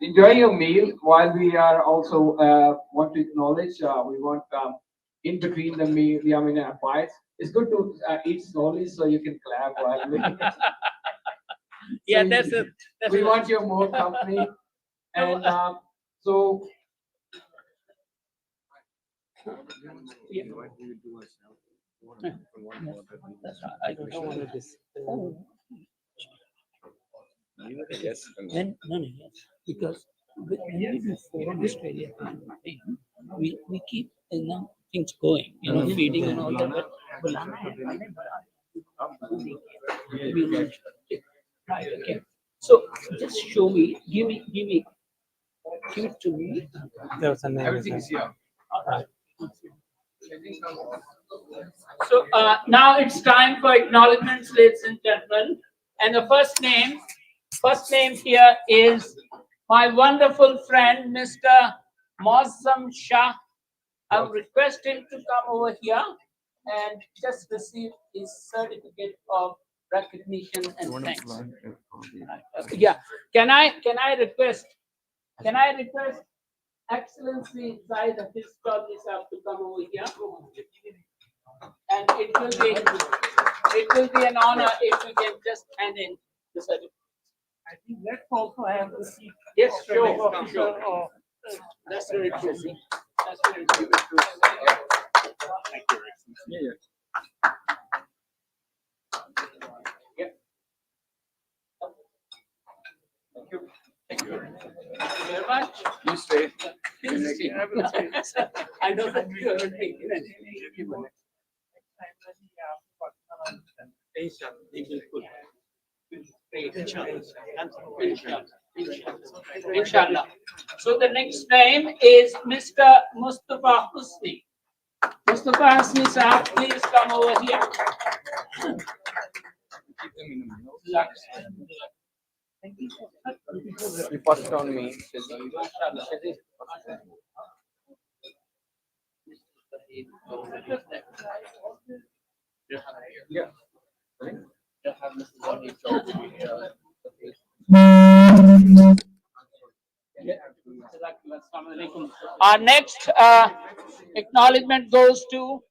[SPEAKER 11] enjoy your meal while we are also want to acknowledge. We want in between the meal, bites. It's good to eat slowly so you can clap while we.
[SPEAKER 4] Yeah,
[SPEAKER 11] so we want your more company, and so.
[SPEAKER 4] Yeah. I don't know this.
[SPEAKER 18] Yes.
[SPEAKER 4] No, yes. Because when we do for Australia, we keep things going, feeding and all that. But right, okay. So just show me, give it to me.
[SPEAKER 10] There's a name.
[SPEAKER 4] Everything is here. All right. So now it's time for acknowledgements, ladies and gentlemen. And the first name here is my wonderful friend, Mr. Mosam Shah. I'm requesting to come over here and just receive his certificate of recognition and thanks. Yeah, can I request Excellency Zaid Hafiz Chaudhry Sahab to come over here, and it will be an honor if we can just hand in the certificate.
[SPEAKER 6] I think let's also have the seat.
[SPEAKER 4] Yes, sure. That's very true. That's very true.
[SPEAKER 18] Thank you,
[SPEAKER 4] Yeah. Thank you. Thank you very much.
[SPEAKER 18] You stay.
[SPEAKER 4] I know that you are taking Inshallah. So the next name is Mr. Mustafa Husni. Mustafa Hasni Sahab, please come over here.
[SPEAKER 2] You pass it on me. Yeah.
[SPEAKER 4] Our next acknowledgement goes to,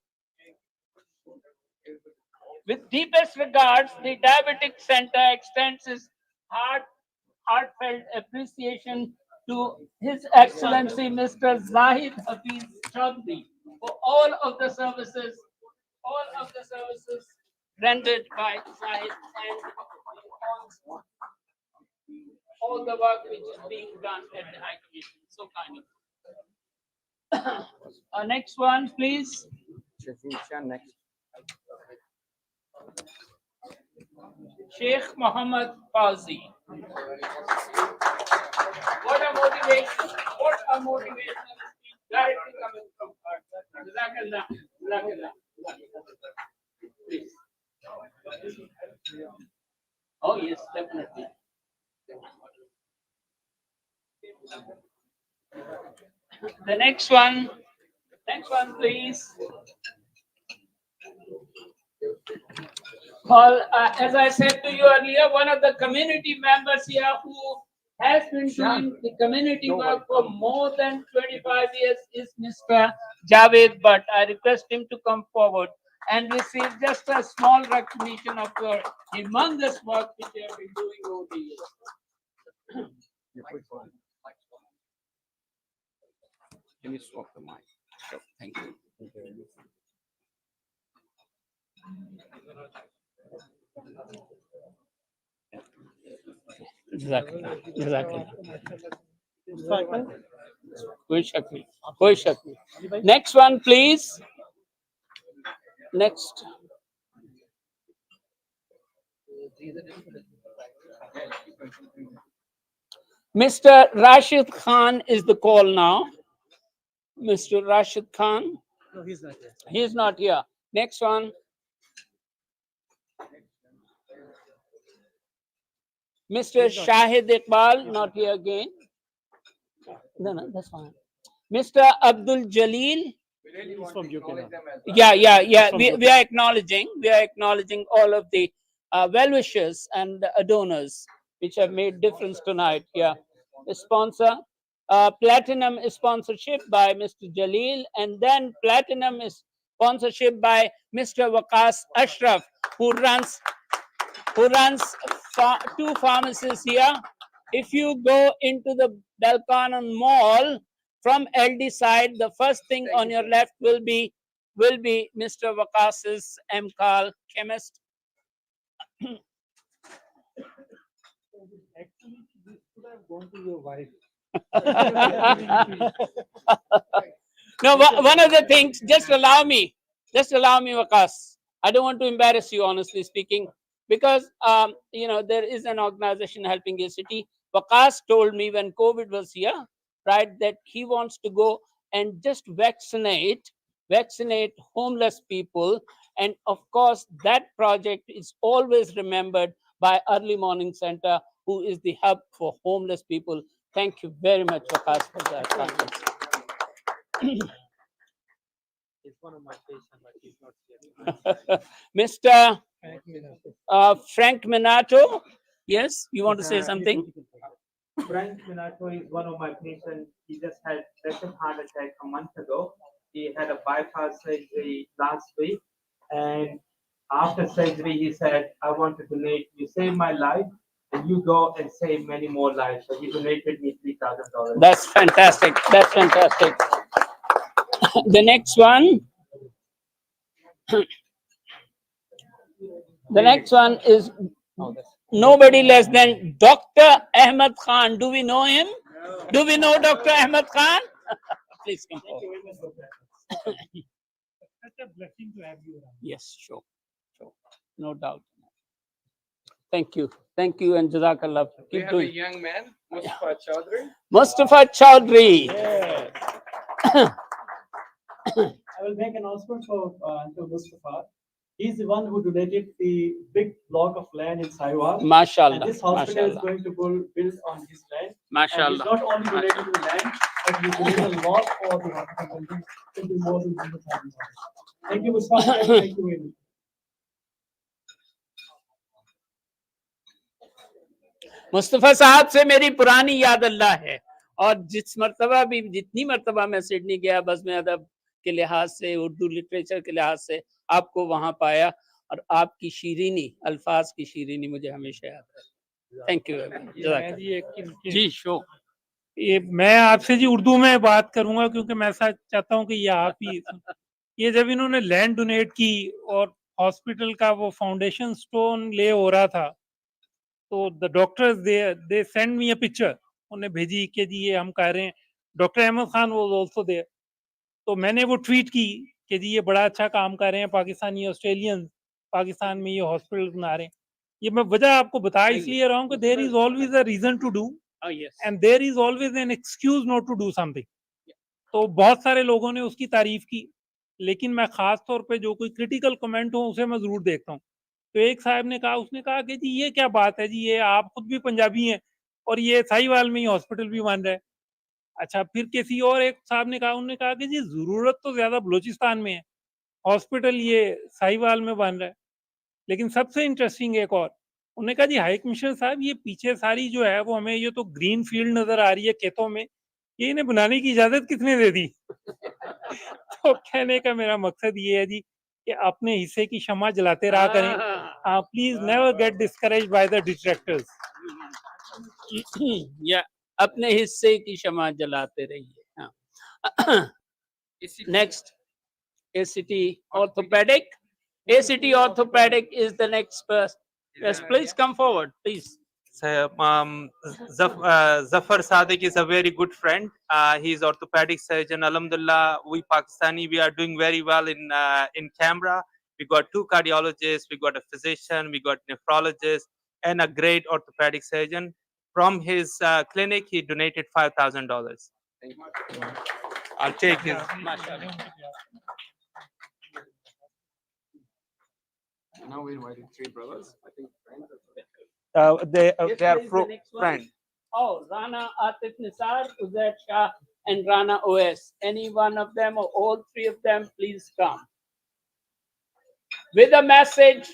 [SPEAKER 4] with deepest regards, the Diabetic Center extends its heartfelt appreciation to His Excellency Mr. Zahid Hafiz Chaudhry for all of the services rendered by Zahid and all the work which is being done at the High Commission. So kind of. Next one, please.
[SPEAKER 2] Next.
[SPEAKER 4] Sheikh Muhammad Fauzi. What a motivation! What a motivation! Directly coming from Hearth. Jazakallah. Jazakallah. Please. Oh yes, definitely. The next one, please. Paul, as I said to you earlier, one of the community members here who has been doing the community work for more than 25 years is Mr. Javed Bhatt. I request him to come forward and receive just a small recognition of your humongous work which you have been doing over the years.
[SPEAKER 2] Can you swap the mic? Sure. Thank you.
[SPEAKER 4] Jazakallah. Jazakallah. Koi shak nahi. Koi shak nahi. Next one, please. Next. Mr. Rashid Khan is the call now. Mr. Rashid Khan.
[SPEAKER 6] No, he's not here.
[SPEAKER 4] He is not here. Next one. Mr. Shahid Iqbal, not here again. No, that's fine. Mr. Abdul Jalil.
[SPEAKER 6] He's from UK now.
[SPEAKER 4] Yeah. We are acknowledging all of the well-wishers and donors which have made difference tonight. Yeah. A sponsor. Platinum sponsorship by Mr. Jalil, and then platinum is sponsorship by Mr. Waqas Ashraf, who runs two pharmacies here. If you go into the Belkanon Mall from LD side, the first thing on your left will be Mr. Waqas's MCAL chemist.
[SPEAKER 13] Actually, this could have gone to your wife.
[SPEAKER 4] No, one of the things, just allow me, Waqas. I don't want to embarrass you, honestly speaking, because there is an organization helping your city. Waqas told me when COVID was here, right, that he wants to go and just vaccinate homeless people, and of course that project is always remembered by Early Morning Center, who is the hub for homeless people. Thank you very much, Waqas, for that.
[SPEAKER 6] He's one of my patients, but he's not here.
[SPEAKER 4] Mr. Frank Minato, yes, you want to say something?
[SPEAKER 19] Frank Minato is one of my patients. He just had second heart attack a month ago. He had a bypass surgery last week, and after surgery, he said, "I want to donate. You saved my life, and you go and save many more lives." So he donated me $3,000.
[SPEAKER 4] That's fantastic. That's fantastic. The next one. The next one is nobody less than Dr. Ahmed Khan. Do we know him? Do we know Dr. Ahmed Khan? Please come forward.
[SPEAKER 13] Such a blessing to have you around.
[SPEAKER 4] Yes, sure. No doubt. Thank you, and Jazakallah.
[SPEAKER 2] We
[SPEAKER 4] Keep
[SPEAKER 2] have
[SPEAKER 4] doing.
[SPEAKER 2] a young man, Mustafa Chaudhry.
[SPEAKER 4] Mustafa Chaudhry.
[SPEAKER 20] I will make announcement for Uncle Mustafa. He's the one who donated the big block of land in Saiwal.
[SPEAKER 4] Mashallah,
[SPEAKER 20] And this hospital is
[SPEAKER 4] mashallah.
[SPEAKER 20] going to build on his land. And
[SPEAKER 4] Mashallah.
[SPEAKER 20] he's not only donated the land, but he donated a lot for the hospital building. It will be more than 100,000. Thank you, Mustafa. Thank you very much.
[SPEAKER 4] Mustafa साहब से मेरी पुरानी याद अल्लाह है, और जितनी मर्तबा मैं सिडनी गया बज़्म अदब के लिहाज से, उर्दू लिटरेचर के लिहाज से आपको वहां पाया, और आपकी शीरीनी, अल्फाज की शीरीनी मुझे हमेशा याद है। Thank you ji. शो
[SPEAKER 13] ये मैं आपसे जी उर्दू में बात करूंगा, क्योंकि मैं चाहता हूं कि ये आप ही ये जब इन्होंने लैंड डोनेट की और हॉस्पिटल का वो फाउंडेशन स्टोन ले हो रहा था, तो the doctors they send me a picture, उन्हें भेजी कि जी ये हम कह रहे हैं। Doctor Ahmad Khan was also there, तो मैंने वो ट्वीट की कि जी ये बड़ा अच्छा काम कर रहे हैं पाकिस्तानी ऑस्ट्रेलियंस, पाकिस्तान में ये हॉस्पिटल बना रहे हैं। ये मैं वजह आपको बता इसलिए रहा हूँ कि there is always a reason to do and there is always an excuse not to do something. तो बहुत सारे लोगों ने उसकी तारीफ की, लेकिन मैं खास तौर पे जो कोई क्रिटिकल कमेंट हो उसे मैं जरूर देखता हूँ। तो एक साहब ने कहा, उसने कहा कि जी ये क्या बात है जी, ये आप खुद भी पंजाबी हैं और ये साहिवाल में ही हॉस्पिटल भी बन रहा है। अच्छा, फिर किसी और एक साहब ने कहा, उन्होंने कहा कि जी जरूरत तो ज्यादा बलूचिस्तान में है, हॉस्पिटल ये साहिवाल में बन रहा है। लेकिन सबसे इंटरेस्टिंग एक और, उन्होंने कहा जी हाई कमिश्नर साहब ये पीछे सारी जो है वो हमें ये तो ग्रीन फील्ड नजर आ रही है खेतों में, ये इन्हें बनाने की इजाजत किसने दे दी? तो कहने का मेरा मकसद ये है जी कि अपने हिस्से की शमा जलाते रहा करें। Please never get discouraged by the detractors.
[SPEAKER 4] या अपने हिस्से की शमा जलाते रहिए। हाँ। Next ACT orthopedic. ACT orthopedic is the next person. Yes, please come forward, please.
[SPEAKER 10] So, Zafar Sadiq is a very good friend. He is orthopedic surgeon. Alhamdulillah, we Pakistani, we are doing very well in Canberra. We got 2 cardiologists, we got a physician, we got nephrologist, and a great orthopedic surgeon. From his clinic, he donated $5,000. I'll take his.
[SPEAKER 2] Now we're inviting 3 brothers. I think
[SPEAKER 10] They
[SPEAKER 4] Yes,
[SPEAKER 10] are
[SPEAKER 4] please, the next one.
[SPEAKER 10] friends.
[SPEAKER 4] Oh, Rana Atif Nisar, Uzair Shah, and Rana OS. Any one of them or all 3 of them, please come. With a message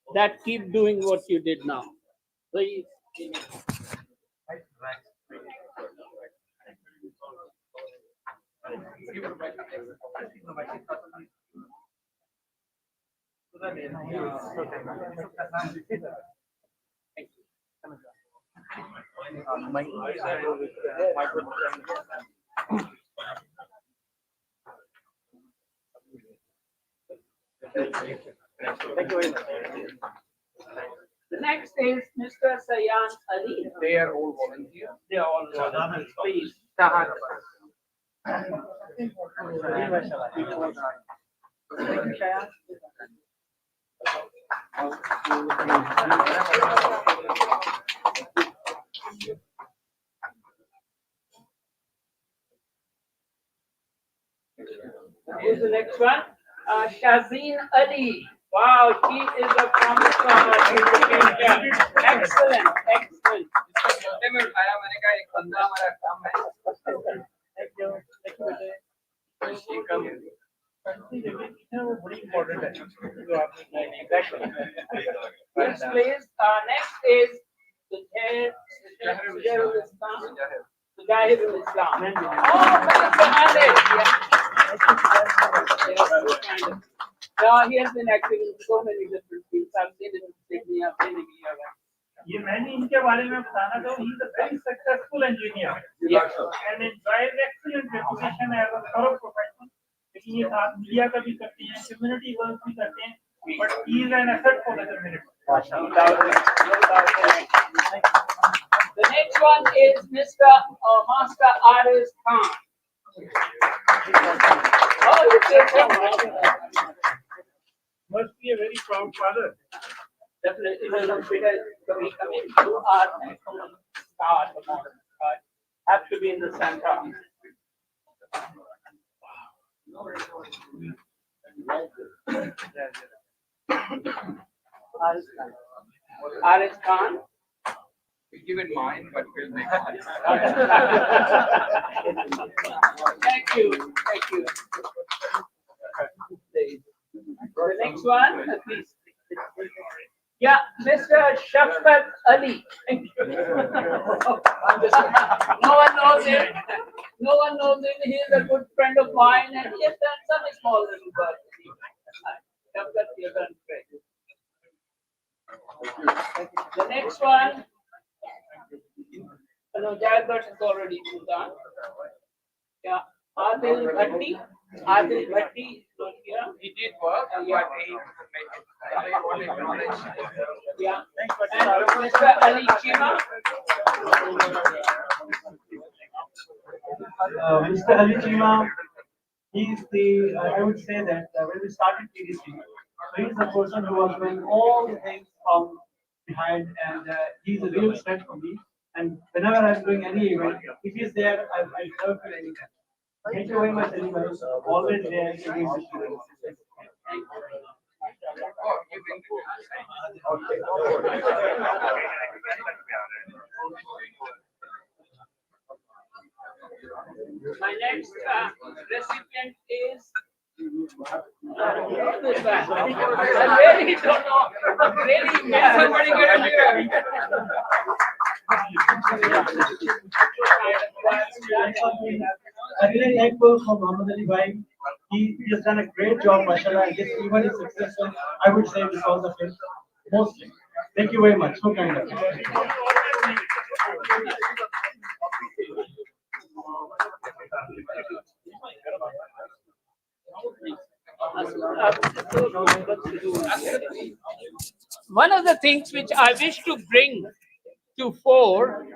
[SPEAKER 4] that keep doing what you did now. Please. The next is Mr. Sayan Ali.
[SPEAKER 2] They are all volunteers.
[SPEAKER 4] They are all volunteers. Please. Tahan. Who's the next one? Shazeen Ali. Wow, she is a promise. Excellent, excellent. Yes, please. Next is the Zahirul Islam. Oh, yeah, he has been active in so many different fields. I've seen it in Sydney, I've seen it here.
[SPEAKER 13] ये मैंने इनके बारे में बताना था, he is a very successful engineer and enjoys excellent reputation as a thorough professional. लेकिन ये साथ मीडिया का भी करते हैं, community work भी करते हैं, but he is an asset for the community.
[SPEAKER 4] The next one is Mr. Master Aris Khan.
[SPEAKER 13] Must be a very proud father.
[SPEAKER 4] Definitely, because we come into our start, have to be in the center. Arif Khan.
[SPEAKER 12] We give it mine, but we'll make
[SPEAKER 4] Thank you. Thank you. The next one, please. Yeah, Mr. Shafqat Ali. Thank you. No one knows him. No one knows him. He is a good friend of mine, and he has done some small little work. Shafqat, you have done great. The next one. No, Jayabhat is already done. Yeah, Adil Bhatti. Adil Bhatti is not here.
[SPEAKER 12] He did work, but he made it.
[SPEAKER 4] Yeah. And Mr. Ali Chima.
[SPEAKER 20] Mr. Ali Chima, he's the, I would say that when we started TDC, so he's the person who was doing all the things from behind, and he's a real strength for me. And whenever I'm doing any event, if he's there, I never feel anything. Thank you very much, Ali. Always there.
[SPEAKER 4] My next recipient is. I really don't know. Really, can somebody get him here?
[SPEAKER 20] I'm really thankful for Muhammad Ali Bhai. He has done a great job, mashallah. And this event is successful, I would say, because of him. Mostly. Thank you very much. So kind of you.
[SPEAKER 4] One of the things which I wish to bring to fore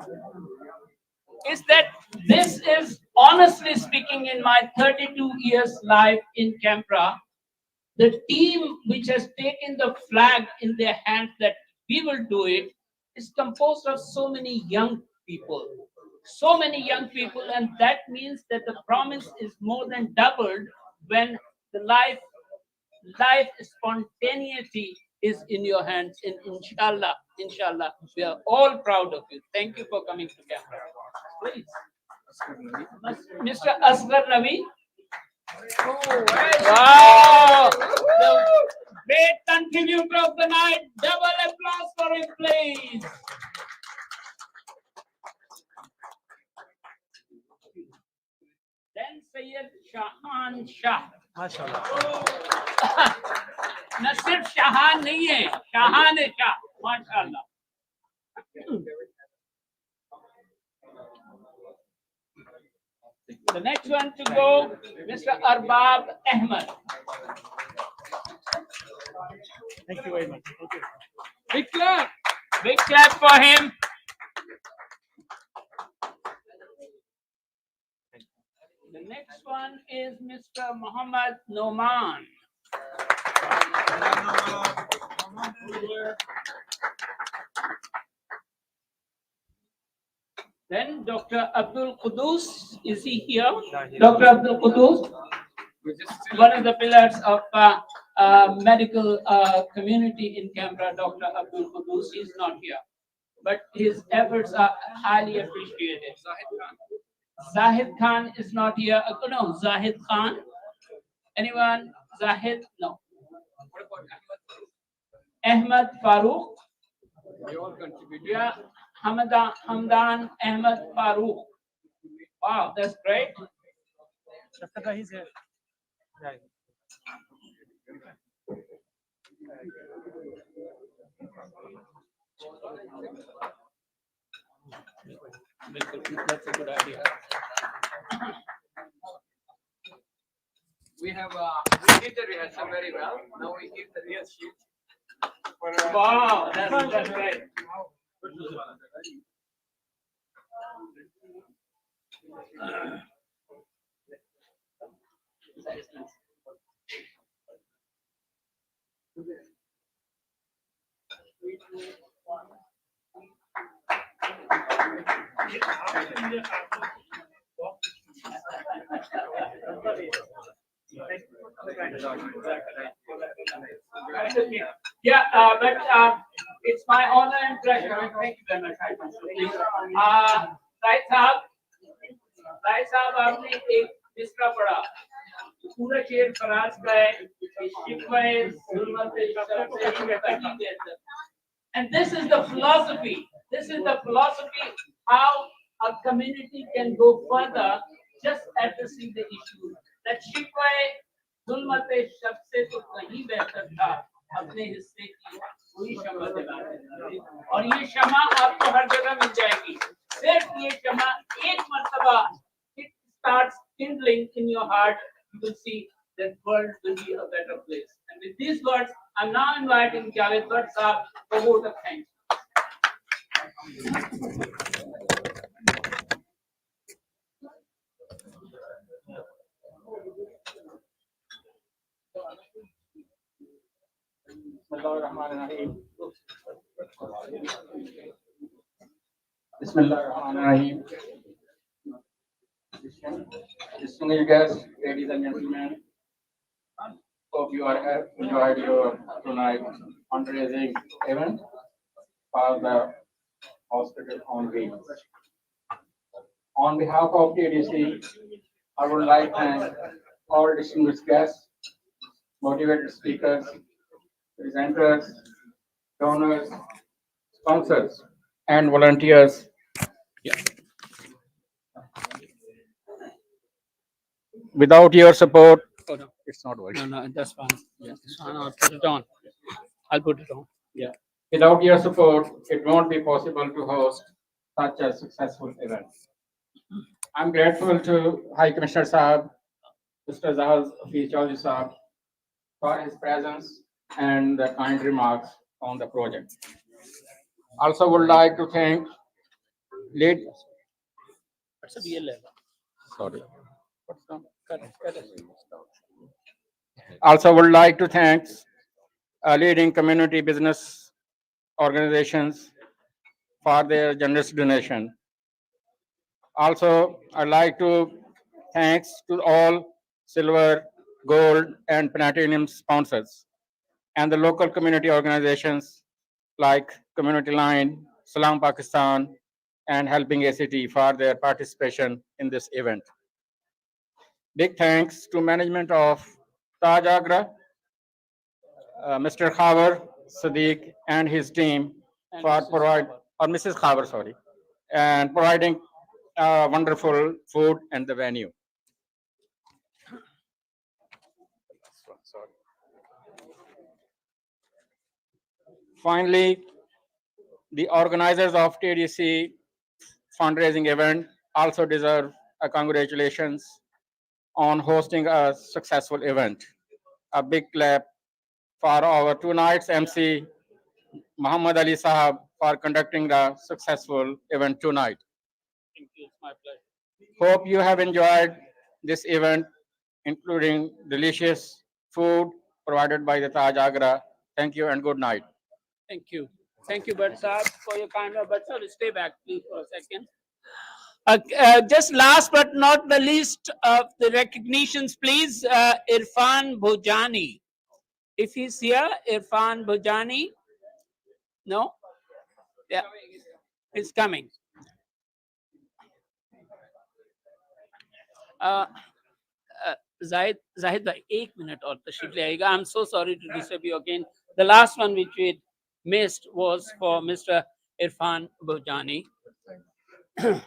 [SPEAKER 4] is that this is, honestly speaking, in my 32 years life in Canberra, the team which has taken the flag in their hands that we will do it is composed of so many young people. So many young people, and that means that the promise is more than doubled when the life spontaneity is in your hands. And inshallah, we are all proud of you. Thank you for coming to Canberra. Please. Mr. Asghar Nabi. Wow! The great contributor of the night. Double applause for him, please. Then Sayyid Shahan Shah. MashaAllah. न सिर्फ शाहान नहीं है, शाहान है शाह, माशाअल्लाह. The next one to go, Mr. Arbab Ahmed.
[SPEAKER 20] Thank you very much.
[SPEAKER 4] Big clap for him. The next one is Mr. Muhammad Noman. Then Dr. Abdul Qudus, is he here? Dr. Abdul Qudus, one of the pillars of medical community in Canberra. Dr. Abdul Qudus is not here, but his efforts are highly appreciated. Zahid Khan is not here. No, Zahid Khan. Anyone? Zahid? No. Ahmed Farooq.
[SPEAKER 12] They all contribute.
[SPEAKER 4] Yeah. Hamdan Ahmed Farooq. Wow, that's great.
[SPEAKER 20] He's here. Right.
[SPEAKER 4] That's a good idea.
[SPEAKER 12] We have we did the rehearsal very well. Now we give the real sheet.
[SPEAKER 4] Wow, that's great. Yeah, but it's my honor and pleasure. Thank you very much. Right साहब, आपने एक मिसरा पढ़ा, पूरा शेर फराज का है, शिकवाए जुल्मत शर्म से कहीं बेहतर. And this is the philosophy. This is the philosophy how a community can go further just addressing the issue. That शिकवाए जुल्मत शर्म से तो कहीं बेहतर था. अपने हिस्से की पूरी क्षमा दिलाते और ये क्षमा आपको हर जगह मिल जाएगी. सिर्फ ये क्षमा एक मर्तबा it starts kindling in your heart, you will see that world will be a better place. And with these words, I'm now inviting Javed Bhatt Saab for vote of thanks.
[SPEAKER 19] Bismillahirrahmanirrahim. Distinguished guests, ladies and gentlemen, hope you have enjoyed your tonight fundraising event for the hospital on wheels. On behalf of TDC, I would like to thank all distinguished guests, motivated speakers, presenters, donors, sponsors, and volunteers. Without your support,
[SPEAKER 4] Oh, no.
[SPEAKER 19] it's not working.
[SPEAKER 4] No, that's fine. Yeah, it's fine. I'll put it on. I'll put it on.
[SPEAKER 19] Yeah. Without your support, it won't be possible to host such a successful event. I'm grateful to High Commissioner Saab, Mr. Zahaz Hafiz Chaudhry Saab, for his presence and the kind remarks on the project. Also would like to thank lead.
[SPEAKER 4] It's a real level.
[SPEAKER 19] Sorry.
[SPEAKER 4] Cut it.
[SPEAKER 19] Also would like to thank leading community business organizations for their generous donation. Also, I'd like to thanks to all silver, gold, and platinum sponsors and the local community organizations like Community Line, Salam Pakistan, and Helping ACT for their participation in this event. Big thanks to management of Taj Agrah, Mr. Khabar Sadiq and his team
[SPEAKER 4] And
[SPEAKER 19] for Mrs. Khabar, sorry, and providing wonderful food and the venue. Finally, the organizers of TDC fundraising event also deserve a congratulations on hosting a successful event. A big clap for our two nights MC, Muhammad Ali Sahab, for conducting the successful event tonight.
[SPEAKER 4] Thank you. It's my pleasure.
[SPEAKER 19] Hope you have enjoyed this event, including delicious food provided by the Taj Agrah. Thank you and good night.
[SPEAKER 4] Thank you. Thank you, Bhatt Saab, for your kind of. Bhatt Saab, stay back, please, for a second. Just last but not the least of the recognitions, please, Irfan Bhojani. If he's here, Irfan Bhojani. No? Yeah, it's coming. Zahid bhai, 1 minute और तशरीफ ले आएगा. I'm so sorry to disturb you again. The last one which we missed was for Mr. Irfan Bhojani.
[SPEAKER 17] Thank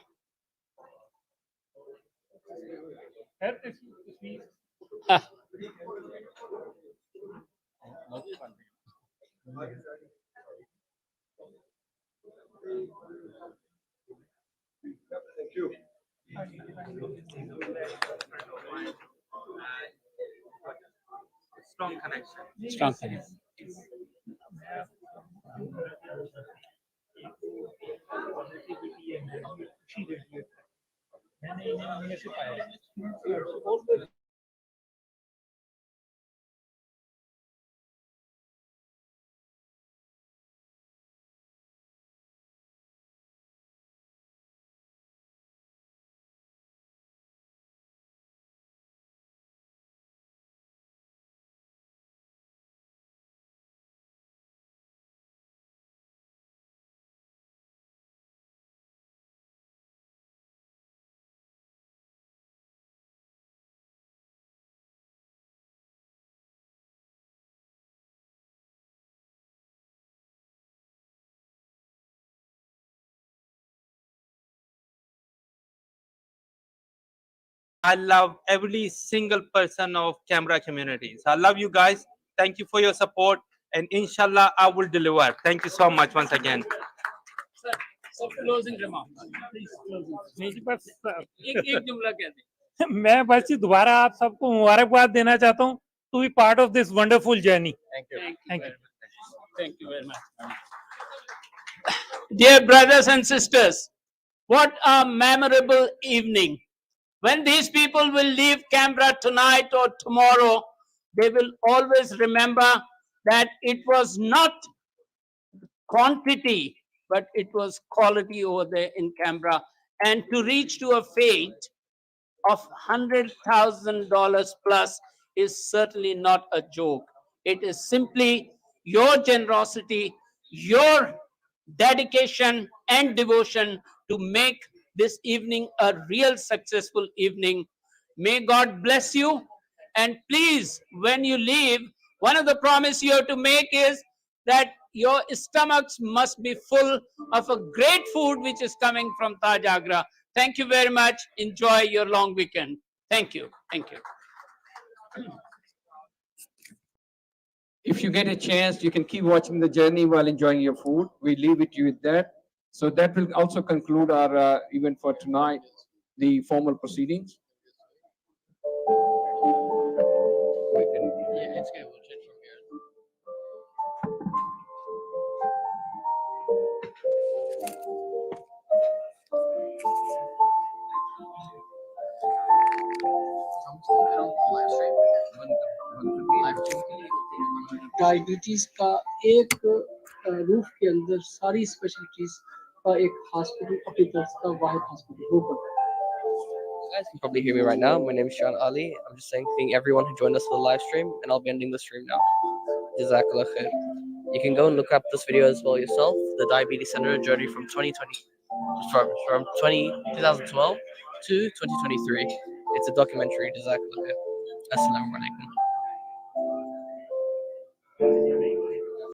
[SPEAKER 17] you.
[SPEAKER 10] Strong connection.
[SPEAKER 4] Strong connection.
[SPEAKER 10] I love every single person of Canberra communities. I love you guys. Thank you for your support, and inshallah, I will deliver. Thank you so much once again.
[SPEAKER 4] Sir, closing remarks. Please, closing.
[SPEAKER 13] मेरी बस
[SPEAKER 4] एक जुमला कह दें।
[SPEAKER 13] मैं बस दोबारा आप सबको मुबारकबाद देना चाहता हूँ to be part of this wonderful journey.
[SPEAKER 4] Thank you. Thank you very much. Dear brothers and sisters, what a memorable evening. When these people will leave Canberra tonight or tomorrow, they will always remember that it was not quantity, but it was quality over there in Canberra. And to reach to a fate of $100,000 plus is certainly not a joke. It is simply your generosity, your dedication and devotion to make this evening a real successful evening. May God bless you. And please, when you leave, one of the promises you have to make is that your stomachs must be full of a great food which is coming from Taj Agrah. Thank you very much. Enjoy your long weekend. Thank you. Thank you.
[SPEAKER 2] If you get a chance, you can keep watching the journey while enjoying your food. We leave it with that. So that will also conclude our event for tonight, the formal proceedings.
[SPEAKER 7] Diabetes का एक roof के अंदर सारी specialities का एक hospital अपनी तरफ का वाहिद हॉस्पिटल होगा।
[SPEAKER 19] You guys can probably hear me right now. My name is Sean Ali. I'm just thanking everyone who joined us for the live stream, and I'll be ending the stream now. Jazakallah khair. You can go and look up this video as well yourself. The Diabetes Center journey from 2012 to 2023. It's a documentary. Jazakallah khair. Assalamu alaikum.